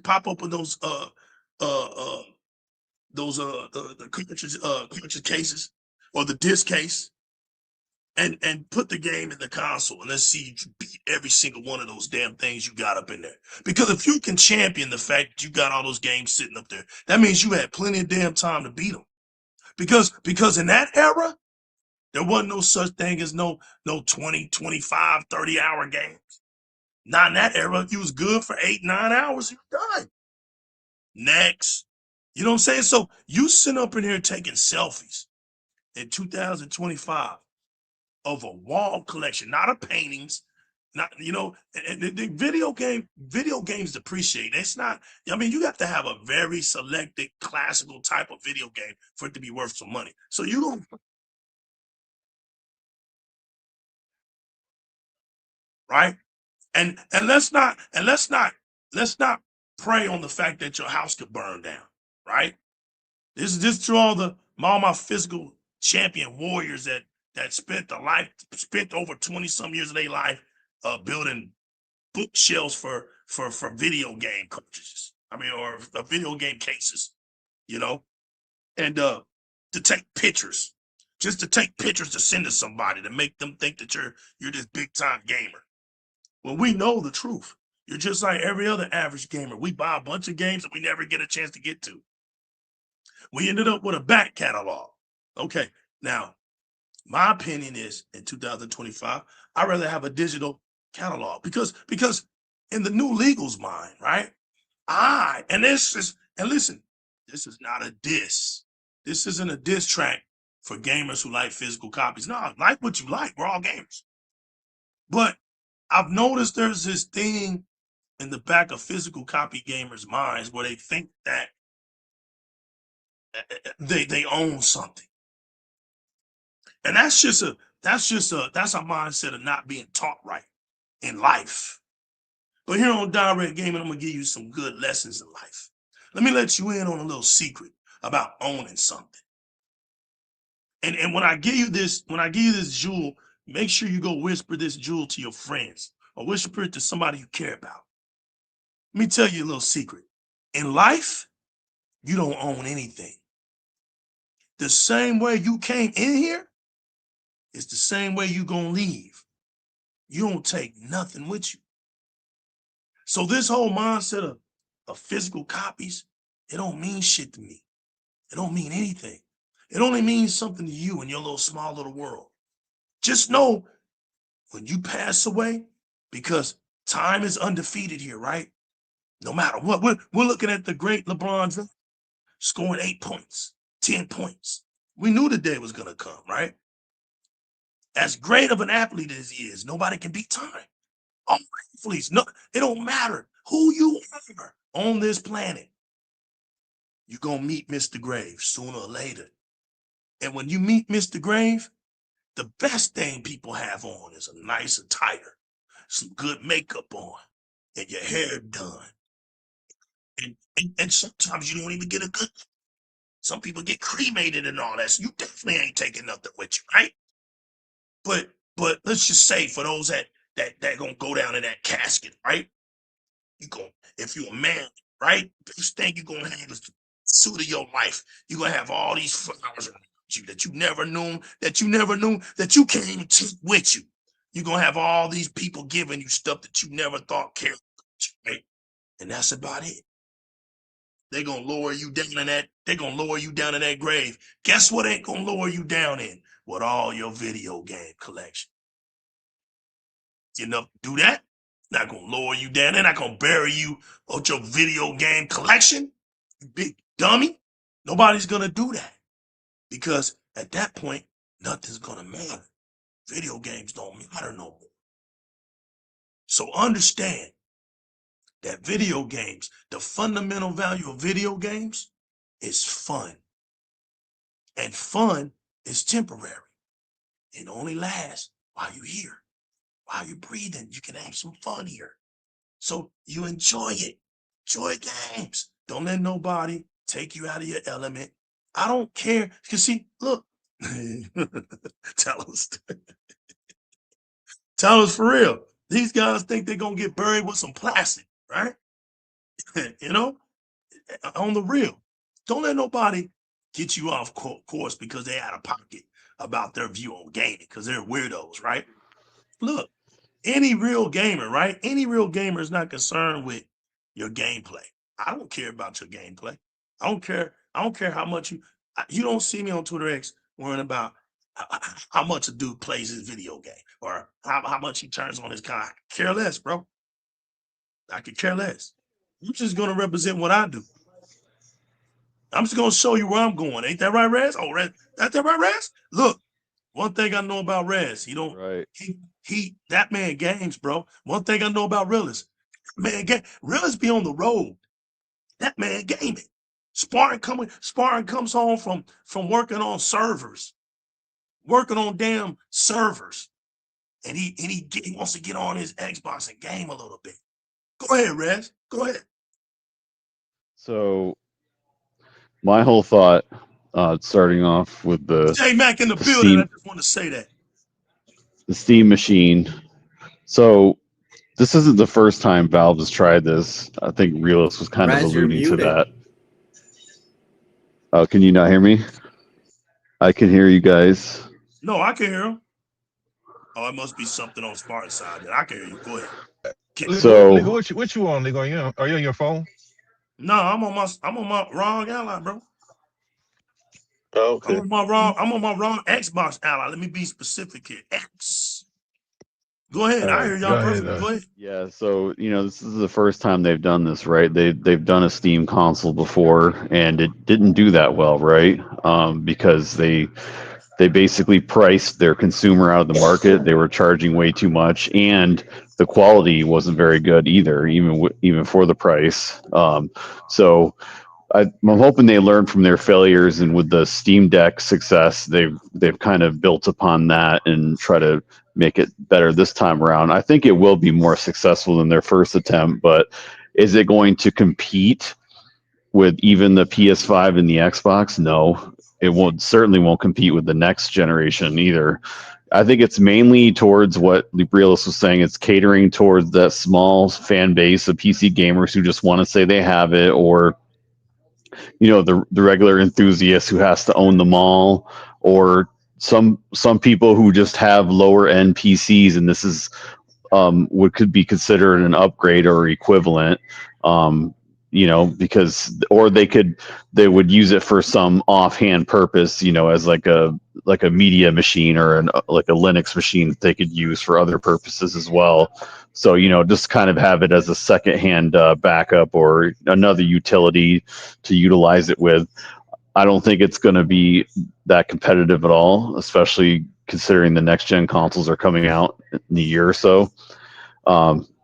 pop open those the cartridge cases or the disc case, and put the game in the console, and let's see you beat every single one of those damn things you got up in there. Because if you can champion the fact that you got all those games sitting up there, that means you had plenty of damn time to beat them. Because in that era, there wasn't no such thing as no 20, 25, 30-hour games. Not in that era. You was good for 8, 9 hours, you're done. Next. You know what I'm saying? So you sit up in here taking selfies in 2025 of a wall collection, not of paintings, not, the video games depreciate. It's not, I mean, you have to have a very selected classical type of video game for it to be worth some money. So you don't, right? And let's not prey on the fact that your house could burn down, right? This is just to all my physical champion warriors that spent over 20 some years of their life building bookshelves for video game cartridges. I mean, or video game cases, and to take pictures, just to take pictures to send to somebody to make them think that you're this big time gamer. When we know the truth, you're just like every other average gamer. We buy a bunch of games that we never get a chance to get to. We ended up with a back catalog. Okay, now, my opinion is in 2025, I'd rather have a digital catalog because in the new legal's mind, right? And listen, this is not a diss. This isn't a diss track for gamers who like physical copies. No, like what you like. We're all gamers. But I've noticed there's this thing in the back of physical copy gamers' minds where they think that they own something. And that's a mindset of not being taught right in life. But here on DIRREC Gaming, I'm gonna give you some good lessons in life. Let me let you in on a little secret about owning something. And when I give you this jewel, make sure you go whisper this jewel to your friends or whisper it to somebody you care about. Let me tell you a little secret. In life, you don't own anything. The same way you came in here, it's the same way you gonna leave. You don't take nothing with you. So this whole mindset of physical copies, it don't mean shit to me. It don't mean anything. It only means something to you in your little small little world. Just know when you pass away, because time is undefeated here, right? No matter what, we're looking at the great LeBron James scoring 8 points, 10 points. We knew the day was gonna come, right? As great of an athlete as he is, nobody can beat time. All athletes, no, it don't matter who you are on this planet. You're gonna meet Mr. Grave sooner or later. And when you meet Mr. Grave, the best thing people have on is a nice attire, some good makeup on, and your hair done. And sometimes you don't even get a good. Some people get cremated and all that. So you definitely ain't taking nothing with you, right? But let's just say for those that gonna go down in that casket, right? If you're a man, right? First thing you're gonna have is the suit of your life. You're gonna have all these flowers around you that you never knew, that you can't even take with you. You're gonna have all these people giving you stuff that you never thought cared about you, right? And that's about it. They're gonna lower you down in that grave. Guess what ain't gonna lower you down in? With all your video game collection. You know, do that. Not gonna lower you down. They're not gonna bury you with your video game collection. You big dummy. Nobody's gonna do that. Because at that point, nothing's gonna matter. Video games don't matter no more. So understand that video games, the fundamental value of video games is fun. And fun is temporary. It only lasts while you're here. While you're breathing, you can have some fun here. So you enjoy it. Enjoy games. Don't let nobody take you out of your element. I don't care. You see, look. Tell us for real. These guys think they're going to get buried with some plastic, right? You know, on the real. Don't let nobody get you off course because they out of pocket about their view on gaming because they're weirdos, right? Look, any real gamer, right? Any real gamer is not concerned with your gameplay. I don't care about your gameplay. I don't care how much you don't see me on Twitter X worrying about how much a dude plays his video game or how much he turns on his car. I could care less, bro. I could care less. I'm just gonna represent what I do. I'm just gonna show you where I'm going. Ain't that right, Rez? Oh, Rez, that right, Rez? Look, one thing I know about Rez, that man games, bro. One thing I know about Realist, Realist be on the road. That man gaming. Spartan comes home from working on servers, working on damn servers, and he wants to get on his Xbox and game a little bit. Go ahead, Rez. Go ahead. So my whole thought, starting off with the J-Mac in the building, Steam, I just want to say that. The Steam machine. So this isn't the first time Valve has tried this. I think Realist was kind of alluding to that. Oh, can you not hear me? I can hear you guys. No, I can hear him. Oh, it must be something on Spartan's side. I can hear you. Go ahead. So, what you on, Ligo? Are you on your phone? No, I'm on my wrong ally, bro. Okay. I'm on my wrong Xbox ally. Let me be specific here. X. Go ahead. I hear y'all perfectly. Go ahead. Yeah, so this is the first time they've done this, right? They've done a Steam console before, and it didn't do that well, right? Because they they basically priced their consumer out of the market. They were charging way too much, and the quality wasn't very good either, even for the price. So I'm hoping they learn from their failures, and with the Steam Deck success, they've kind of built upon that and try to make it better this time around. I think it will be more successful than their first attempt, but is it going to compete with even the PS5 and the Xbox? No, it won't. Certainly won't compete with the next generation either. I think it's mainly towards what Realist was saying. It's catering towards that small fan base of PC gamers who just want to say they have it, or the regular enthusiast who has to own them all, or some people who just have lower end PCs, and this is what could be considered an upgrade or equivalent. Because or they would use it for some offhand purpose, as like a media machine or like a Linux machine that they could use for other purposes as well. So just kind of have it as a secondhand backup or another utility to utilize it with. I don't think it's going to be that competitive at all, especially considering the next gen consoles are coming out in a year or so.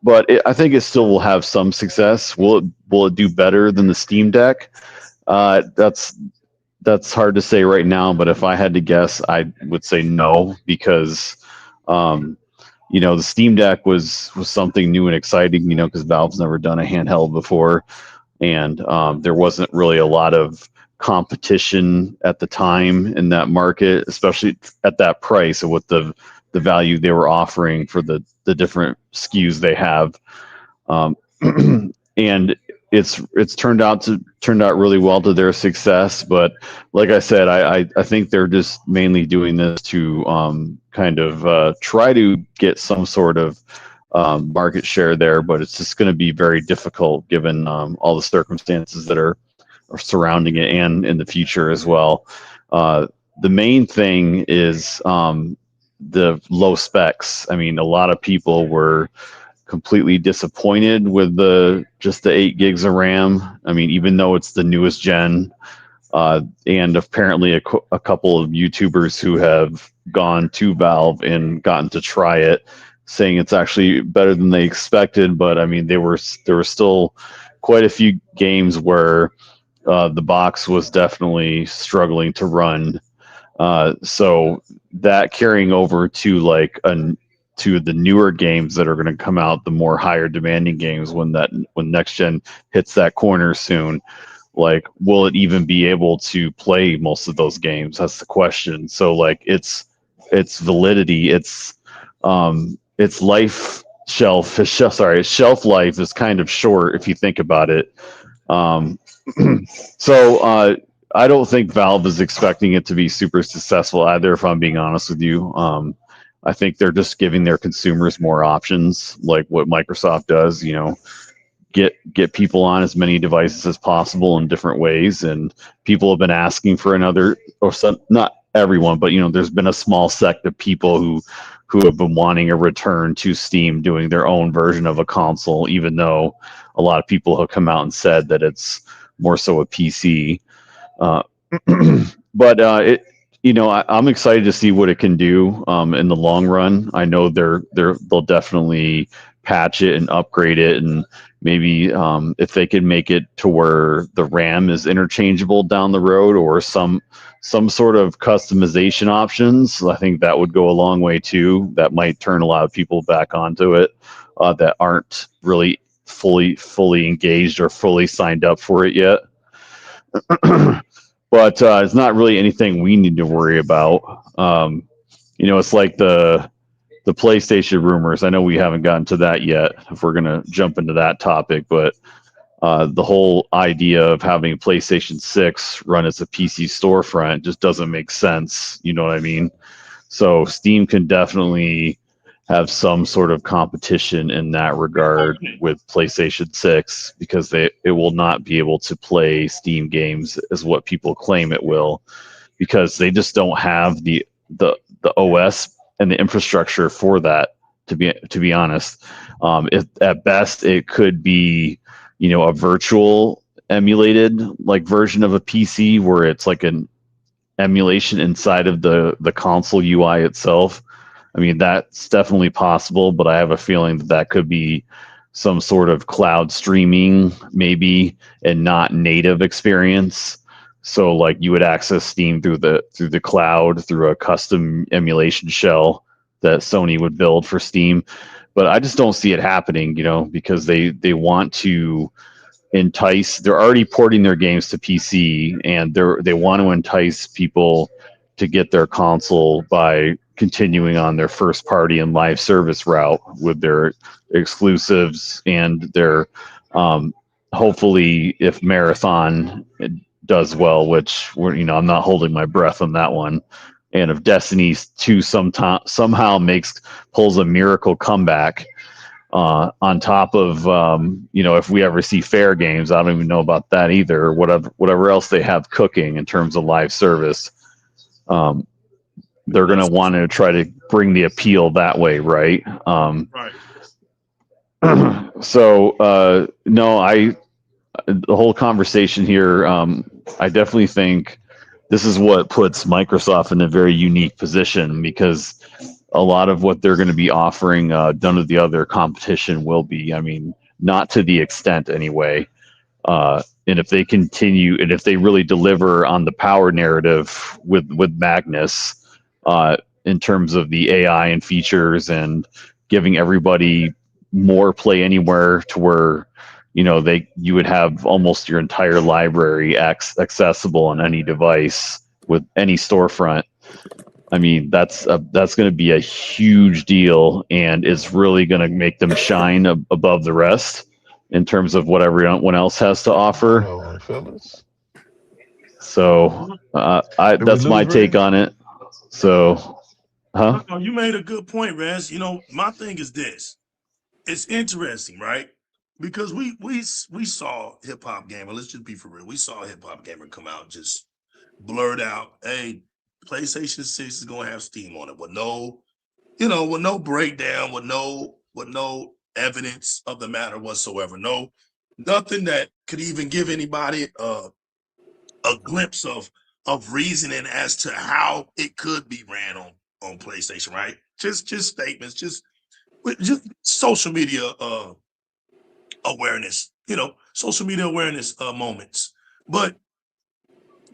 But I think it still will have some success. Will it do better than the Steam Deck? That's hard to say right now. But if I had to guess, I would say no, because the Steam Deck was something new and exciting. Because Valve's never done a handheld before, and there wasn't really a lot of competition at the time in that market, especially at that price of what the value they were offering for the different SKUs they have. And it's turned out really well to their success. But like I said, I think they're just mainly doing this to kind of try to get some sort of market share there, but it's just going to be very difficult given all the circumstances that are surrounding it, and in the future as well. The main thing is the low specs. I mean, a lot of people were completely disappointed with just the 8 gigs of RAM. I mean, even though it's the newest gen, and apparently a couple of YouTubers who have gone to Valve and gotten to try it, saying it's actually better than they expected. But I mean, there were still quite a few games where the box was definitely struggling to run. So that carrying over to to the newer games that are going to come out, the more higher demanding games, when next gen hits that corner soon, will it even be able to play most of those games? That's the question. So its validity, its shelf life is kind of short if you think about it. So I don't think Valve is expecting it to be super successful either, if I'm being honest with you. I think they're just giving their consumers more options, like what Microsoft does, get people on as many devices as possible in different ways. And people have been asking for another, or some, not everyone, but there's been a small sect of people who have been wanting a return to Steam doing their own version of a console, even though a lot of people have come out and said that it's more so a PC. But I'm excited to see what it can do in the long run. I know they'll definitely patch it and upgrade it, and maybe if they can make it to where the RAM is interchangeable down the road, or some sort of customization options, I think that would go a long way too. That might turn a lot of people back onto it that aren't really fully engaged or fully signed up for it yet. But it's not really anything we need to worry about. It's like the PlayStation rumors. I know we haven't gotten to that yet, if we're going to jump into that topic, but the whole idea of having PlayStation 6 run as a PC storefront just doesn't make sense. You know what I mean? So Steam can definitely have some sort of competition in that regard with PlayStation 6, because it will not be able to play Steam games as what people claim it will, because they just don't have the OS and the infrastructure for that, to be honest. At best it could be a virtual emulated version of a PC, where it's like emulation inside of the console UI itself. I mean, that's definitely possible, but I have a feeling that that could be some sort of cloud streaming, maybe, and not native experience. So, like, you would access Steam through the cloud through a custom emulation shell that Sony would build for Steam. But I just don't see it happening, because they want to entice. They're already porting their games to PC, and they want to entice people to get their console by continuing on their first party and live service route with their exclusives and their hopefully, if Marathon does well, which I'm not holding my breath on that one, and if Destiny 2 somehow pulls a miracle comeback, on top of if we ever see fair games, I don't even know about that either. Whatever else they have cooking in terms of live service, they're going to want to try to bring the appeal that way, right? Right. So no, the whole conversation here, I definitely think this is what puts Microsoft in a very unique position, because a lot of what they're going to be offering, none of the other competition will be. I mean, not to the extent anyway. And if they continue, and if they really deliver on the power narrative with Magnus, in terms of the AI and features and giving everybody more play anywhere, to where you would have almost your entire library accessible on any device with any storefront. I mean, that's going to be a huge deal, and it's really going to make them shine above the rest in terms of what everyone else has to offer. Hold on, fellas. So Did we that's my lose take Red? on it. So, huh? No, you made a good point, Rez. My thing is this. It's interesting, right? Because we saw Hip Hop Gamer. Let's just be for real. We saw Hip Hop Gamer come out and just blurt out, "Hey, PlayStation 6 is gonna have Steam on it," with no breakdown, with no evidence of the matter whatsoever. Nothing that could even give anybody a glimpse of reasoning as to how it could be ran on PlayStation, right? Just statements, just social media awareness, social media awareness moments. But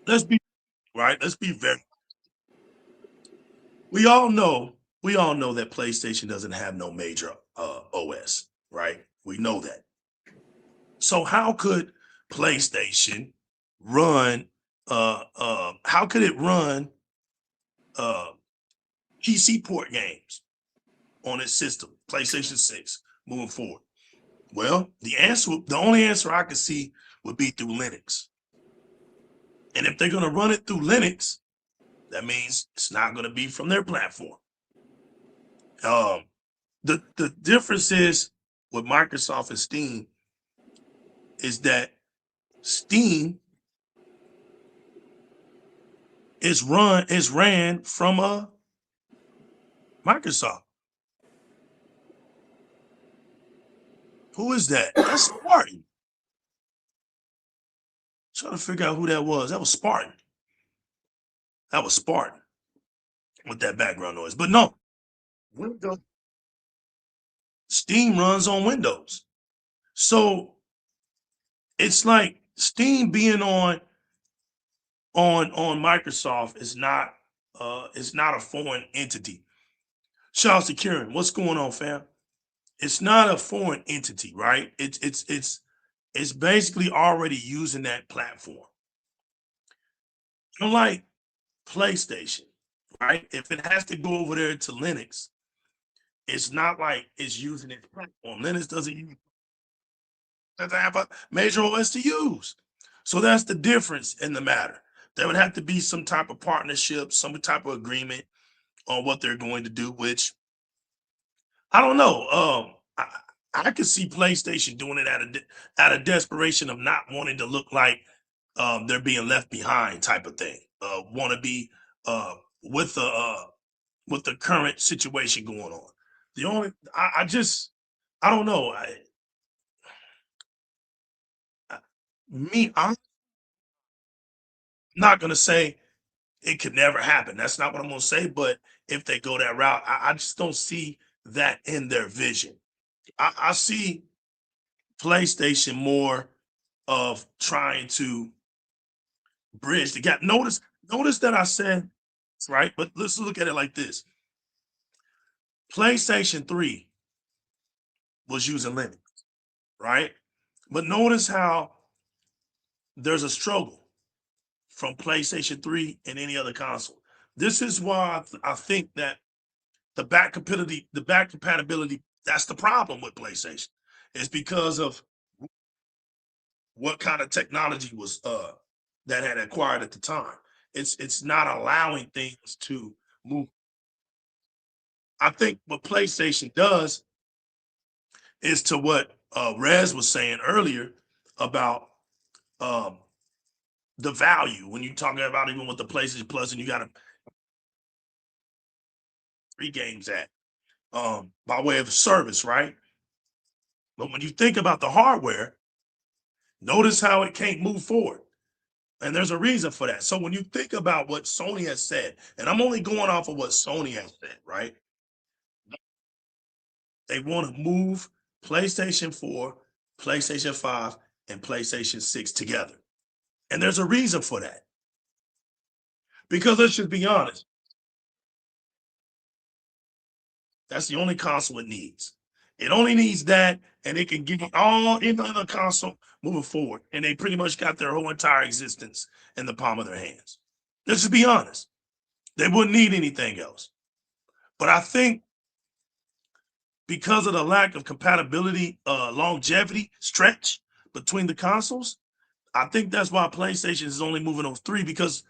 let's be right. Let's be very. We all know that PlayStation doesn't have no major OS, right? We know that. So how could PlayStation run? How could it run PC port games on its system, PlayStation 6, moving forward? Well, the only answer I could see would be through Linux. And if they're going to run it through Linux, that means it's not going to be from their platform. The difference is with Microsoft and Steam is that Steam is ran from Microsoft. Who is that? That's Spartan. Trying to figure out who that was. That was Spartan. That was Spartan with that background noise. But no, Windows. Steam runs on Windows. So it's like Steam being on Microsoft is not a foreign entity. Shouts to Kieran. What's going on, fam? It's not a foreign entity, right? It's basically already using that platform. Unlike PlayStation, right? If it has to go over there to Linux, it's not like it's using its platform. Linux doesn't have a major OS to use. So that's the difference in the matter. There would have to be some type of partnership, some type of agreement on what they're going to do, which I don't know. I could see PlayStation doing it out of desperation of not wanting to look like they're being left behind, type of thing. Want to be with the current situation going on. The only I don't know. I'm not gonna say it could never happen. That's not what I'm gonna say, but if they go that route, I just don't see that in their vision. I see PlayStation more of trying to bridge the gap. Notice that I said, right, but let's look at it like this. PlayStation 3 was using Linux, right? But notice how there's a struggle from PlayStation 3 and any other console. This is why I think that the back compatibility, that's the problem with PlayStation. It's because of what kind of technology was that had acquired at the time. It's not allowing things to move. I think what PlayStation does is to what Rez was saying earlier about the value. When you're talking about even with the PlayStation Plus, and you got 3 games at by way of service, right? But when you think about the hardware, notice how it can't move forward. And there's a reason for that. So when you think about what Sony has said, and I'm only going off of what Sony has said, right? They want to move PlayStation 4, PlayStation 5, and PlayStation 6 together. And there's a reason for that. Because let's just be honest, that's the only console it needs. It only needs that, and it can get all in the console moving forward. And they pretty much got their whole entire existence in the palm of their hands. Let's just be honest. They wouldn't need anything else. But I think because of the lack of compatibility, longevity, stretch between the consoles, I think that's why PlayStation is only moving on 3, because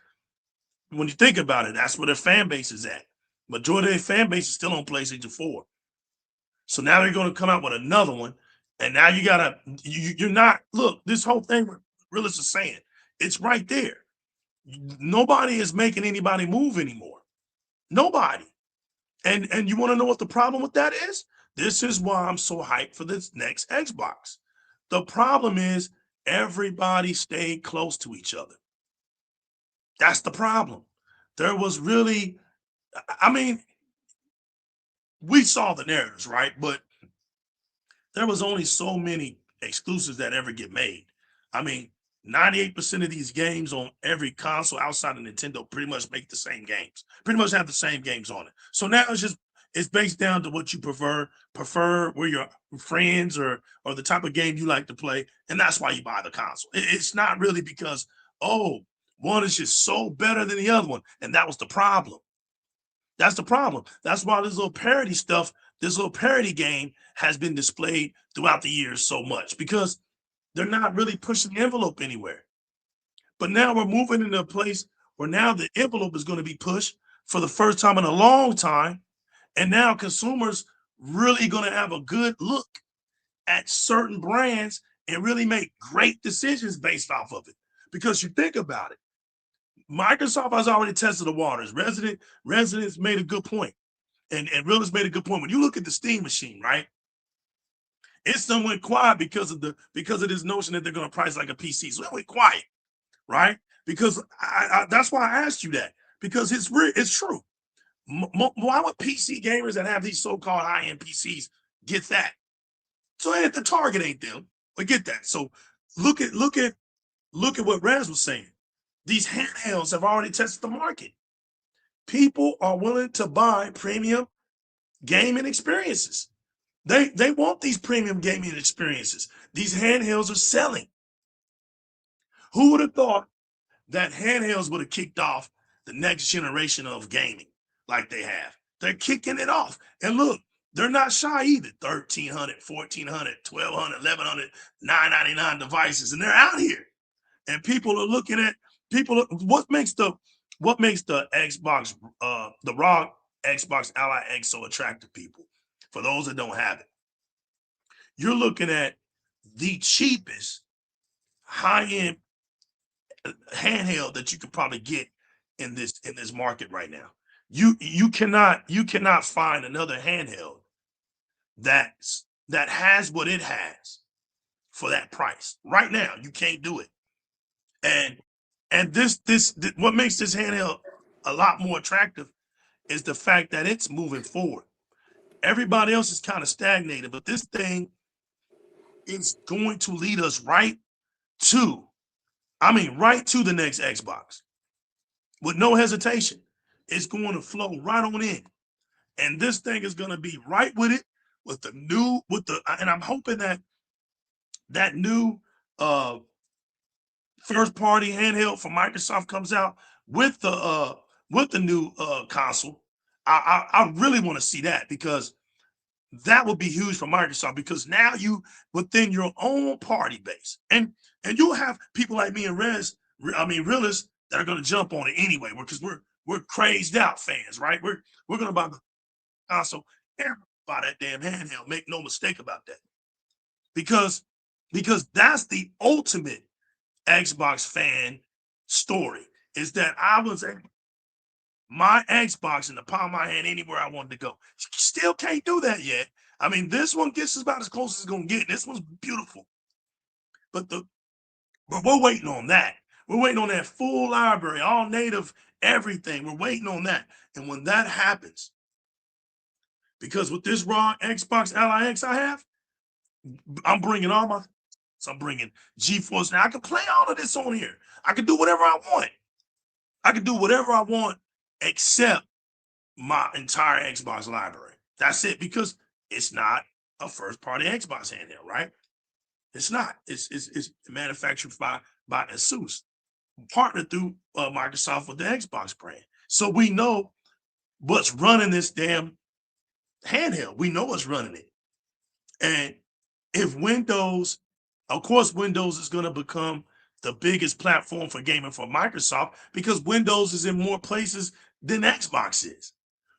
when you think about it, that's where their fan base is at. Majority of their fan base is still on PlayStation 4. So now they're going to come out with another one. And now you got to, you're not, look, this whole thing, Realist is saying, it's right there. Nobody is making anybody move anymore. Nobody. And you want to know what the problem with that is? This is why I'm so hyped for this next Xbox. The problem is everybody stayed close to each other. That's the problem. There was really, I mean, we saw the narratives, right? But there was only so many exclusives that ever get made. I mean, 98% of these games on every console outside of Nintendo pretty much make the same games, pretty much have the same games on it. So now it's based down to what you prefer where your friends or the type of game you like to play. And that's why you buy the console. It's not really because, oh, one is just so better than the other one. And that was the problem. That's the problem. That's why this little parody stuff, this little parody game has been displayed throughout the years so much, because they're not really pushing the envelope anywhere. But now we're moving into a place where now the envelope is going to be pushed for the first time in a long time. And now consumers really going to have a good look at certain brands and really make great decisions based off of it. Because you think about it, Microsoft has already tested the waters. Residents made a good point. And Realist made a good point. When you look at the Steam machine, right? It's done went quiet because of this notion that they're going to price like a PC. So it went quiet, right? Because that's why I asked you that, because it's true. Why would PC gamers that have these so-called high-end PCs get that? So the target ain't them. But get that. So look at what Rez was saying. These handhelds have already tested the market. People are willing to buy premium gaming experiences. They want these premium gaming experiences. These handhelds are selling. Who would have thought that handhelds would have kicked off the next generation of gaming like they have? They're kicking it off. And look, they're not shy either. 1,300, 1,400, 1,200, 1,100, 999 devices. And they're out here. And people are looking at what makes the Xbox, the raw Xbox Ally X so attractive, people, for those that don't have it. You're looking at the cheapest high-end handheld that you could probably get in this market right now. You cannot find another handheld that has what it has for that price. Right now, you can't do it. And this what makes this handheld a lot more attractive is the fact that it's moving forward. Everybody else is kind of stagnated, but this thing is going to lead us right to the next Xbox with no hesitation. It's going to flow right on in. And this thing is going to be right with it, and I'm hoping that new first party handheld from Microsoft comes out with the new console. I really want to see that, because that would be huge for Microsoft, because now you within your own party base, and you'll have people like me and realists that are going to jump on it anyway, because we're crazed out fans, right? We're going to buy the console and buy that damn handheld. Make no mistake about that, because that's the ultimate Xbox fan story, is that I was my Xbox in the palm of my hand anywhere I wanted to go. Still can't do that yet. I mean, this one gets about as close as it's gonna get. This one's beautiful, but we're waiting on that. We're waiting on that full library, all native, everything. We're waiting on that, and when that happens, because with this raw Xbox Ally X I have, I'm bringing all my. So I'm bringing GeForce. Now I can play all of this on here. I can do whatever I want. I can do whatever I want except my entire Xbox library. That's it, because it's not a first-party Xbox handheld, right? It's not. It's manufactured by ASUS, partnered through Microsoft with the Xbox brand. So we know what's running this damn handheld. We know what's running it. And if Windows, of course, Windows is going to become the biggest platform for gaming for Microsoft, because Windows is in more places than Xbox is.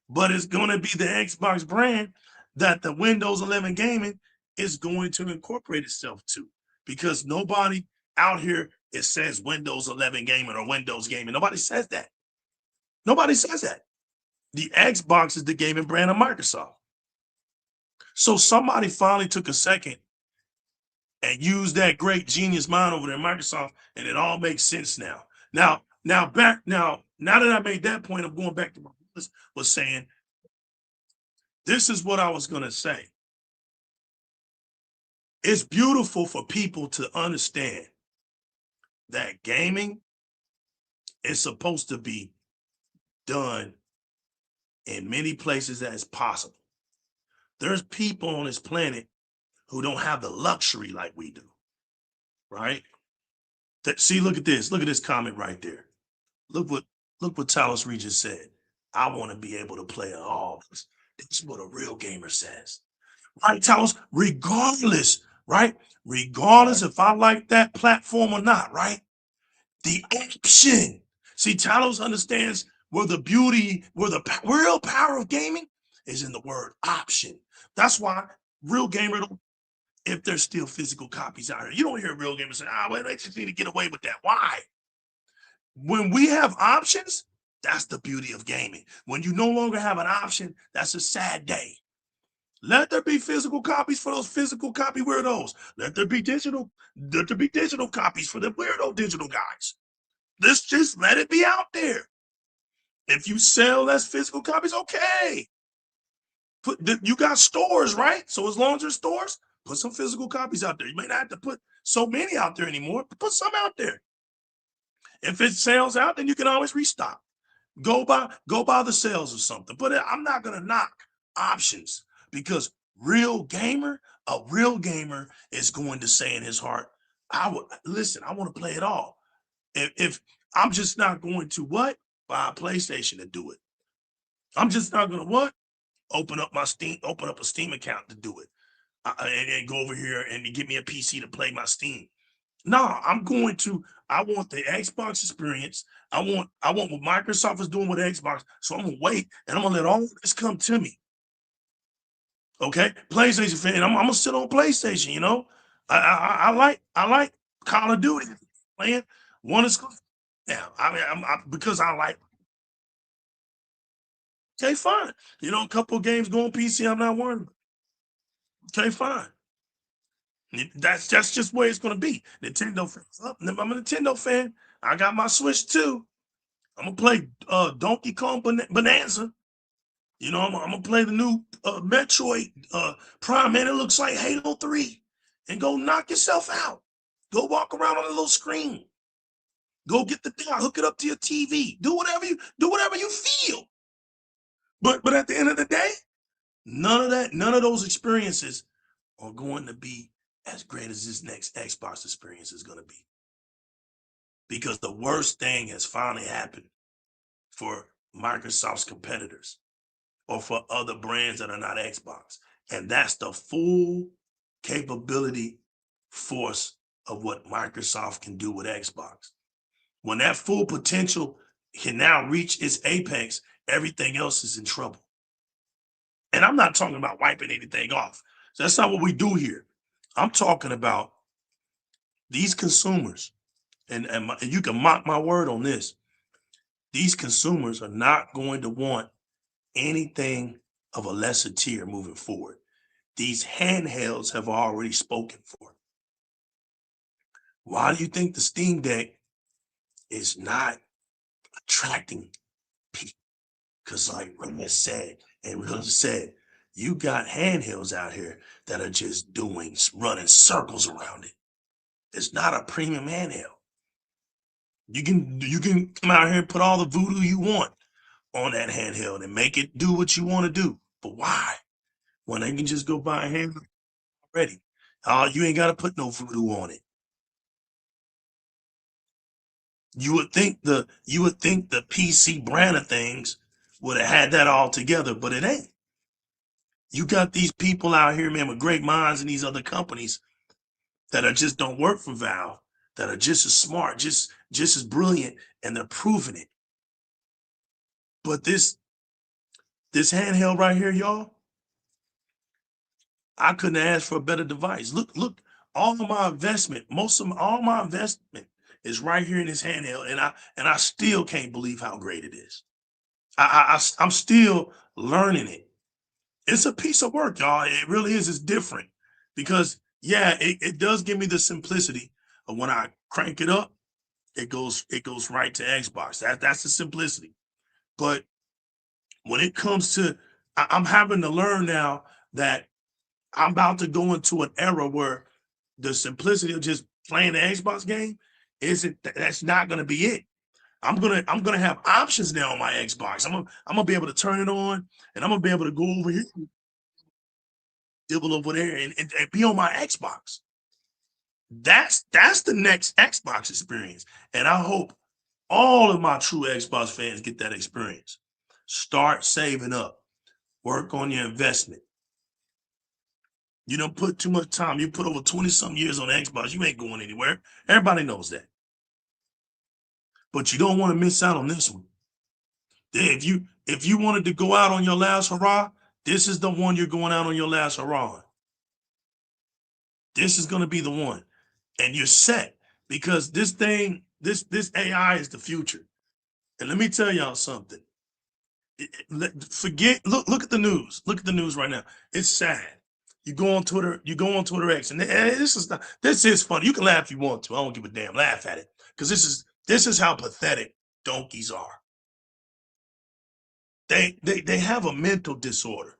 But it's going to be the Xbox brand that the Windows 11 gaming is going to incorporate itself to, because nobody out here says Windows 11 gaming or Windows gaming. Nobody says that. Nobody says that. The Xbox is the gaming brand of Microsoft. So somebody finally took a second and used that great genius mind over there at Microsoft, and it all makes sense now. Now that I made that point, I'm going back to what I was saying. This is what I was going to say. It's beautiful for people to understand that gaming is supposed to be done in many places as possible. There's people on this planet who don't have the luxury like we do, right? See, look at this. Look at this comment right there. Look what Talos Regis said. I want to be able to play all this. That's what a real gamer says. Right, Talos? Regardless, right? Regardless if I like that platform or not, right? The option. See, Talos understands where the beauty, where the real power of gaming is in the word option. That's why real gamer, if there's still physical copies out here, you don't hear real gamers say, well, they just need to get away with that. Why? When we have options, that's the beauty of gaming. When you no longer have an option, that's a sad day. Let there be physical copies for those physical copy weirdos. Let there be digital copies for the weirdo digital guys. Let's just let it be out there. If you sell less physical copies, okay. You got stores, right? So as long as there's stores, put some physical copies out there. You may not have to put so many out there anymore, but put some out there. If it sells out, then you can always restock. Go by the sales or something. But I'm not gonna knock options, because a real gamer is going to say in his heart, I want to play it all. If I'm just not going to buy a PlayStation to do it. I'm just not gonna open up a Steam account to do it. And go over here and give me a PC to play my Steam. No, I want the Xbox experience. I want what Microsoft is doing with Xbox. So I'm gonna wait, and I'm gonna let all this come to me. Okay, PlayStation fan, I'm gonna sit on PlayStation. You know, I like Call of Duty playing one is. Yeah, because I like. Okay, fine. You know, a couple of games go on PC. I'm not worried. Okay, fine. That's just where it's going to be. Nintendo fans. I'm a Nintendo fan. I got my Switch too. I'm gonna play Donkey Kong Bonanza. You know, I'm gonna play the new Metroid Prime, man. It looks like Halo 3. And go knock yourself out. Go walk around on a little screen. Go get the thing out, hook it up to your TV. Do whatever you feel. But at the end of the day, none of those experiences are going to be as great as this next Xbox experience is going to be. Because the worst thing has finally happened for Microsoft's competitors or for other brands that are not Xbox. And that's the full capability force of what Microsoft can do with Xbox. When that full potential can now reach its apex, everything else is in trouble. And I'm not talking about wiping anything off. So that's not what we do here. I'm talking about these consumers, and you can mock my word on this. These consumers are not going to want anything of a lesser tier moving forward. These handhelds have already spoken for. Why do you think the Steam Deck is not attracting people? Because like Remy said, and Remy said, you got handhelds out here that are just running circles around it. It's not a premium handheld. You can come out here and put all the voodoo you want on that handheld and make it do what you want to do. But why? When they can just go buy a handheld already. You ain't got to put no voodoo on it. You would think the PC brand of things would have had that all together, but it ain't. You got these people out here, man, with great minds in these other companies that are just don't work for Valve, that are just as smart, just as brilliant, and they're proving it. But this handheld right here, y'all, I couldn't ask for a better device. Look, all of my investment, all my investment is right here in this handheld, and I still can't believe how great it is. I'm still learning it. It's a piece of work, y'all. It really is. It's different because, yeah, it does give me the simplicity of when I crank it up, it goes right to Xbox. That's the simplicity. But when it comes to, I'm having to learn now that I'm about to go into an era where the simplicity of just playing the Xbox game that's not going to be it. I'm gonna have options now on my Xbox. I'm gonna be able to turn it on, and I'm gonna be able to go over here, dibble over there, and be on my Xbox. That's the next Xbox experience, and I hope all of my true Xbox fans get that experience. Start saving up, work on your investment. You don't put too much time. You put over 20-something years on Xbox, you ain't going anywhere. Everybody knows that. But you don't want to miss out on this one. If you wanted to go out on your last hurrah, this is the one you're going out on your last hurrah. This is going to be the one. And you're set because this AI is the future. And let me tell y'all something. Look at the news. Look at the news right now. It's sad. You go on Twitter X, and this is funny. You can laugh if you want to. I don't give a damn. Laugh at it. Because this is how pathetic donkeys are. They have a mental disorder.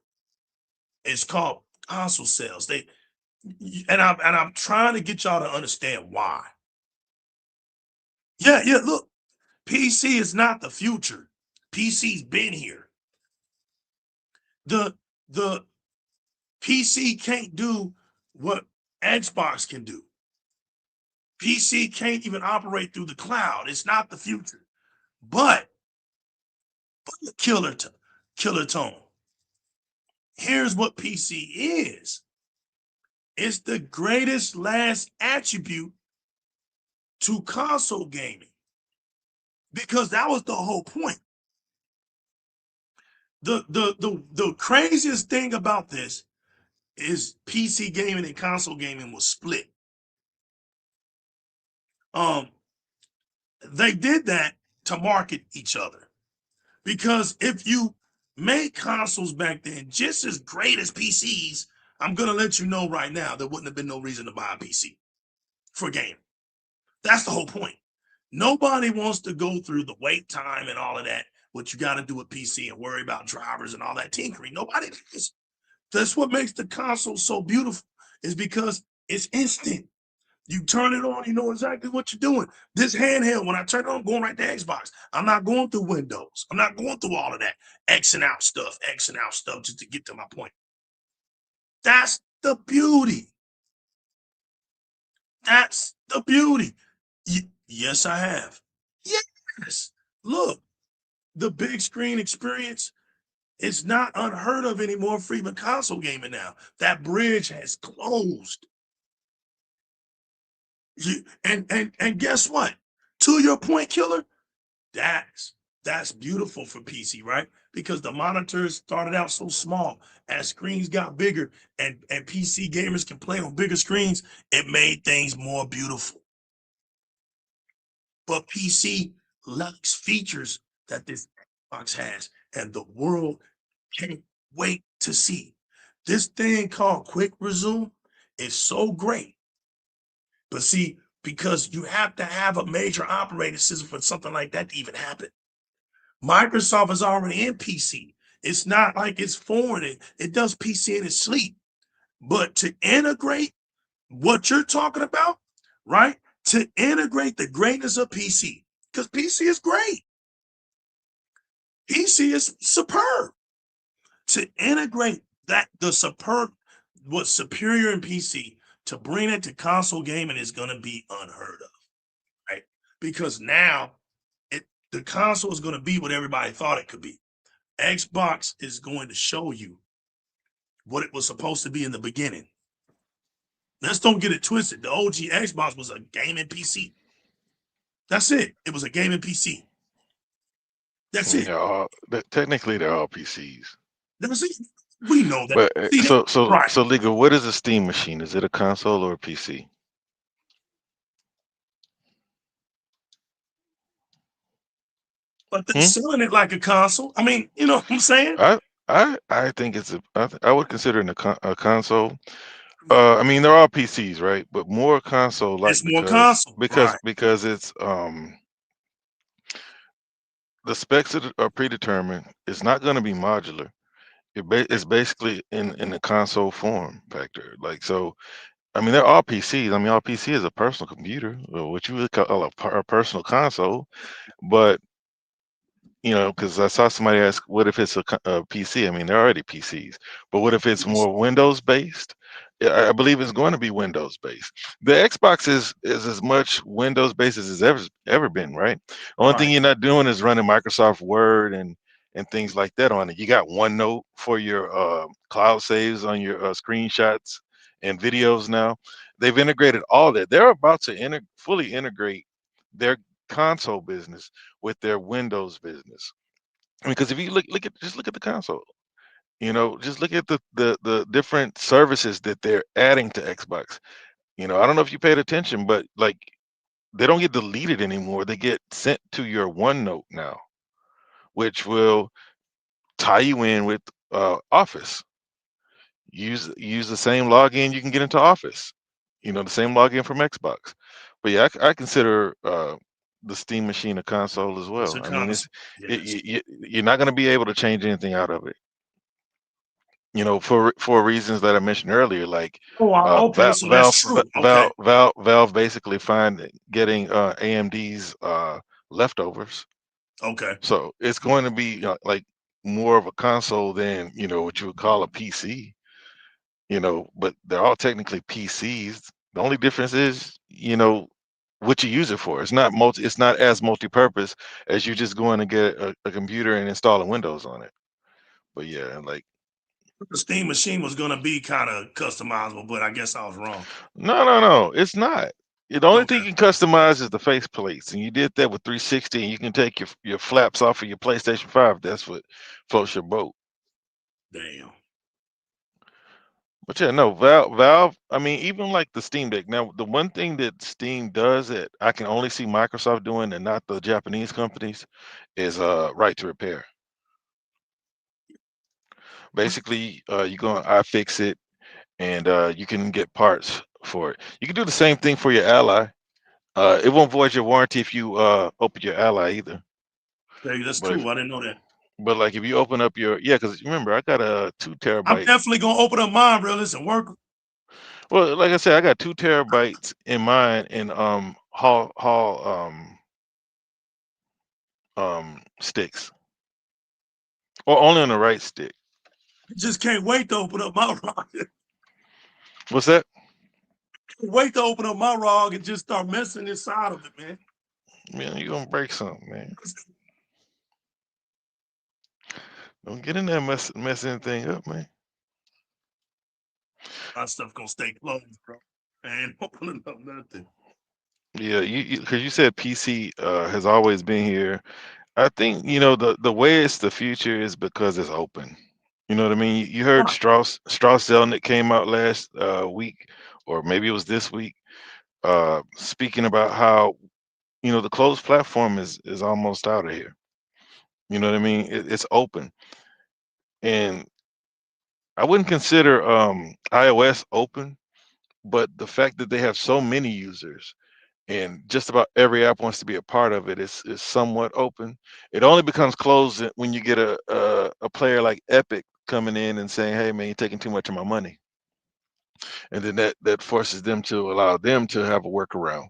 It's called console sales. I'm trying to get y'all to understand why. Yeah, look, PC is not the future. PC's been here. The PC can't do what Xbox can do. PC can't even operate through the cloud. It's not the future. But killer tone. Here's what PC is. It's the greatest last attribute to console gaming. Because that was the whole point. The craziest thing about this is PC gaming and console gaming was split. They did that to market each other. Because if you made consoles back then just as great as PCs, I'm going to let you know right now, there wouldn't have been no reason to buy a PC for a game. That's the whole point. Nobody wants to go through the wait time and all of that, what you got to do with PC and worry about drivers and all that tinkering. Nobody does. That's what makes the console so beautiful, is because it's instant. You turn it on, you know exactly what you're doing. This handheld, when I turn it on, I'm going right to Xbox. I'm not going through Windows. I'm not going through all of that Xing out stuff just to get to my point. That's the beauty. That's the beauty. Yes, I have. Yes. Look, the big screen experience is not unheard of anymore for even console gaming now. That bridge has closed. And guess what? To your point, Killer, that's beautiful for PC, right? Because the monitors started out so small. As screens got bigger and PC gamers can play on bigger screens, it made things more beautiful. But PC lacks features that this Xbox has, and the world can't wait to see. This thing called Quick Resume is so great. But see, because you have to have a major operating system for something like that to even happen. Microsoft is already in PC. It's not like it's foreign. It does PC in its sleep. But to integrate what you're talking about, right? To integrate the greatness of PC, because PC is great. PC is superb. To integrate that, the superb, what's superior in PC, to bring it to console gaming is going to be unheard of, right? Because now the console is going to be what everybody thought it could be. Xbox is going to show you what it was supposed to be in the beginning. Let's don't get it twisted. The OG Xbox was a gaming PC. That's it. It was a gaming PC. That's it. Technically, they're all PCs. That's it. We know that. But See, right. so legal. What is a Steam machine? Is it a console or a PC? But they're selling it like a console. I mean, you know what I'm saying? I think it's I would consider it a console. I mean, they're all PCs, right? But more console, like It's more console, right? Because it's the specs are predetermined. It's not going to be modular. It's basically in the console form factor. Like, so, I mean, they're all PCs. I mean, all PC is a personal computer, or what you would call a personal console. But you know, because I saw somebody ask, what if it's a PC? I mean, they're already PCs, but what if it's more Windows based? I believe it's going to be Windows based. The Xbox is as much Windows based as it's ever been, right? Only thing you're not doing is running Microsoft Word and things like that on it. You got OneNote for your cloud saves on your screenshots and videos now. They've integrated all that. They're about to fully integrate their console business with their Windows business. I mean, because if you look at the console, you know, just look at the different services that they're adding to Xbox. You know, I don't know if you paid attention, but like they don't get deleted anymore. They get sent to your OneNote now, which will tie you in with Office. Use the same login you can get into Office. You know, the same login from Xbox. But yeah, I consider the Steam machine a console as well. I mean, you're not going to be able to change anything out of it. You know, for reasons that I mentioned earlier, like okay, so that's true. Okay. Valve basically getting AMD's leftovers. Okay. So it's going to be like more of a console than, you know, what you would call a PC. You know, but they're all technically PCs. The only difference is, you know, what you use it for. It's not as multi-purpose as you just going to get a computer and installing Windows on it. But yeah, like the Steam machine was going to be kind of customizable, but I guess I was wrong. No, it's not. The only thing you can customize is the face plates, and you did that with 360, and you can take your flaps off of your PlayStation 5. That's what floats your boat. Damn. But yeah, no, Valve, I mean, even like the Steam Deck. Now, the one thing that Steam does that I can only see Microsoft doing and not the Japanese companies is right to repair. Basically, you go on iFixit and you can get parts for it. You can do the same thing for your Ally. It won't void your warranty if you open your Ally either. Hey, that's But if, true. I didn't know that. but like if you open up your because remember I got a 2 I'm terabyte. definitely gonna open up mine, real. Listen, work. Well, like I said, I got 2 terabytes in mine in Hall sticks, or only on the right stick. Just can't wait to open up my ROG. What's that? Wait to open up my ROG and just start messing inside of it, man. Man, you gonna break something, man. Don't get in there mess anything up, man. My stuff gonna stay closed, bro. I ain't opening up nothing. Yeah, because you said PC has always been here. I think the way it's the future is because it's open. You know what I mean? You heard Right. Strauss Zelnick came out last week, or maybe it was this week, speaking about how the closed platform is almost out of here. You know what I mean? It's open, and I wouldn't consider iOS open, but the fact that they have so many users and just about every app wants to be a part of it is somewhat open. It only becomes closed when you get a player like Epic coming in and saying, "Hey man, you're taking too much of my money," and then that forces them to allow them to have a workaround.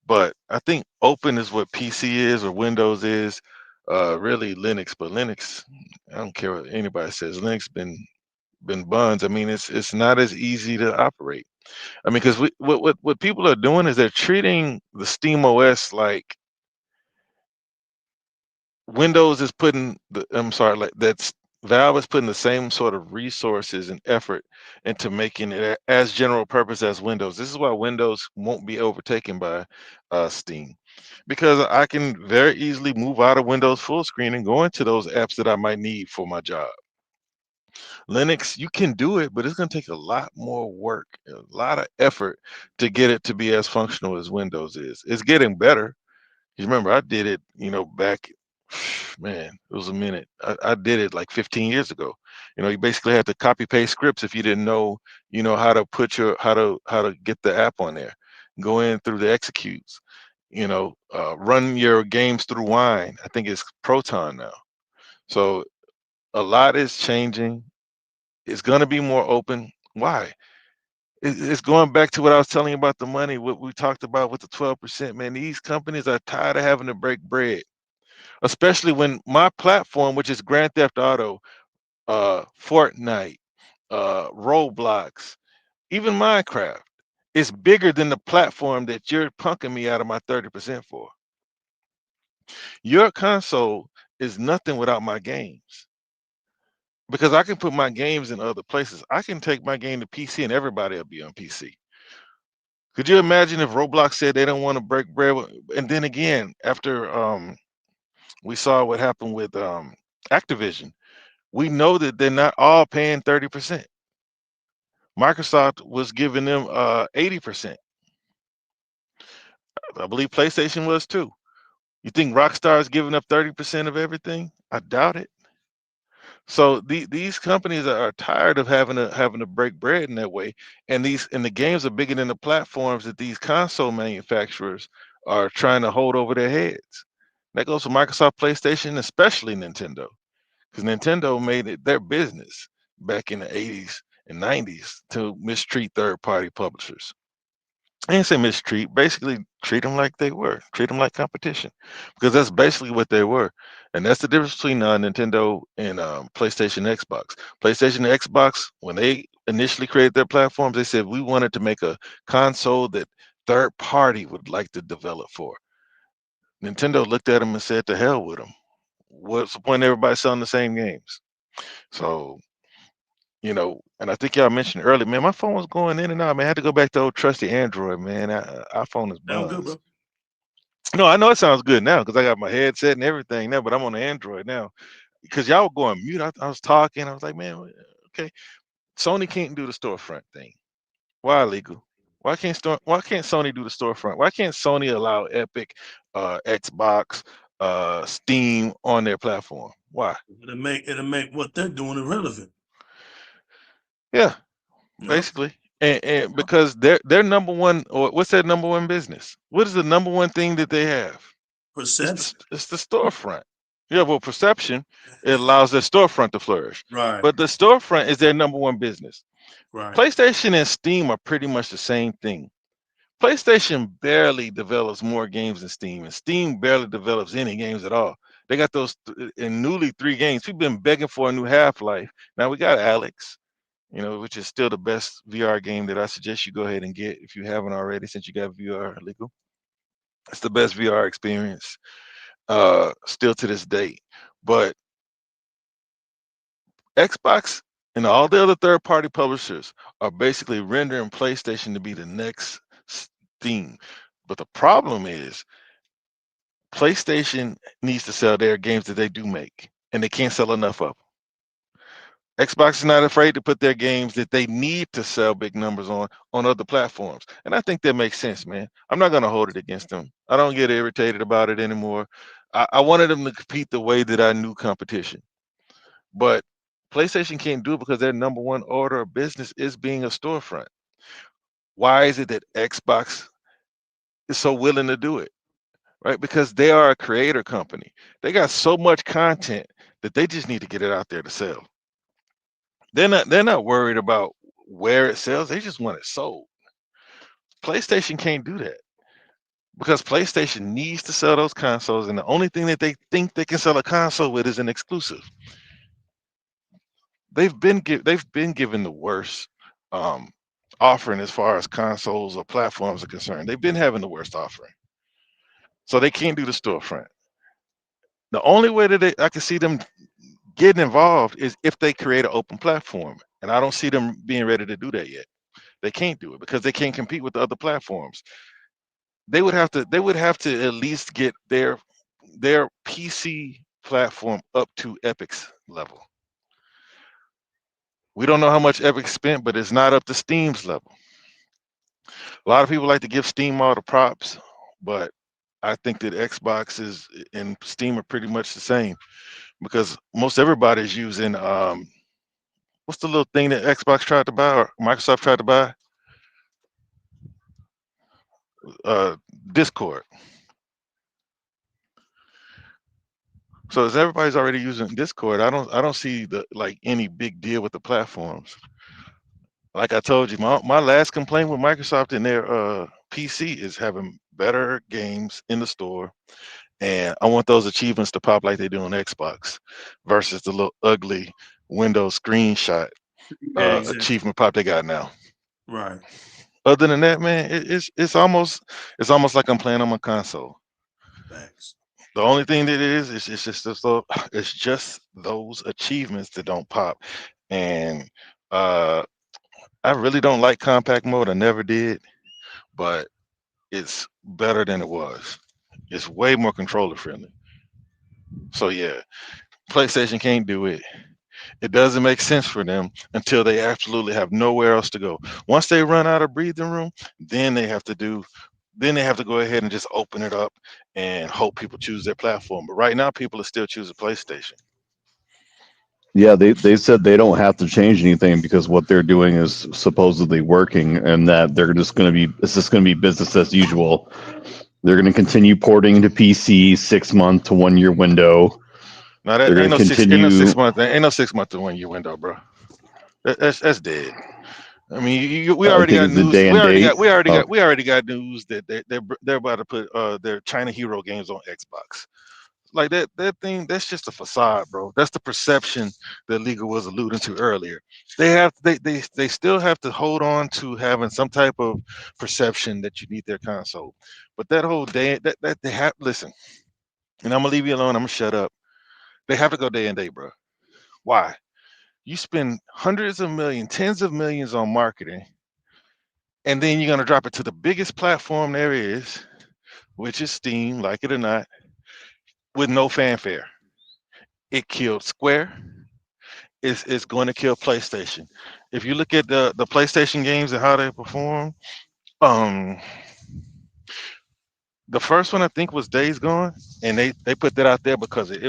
But I think open is what PC is or Windows is, really Linux. But Linux, I don't care what anybody says. Linux been buns. I mean, it's not as easy to operate. I mean, because what people are doing is they're treating the Steam OS like Windows is putting I'm sorry, like that's Valve is putting the same sort of resources and effort into making it as general purpose as Windows. This is why Windows won't be overtaken by Steam, because I can very easily move out of Windows full screen and go into those apps that I might need for my job. Linux, you can do it, but it's going to take a lot more work, a lot of effort to get it to be as functional as Windows is. It's getting better. You remember, I did it, back, man, it was a minute. I did it like 15 years ago. You basically had to copy paste scripts if you didn't know, how to put how to get the app on there. Go in through the executes, run your games through Wine. I think it's Proton now. So a lot is changing. It's going to be more open. Why? It's going back to what I was telling you about the money, what we talked about with the 12%. Man, these companies are tired of having to break bread, especially when my platform, which is Grand Theft Auto, Fortnite, Roblox, even Minecraft, is bigger than the platform that you're punking me out of my 30% for. Your console is nothing without my games, because I can put my games in other places. I can take my game to PC and everybody will be on PC. Could you imagine if Roblox said they don't want to break bread? And then again, after we saw what happened with Activision, we know that they're not all paying 30%. Microsoft was giving them 80%. I believe PlayStation was too. You think Rockstar is giving up 30% of everything? I doubt it. So these companies are tired of having to break bread in that way, and the games are bigger than the platforms that these console manufacturers are trying to hold over their heads. That goes for Microsoft, PlayStation, especially Nintendo, because Nintendo made it their business back in the 80s and 90s to mistreat third-party publishers. I didn't say mistreat, basically treat them like they were, treat them like competition, because that's basically what they were. And that's the difference between Nintendo and PlayStation, Xbox. PlayStation and Xbox, when they initially created their platforms, they said we wanted to make a console that third party would like to develop for. Nintendo looked at them and said, to hell with them. What's the point of everybody selling the same games? So, and I think y'all mentioned earlier, man, my phone was going in and out, man. I had to go back to old trusty Android, man. iPhone is Sound good, buns. bro. No, I know it sounds good now because I got my headset and everything now, but I'm on the Android now. Because y'all were going mute. I was talking. I was like, man, okay. Sony can't do the storefront thing. Why legal? Why can't Sony do the storefront? Why can't Sony allow Epic, Xbox, Steam on their platform? Why? It'll make what they're doing irrelevant. Yeah, No, basically. and because their number one, or what's their number one business? What is the number one thing that they have? Perception. It's the storefront. Yeah, well, perception, it allows their storefront to flourish. Right. But the storefront is their number one business. Right. PlayStation and Steam are pretty much the same thing. PlayStation barely develops more games than Steam, and Steam barely develops any games at all. They got those in newly 3 games. We've been begging for a new Half-Life. Now we got Alex, which is still the best VR game that I suggest you go ahead and get if you haven't already, since you got VR legal. It's the best VR experience still to this day. But Xbox and all the other third-party publishers are basically rendering PlayStation to be the next Steam. But the problem is PlayStation needs to sell their games that they do make, and they can't sell enough of them. Xbox is not afraid to put their games that they need to sell big numbers on other platforms. And I think that makes sense, man. I'm not going to hold it against them. I don't get irritated about it anymore. I wanted them to compete the way that I knew competition. But PlayStation can't do it because their number one order of business is being a storefront. Why is it that Xbox is so willing to do it? Right? Because they are a creator company. They got so much content that they just need to get it out there to sell. They're not worried about where it sells. They just want it sold. PlayStation can't do that because PlayStation needs to sell those consoles, and the only thing that they think they can sell a console with is an exclusive. They've been given the worst offering as far as consoles or platforms are concerned. They've been having the worst offering, so they can't do the storefront. The only way that I can see them getting involved is if they create an open platform, and I don't see them being ready to do that yet. They can't do it because they can't compete with the other platforms. They would have to at least get their PC platform up to Epic's level. We don't know how much Epic spent, but it's not up to Steam's level. A lot of people like to give Steam all the props, but I think that Xbox and Steam are pretty much the same because most everybody's using what's the little thing that Xbox tried to buy or Microsoft tried to buy? Discord. So as everybody's already using Discord, I don't see any big deal with the platforms. Like I told you, my last complaint with Microsoft and their PC is having better games in the store, and I want those achievements to pop like they do on Xbox, versus the little ugly Windows screenshot Yeah, exactly. achievement pop they got now. Right. Other than that, man, it's almost like I'm playing on my console. Thanks. The only thing that it is it's just those achievements that don't pop, and I really don't like compact mode. I never did, but it's better than it was. It's way more controller friendly. So yeah, PlayStation can't do it. It doesn't make sense for them until they absolutely have nowhere else to go. Once they run out of breathing room, then they have to go ahead and just open it up and hope people choose their platform. But right now, people are still choosing PlayStation. Yeah, they said they don't have to change anything because what they're doing is supposedly working, and that it's just going to be business as usual. They're going to continue porting into PC 6-month to 1 year window. Now that ain't no 6-month, ain't no 6-month to 1 year window, bro. That's dead. I mean, we already got news. We already got news that they're about to put their China Hero games on Xbox. Like that thing, that's just a facade, bro. That's the perception that Legal was alluding to earlier. They still have to hold on to having some type of perception that you need their console. But that whole day that they have listen, and I'm gonna leave you alone. I'm gonna shut up. They have to go day and day, bro. Why? You spend hundreds of millions, tens of millions on marketing, and then you're gonna drop it to the biggest platform there is, which is Steam, like it or not, with no fanfare. It killed Square. It's going to kill PlayStation. If you look at the PlayStation games and how they perform, um, the first one I think was Days Gone, and they put that out there because it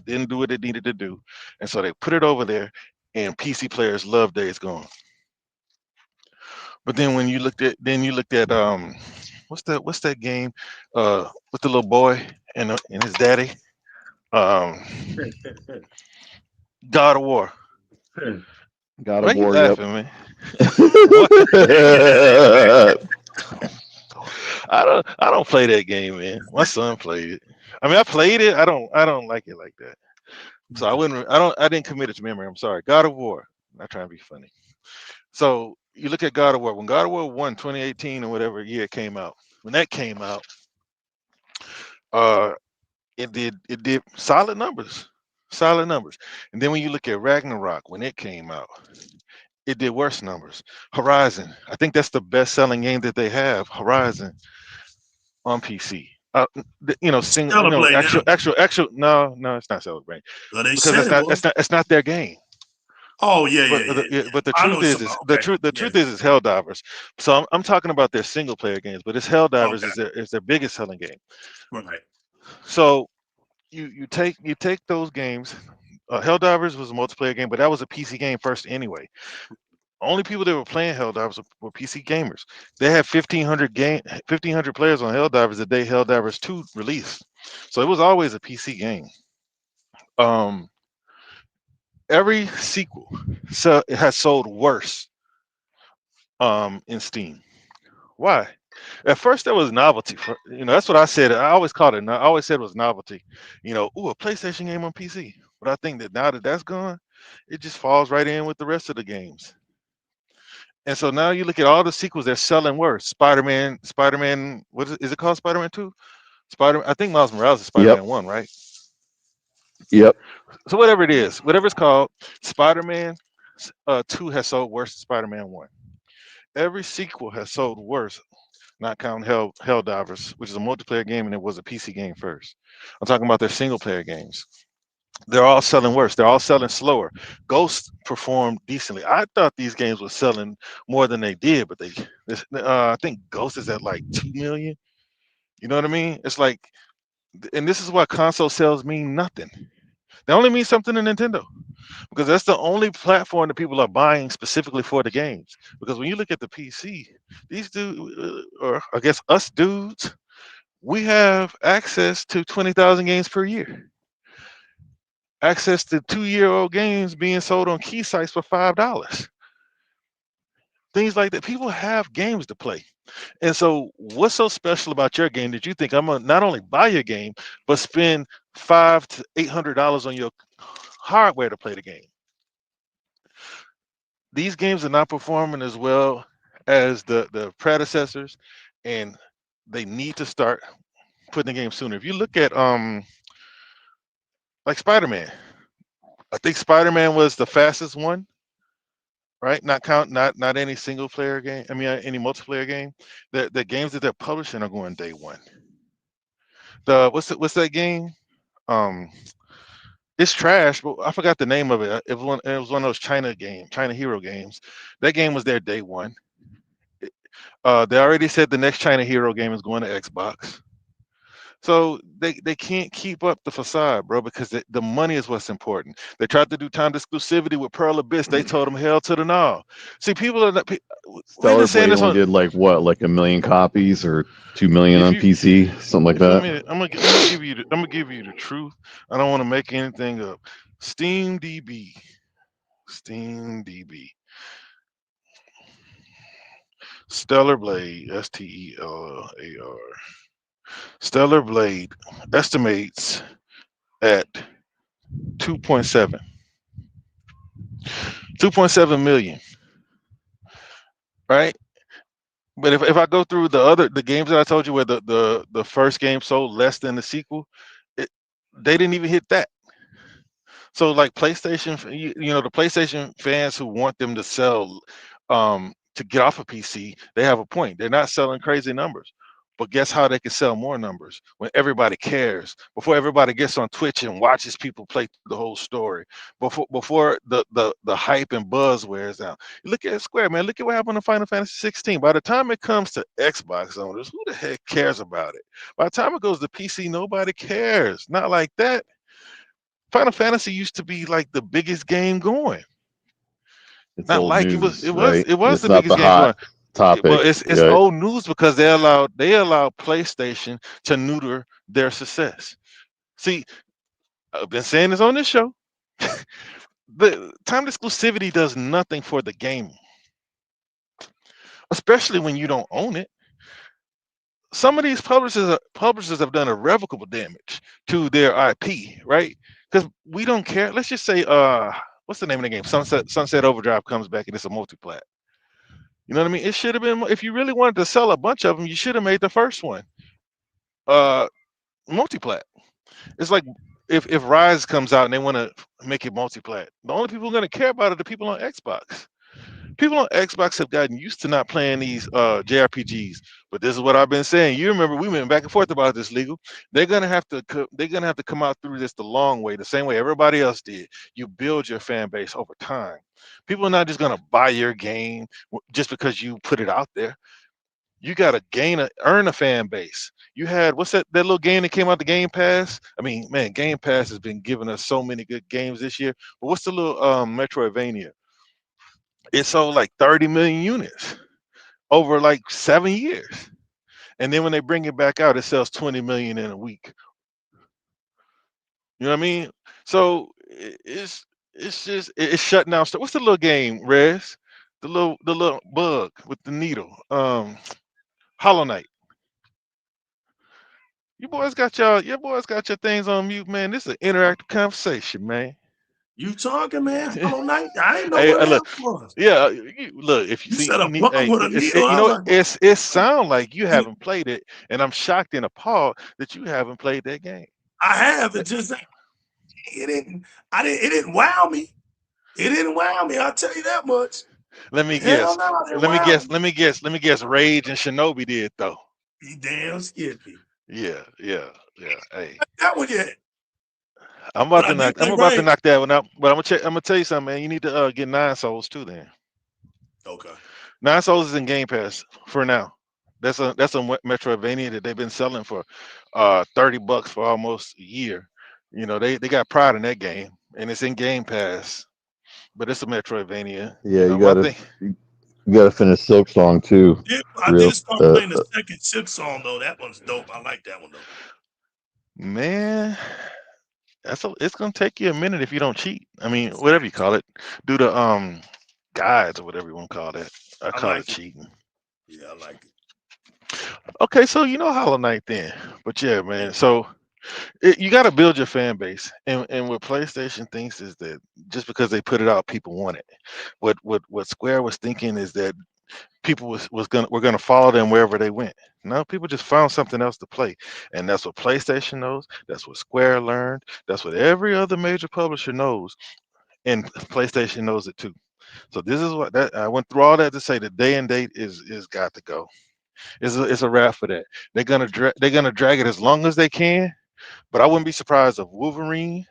didn't do what it needed to do, and so they put it over there, and PC players love Days Gone. But then when you looked at what's that game with the little boy and his daddy, um God of War. God Why of you War. Yep. laughing, man? What? I don't play that game, man. My son played it. I mean, I played it. I don't like it like that. So I didn't commit it to memory. I'm sorry. God of War. I'm not trying to be funny. So you look at God of War. When God of War 1, 2018 or whatever year it came out, when that came out, uh, it did solid numbers, solid numbers. And then when you look at Ragnarok, when it came out, it did worse numbers. Horizon, I think that's the best-selling game that they have. Horizon on PC. Celebrate now. Actual. No, it's not celebrating Well, they because said it was. it's not their game. Oh yeah, But yeah, yeah, yeah. but the I know truth is, some. Okay, the yeah, truth is Helldivers. So I'm talking about their single player games, but it's Helldivers okay, is their biggest selling game. right. So you take those games. Helldivers was a multiplayer game, but that was a PC game first anyway. Only people that were playing Helldivers were PC gamers. They had 1,500 players on Helldivers the day Helldivers 2 released. So it was always a PC game. Um, every sequel it has sold worse in Steam. Why? At first, there was novelty. That's what I said. I always called it. I always said it was novelty. Ooh, a PlayStation game on PC. But I think that now that that's gone, it just falls right in with the rest of the games. And so now you look at all the sequels; they're selling worse. Spider-Man. What is it called? Spider-Man 2. I think Miles Morales is Yep. Spider-Man 1, right? Yep. So whatever it is, whatever it's called, Spider-Man 2 has sold worse than Spider-Man 1. Every sequel has sold worse, not counting Helldivers, which is a multiplayer game and it was a PC game first. I'm talking about their single player games. They're all selling worse. They're all selling slower. Ghost performed decently. I thought these games were selling more than they did, but I think Ghost is at like 2 million. You know what I mean? It's like, and this is why console sales mean nothing. They only mean something to Nintendo because that's the only platform that people are buying specifically for the games. Because when you look at the PC, these dudes, or I guess us dudes, we have access to 20,000 games per year. Access to 2-year-old games being sold on key sites for $5. Things like that. People have games to play. And so, what's so special about your game that you think I'm gonna not only buy your game, but spend $500 to $800 on your hardware to play the game? These games are not performing as well as the predecessors, and they need to start putting the game sooner. If you look at like Spider-Man, I think Spider-Man was the fastest one, right? Not any single player game. I mean any multiplayer game. The games that they're publishing are going day one. The what's that game? Um, it's trash, but I forgot the name of it. It was one of those China Hero games. That game was there day one. They already said the next China Hero game is going to Xbox. So they can't keep up the facade, bro, because the money is what's important. They tried to do timed exclusivity with Pearl Abyss. They told them hell to the no. See, people are not. We've been Stellar saying Blade this only on. did like what, like 1 million copies or 2 million If on you PC, something like if you want that. me, I'm gonna give you the truth. I don't want to make anything up. SteamDB, SteamDB, Stellar Blade, Stelar. Stellar Blade estimates at 2.7. 2.7 million, right? But if I go through the games that I told you where the first game sold less than the sequel, it, they didn't even hit that. So like PlayStation, the PlayStation fans who want them to sell, to get off of PC, they have a point. They're not selling crazy numbers. But guess how they can sell more numbers when everybody cares? Before everybody gets on Twitch and watches people play the whole story. Before the hype and buzz wears out. Look at Square, man. Look at what happened to Final Fantasy 16. By the time it comes to Xbox owners, who the heck cares about it? By the time it goes to PC, nobody cares. Not like that. Final Fantasy used to be like the biggest game going. It's Not old like it was. news, It was. right? It was It's the not the biggest game going. hot. topic. Well, it's old news because they allowed PlayStation to neuter their success. See, I've been saying this on this show. The time exclusivity does nothing for the game, especially when you don't own it. Some of these publishers have done irrevocable damage to their IP, right? Because we don't care. Let's just say, what's the name of the game? Sunset Overdrive comes back and it's a multi-plat. You know what I mean? It should have been, if you really wanted to sell a bunch of them, you should have made the first one multi-plat. It's like if Rise comes out and they want to make it multi-plat, the only people who are going to care about it are the people on Xbox. People on Xbox have gotten used to not playing these JRPGs. But this is what I've been saying. You remember we went back and forth about this, legal. They're gonna have to come out through this the long way, the same way everybody else did. You build your fan base over time. People are not just gonna buy your game just because you put it out there. You gotta earn a fan base. You had what's that little game that came out, the Game Pass? I mean, man, Game Pass has been giving us so many good games this year. But what's the little Metroidvania? It sold like 30 million units over like 7 years. And then when they bring it back out, it sells 20 million in a week. You know what I mean? So it's shutting down stuff. What's the little game, Rez? The little bug with the needle. Hollow Knight. Your boys got your things on mute, man. This is an interactive conversation, man. You talking, man? Hollow Knight? I didn't know Hey, what look, that was. yeah, look. If you You see, said you a need, bug hey, with a needle. I you was know, like, it sound like you haven't played it, and I'm shocked and appalled that you haven't played that game. I have. It just it didn't. It didn't wow me. It didn't wow me. I'll tell you that much. Let me Hell guess. no, it didn't Let me wow guess. me. Let me guess. Let me guess. Rage and Shinobi did though. You damn Skippy. Yeah, yeah, yeah. Hey, That one yet. I'm But about I to did knock. I'm play about to Rage. knock that one out. But I'm gonna tell you something, man. You need to get 9 Souls too. Then Okay. 9 Souls is in Game Pass for now. That's a Metroidvania that they've been selling for $30 for almost a year. You know, they got pride in that game, and it's in Game Pass. But it's a Metroidvania. Yeah, You know, my thing, you gotta finish Silk Song too. I Real. did start playing the second Silk Song though. That one's dope. I like that one though. man. It's gonna take you a minute if you don't cheat. I mean, whatever you call it, do the guides or whatever you want to call that. I I call it like it. cheating. Yeah, I like it. Okay, so you know Hollow Knight then, but yeah, Yeah. man. So you got to build your fan base, and what PlayStation thinks is that just because they put it out, people want it. What Square was thinking is that people were gonna follow them wherever they went. No, people just found something else to play, and that's what PlayStation knows. That's what Square learned. That's what every other major publisher knows, and PlayStation knows it too. So this is what that I went through all that to say the day and date is got to go. It's a wrap for that. They're gonna drag it as long as they can, but I wouldn't be surprised if Wolverine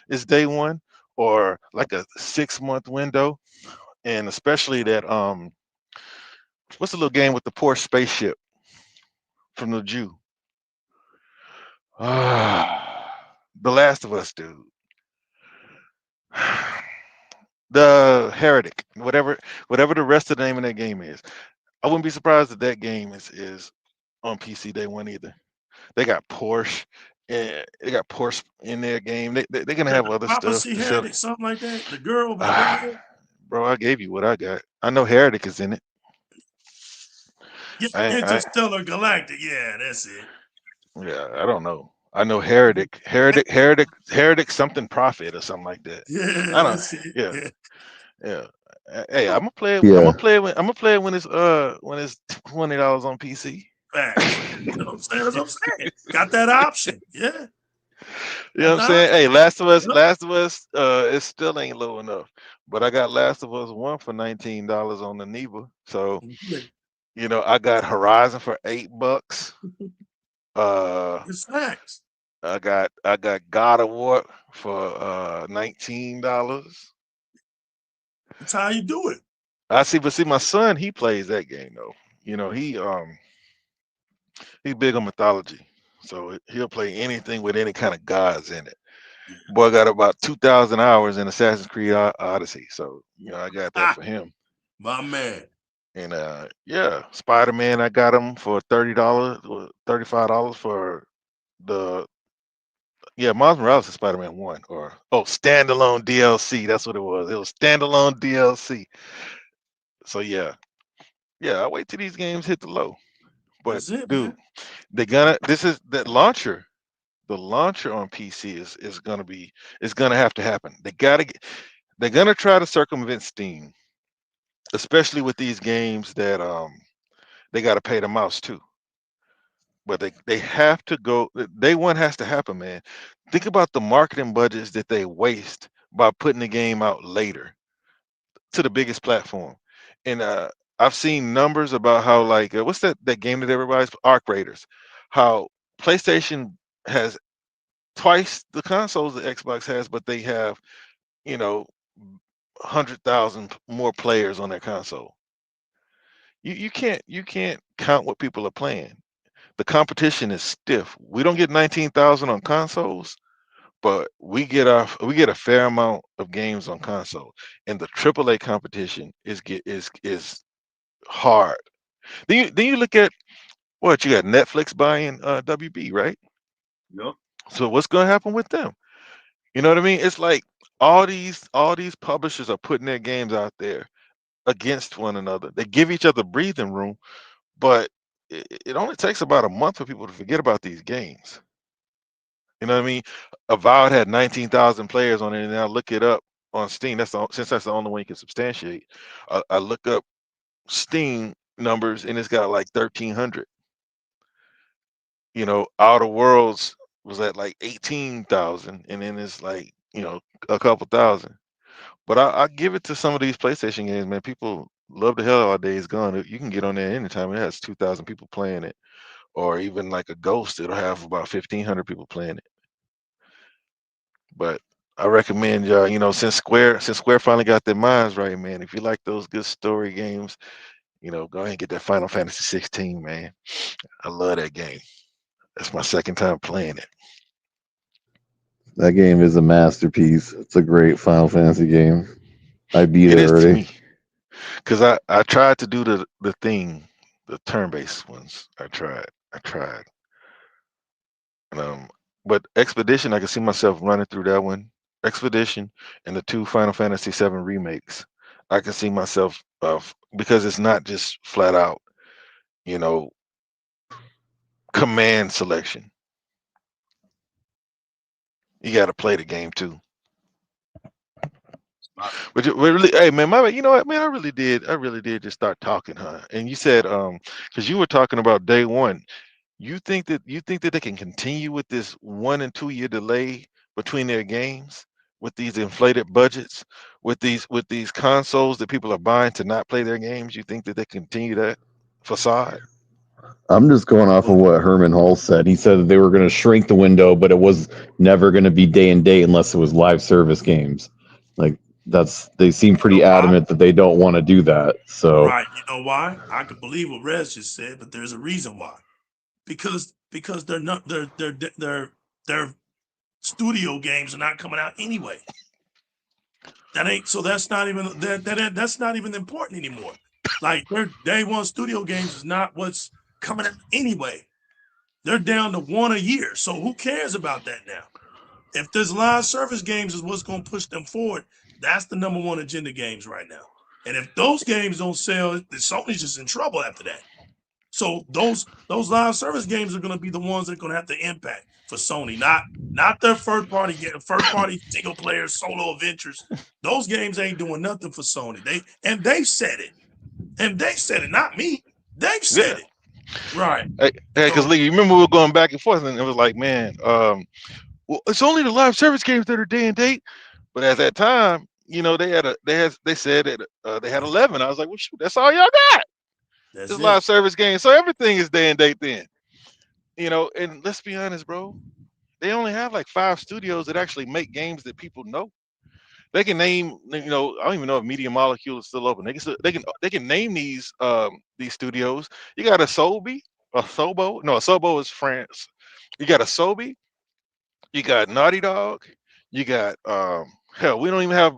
is day one or like a 6 month window, and especially that what's the little game with the poor spaceship from the Jew? The Last of Us, dude. The Heretic, whatever the rest of the name of that game is. I wouldn't be surprised if that game is on PC day one either. They got Porsche, and they got Porsche in their game. They're gonna The have other stuff Prophecy to sell. Heretic, something like that. The girl got red hair. Bro, I gave you what I got. I know Heretic is in it. Yeah, I Interstellar Galactic. Yeah, that's it. yeah, I don't know. I know Heretic, something Prophet or something like that. Yeah, I don't. that's it. Yeah, Yeah. yeah. Hey, I'm gonna play it. Yeah. I'm gonna play it when it's $20 on PC. Facts. You know what I'm saying? That's what I'm saying. Got that option. Yeah. You know Got what I'm the saying? option. Hey, Yep. Last of Us, it still ain't low enough. But I got Last of Us 1 for $19 on the Neva. So, you know, I got Horizon for $8. Uh It's facts. I got God of War for $19. That's how you do it. But see, my son, he plays that game though. You know, he's big on mythology. So he'll play anything with any kind of gods in it. Yeah. Boy got about 2,000 hours in Assassin's Creed Odyssey. So, you know, I got that Ah, for him. my man. And yeah, Spider-Man, I got him for $30, $35 for the Miles Morales is Spider-Man 1 or standalone DLC. That's what it was. It was standalone DLC. So yeah, I wait till these games hit the low. But That's it, dude, man. this is that launcher. The launcher on PC is gonna have to happen. They're gonna try to circumvent Steam, especially with these games that they gotta pay the mouse too. But they have to go. Day one has to happen, man. Think about the marketing budgets that they waste by putting the game out later to the biggest platform. And I've seen numbers about how like what's that game that everybody's Arc Raiders, how PlayStation has twice the consoles that Xbox has, but they have, you know, 100,000 more players on their console. You can't count what people are playing. The competition is stiff. We don't get 19,000 on consoles, but we get a fair amount of games on console, and the AAA competition is hard. Then you look at what you got Netflix buying WB, right? Yep. So what's going to happen with them? You know what I mean? It's like all these publishers are putting their games out there against one another. They give each other breathing room, but it only takes about a month for people to forget about these games. You know what I mean? Avowed had 19,000 players on it, and I look it up on Steam. Since that's the only one you can substantiate. I look up Steam numbers, and it's got like 1,300. Outer Worlds was at like 18,000, and then it's like a couple thousand. But I give it to some of these PlayStation games, man. People love the hell out of Days Gone. You can get on there anytime. It has 2,000 people playing it, or even like a Ghost, it'll have about 1,500 people playing it. But I recommend y'all, since Square finally got their minds right, man. If you like those good story games, go ahead and get that Final Fantasy 16, man. I love that game. That's my second time playing it. That game is a masterpiece. It's a great Final Fantasy game. I beat It it is to already. me because I tried to do the thing, the turn-based ones. I tried, um, but Expedition, I can see myself running through that one. Expedition and the two Final Fantasy 7 remakes. I can see myself because it's not just flat out, you know, command selection. You got to play the game too. But really, hey man, you know what, man, I really did just start talking, huh? And you said, because you were talking about day one, you think that they can continue with this 1 and 2 year delay between their games with these inflated budgets, with these consoles that people are buying to not play their games? You think that they continue that facade? I'm just going off of Well, what Herman Hall said. He said that they were going to shrink the window, but it was never going to be day and date unless it was live service games. Like they seem you know pretty why? adamant that they don't want to do that. So Right. You know why? I could believe what Rez just said, but there's a reason why. Because they're not their studio games are not coming out anyway. That ain't so that's not even that's not even important anymore. Like their day one studio games is not what's coming out anyway. They're down to one a year. So who cares about that now? If this live service games is what's going to push them forward, that's the number one agenda games right now. And if those games don't sell, then Sony's just in trouble after that. So those live service games are going to be the ones that are going to have the impact for Sony, not their first party single player solo adventures. Those games ain't doing nothing for Sony. They've said it, not me. They've Yeah. said it, right? Hey, because So Lee, you remember we were going back and forth, and it was like, man, well, it's only the live service games that are day and date. But at that time, they said that they had 11. I was like, well, shoot, that's all y'all got. that's It's live it. service games, so everything is day and date then. And let's be honest, bro. They only have like 5 studios that actually make games that people know. They can name, I don't even know if Media Molecule is still open. They can name these studios. You got a Sobo is France. You got a Sobe, you got Naughty Dog, you got hell, we don't even have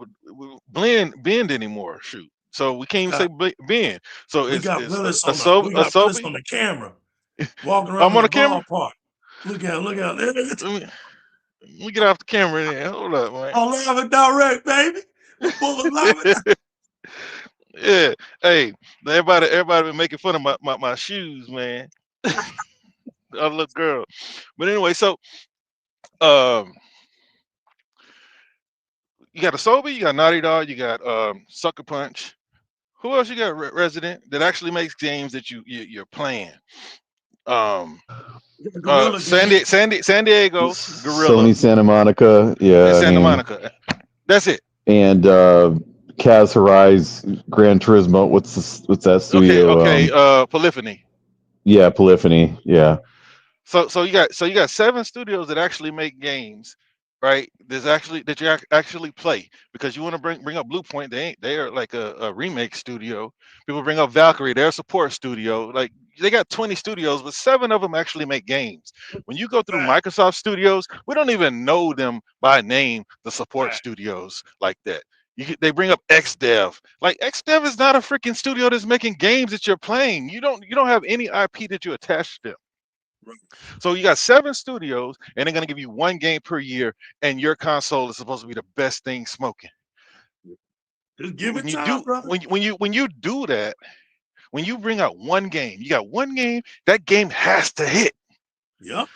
Blend Bend anymore. Shoot. So we can't even say Ben. So We it's got it's Willis a on the we got Willis Sobe. on the camera, walking I'm around on the the camera. ballpark. Look out! Let me get off the camera there. Hold up, man. On live and direct, baby. We're pulling live and Yeah. Hey, everybody been making fun of my shoes, man. I look girl. But anyway, so you got a Sobe, you got Naughty Dog, you got Sucker Punch. Who else you got? Resident that actually makes games that you're playing. Gorilla San Diego, Gorilla, Sony Santa Monica, and yeah, I Santa mean, Monica. That's it. and Kaz Horizon, Gran Turismo. What's that studio? Polyphony. Yeah, Polyphony. Yeah. So you got 7 studios that actually make games, right? There's actually that you actually play, because you want to bring up Bluepoint. They are like a remake studio. People bring up Valkyrie, they're a support studio. Like they got 20 studios, but 7 of them actually make games. When you go through Microsoft Studios, we don't even know them by name, the support studios like that. They bring up XDev. Like XDev is not a freaking studio that's making games that you're playing. You don't have any IP that you attach to them. So you got 7 studios, and they're gonna give you 1 game per year, and your console is supposed to be the best thing smoking. Just give When it you time, do brother. when you do that, when you bring out 1 game, you got 1 game, that game has to hit. Yep.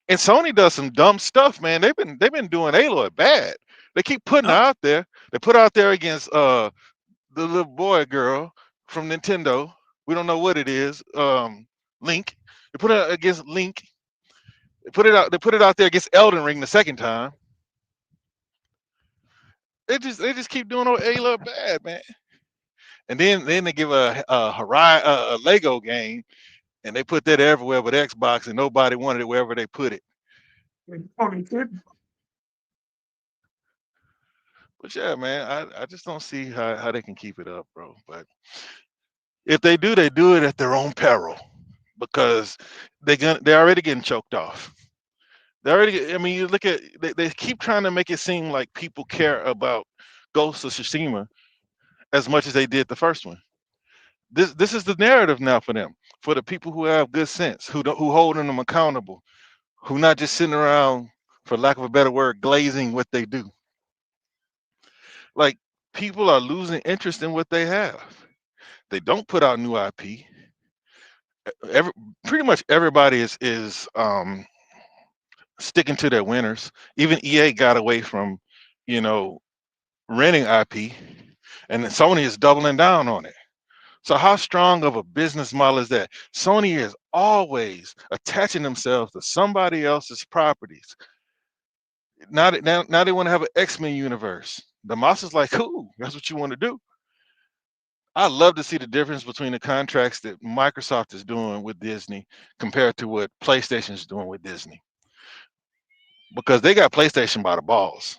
And Sony does some dumb stuff, man. They've been doing Aloy bad. They keep putting it out there. They put it out there against the little boy girl from Nintendo. We don't know what it is. Link. They put it against Link. They put it out there against Elden Ring the second time. They just keep doing Aloy bad, man. And then they give a Lego game, and they put that everywhere but Xbox, and nobody wanted it wherever they put it. But yeah, man, I just don't see how they can keep it up, bro. But if they do it at their own peril, because they're already getting choked off. I mean, you look at they keep trying to make it seem like people care about Ghost of Tsushima as much as they did the first one. This is the narrative now for them, for the people who have good sense, who holding them accountable, who not just sitting around, for lack of a better word, glazing what they do. Like, people are losing interest in what they have. They don't put out new IP. Pretty much everybody is sticking to their winners. Even EA got away from, you know, renting IP, and Sony is doubling down on it. So how strong of a business model is that? Sony is always attaching themselves to somebody else's properties. Now they want to have an X-Men universe. The mouse is like, cool, that's what you want to do. I love to see the difference between the contracts that Microsoft is doing with Disney compared to what PlayStation is doing with Disney, because they got PlayStation by the balls.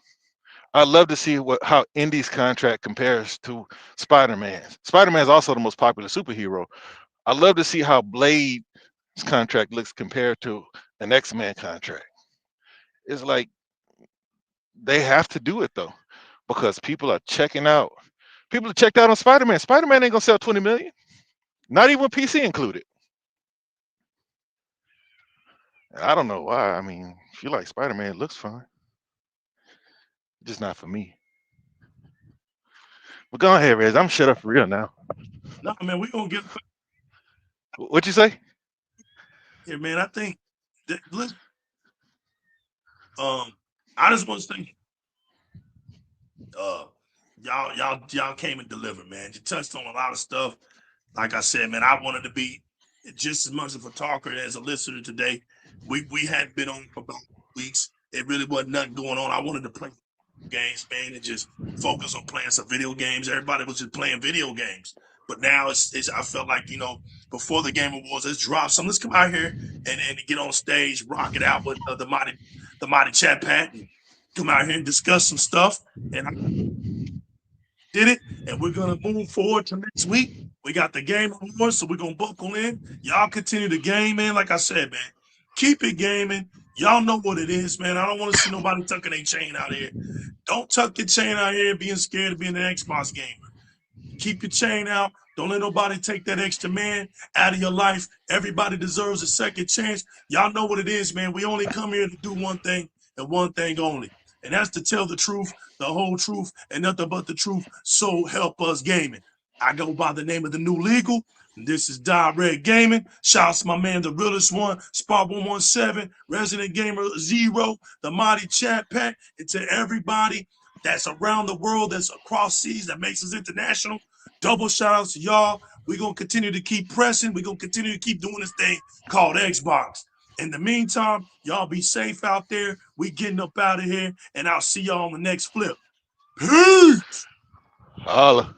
I love to see how Indy's contract compares to Spider-Man. Spider-Man is also the most popular superhero. I love to see how Blade's contract looks compared to an X-Men contract. It's like they have to do it though, because people are checking out. People are checked out on Spider-Man. Spider-Man ain't gonna sell 20 million, not even with PC included. I don't know why. I mean, if you like Spider-Man, it looks fine. Just not for me. But go ahead, Rez. I'm shut up for real now. No, man, we're gonna get What you say? here, man. I think that, look, I just want to say, y'all came and delivered, man. You touched on a lot of stuff. Like I said, man, I wanted to be just as much of a talker as a listener today. We hadn't been on for about weeks. It really wasn't nothing going on. I wanted to play games, man, and just focus on playing some video games. Everybody was just playing video games. But now it's I felt like, before the Game Awards, let's drop some. Let's come out here and get on stage, rock it out with the mighty Chat Pat, and come out here and discuss some stuff. And I did it, and we're gonna move forward to next week. We got the Game Awards, so we're gonna buckle in. Y'all continue to game, man. Like I said, man, keep it gaming. Y'all know what it is, man. I don't want to see nobody tucking their chain out here. Don't tuck your chain out here being scared of being an Xbox gamer. Keep your chain out. Don't let nobody take that extra man out of your life. Everybody deserves a second chance. Y'all know what it is, man. We only come here to do one thing and one thing only. And that's to tell the truth, the whole truth, and nothing but the truth. So help us gaming. I go by the name of the new legal. This is Di-RRec Gaming. Shouts to my man, the realest one, Spot 117, Resident Gamer Zero, the Mighty Chat Pack, and to everybody that's around the world, that's across seas, that makes us international. Double shout outs to y'all. We're going to continue to keep pressing. We're going to continue to keep doing this thing called Xbox. In the meantime, y'all be safe out there. We getting up out of here, and I'll see y'all on the next flip. Peace! Holla.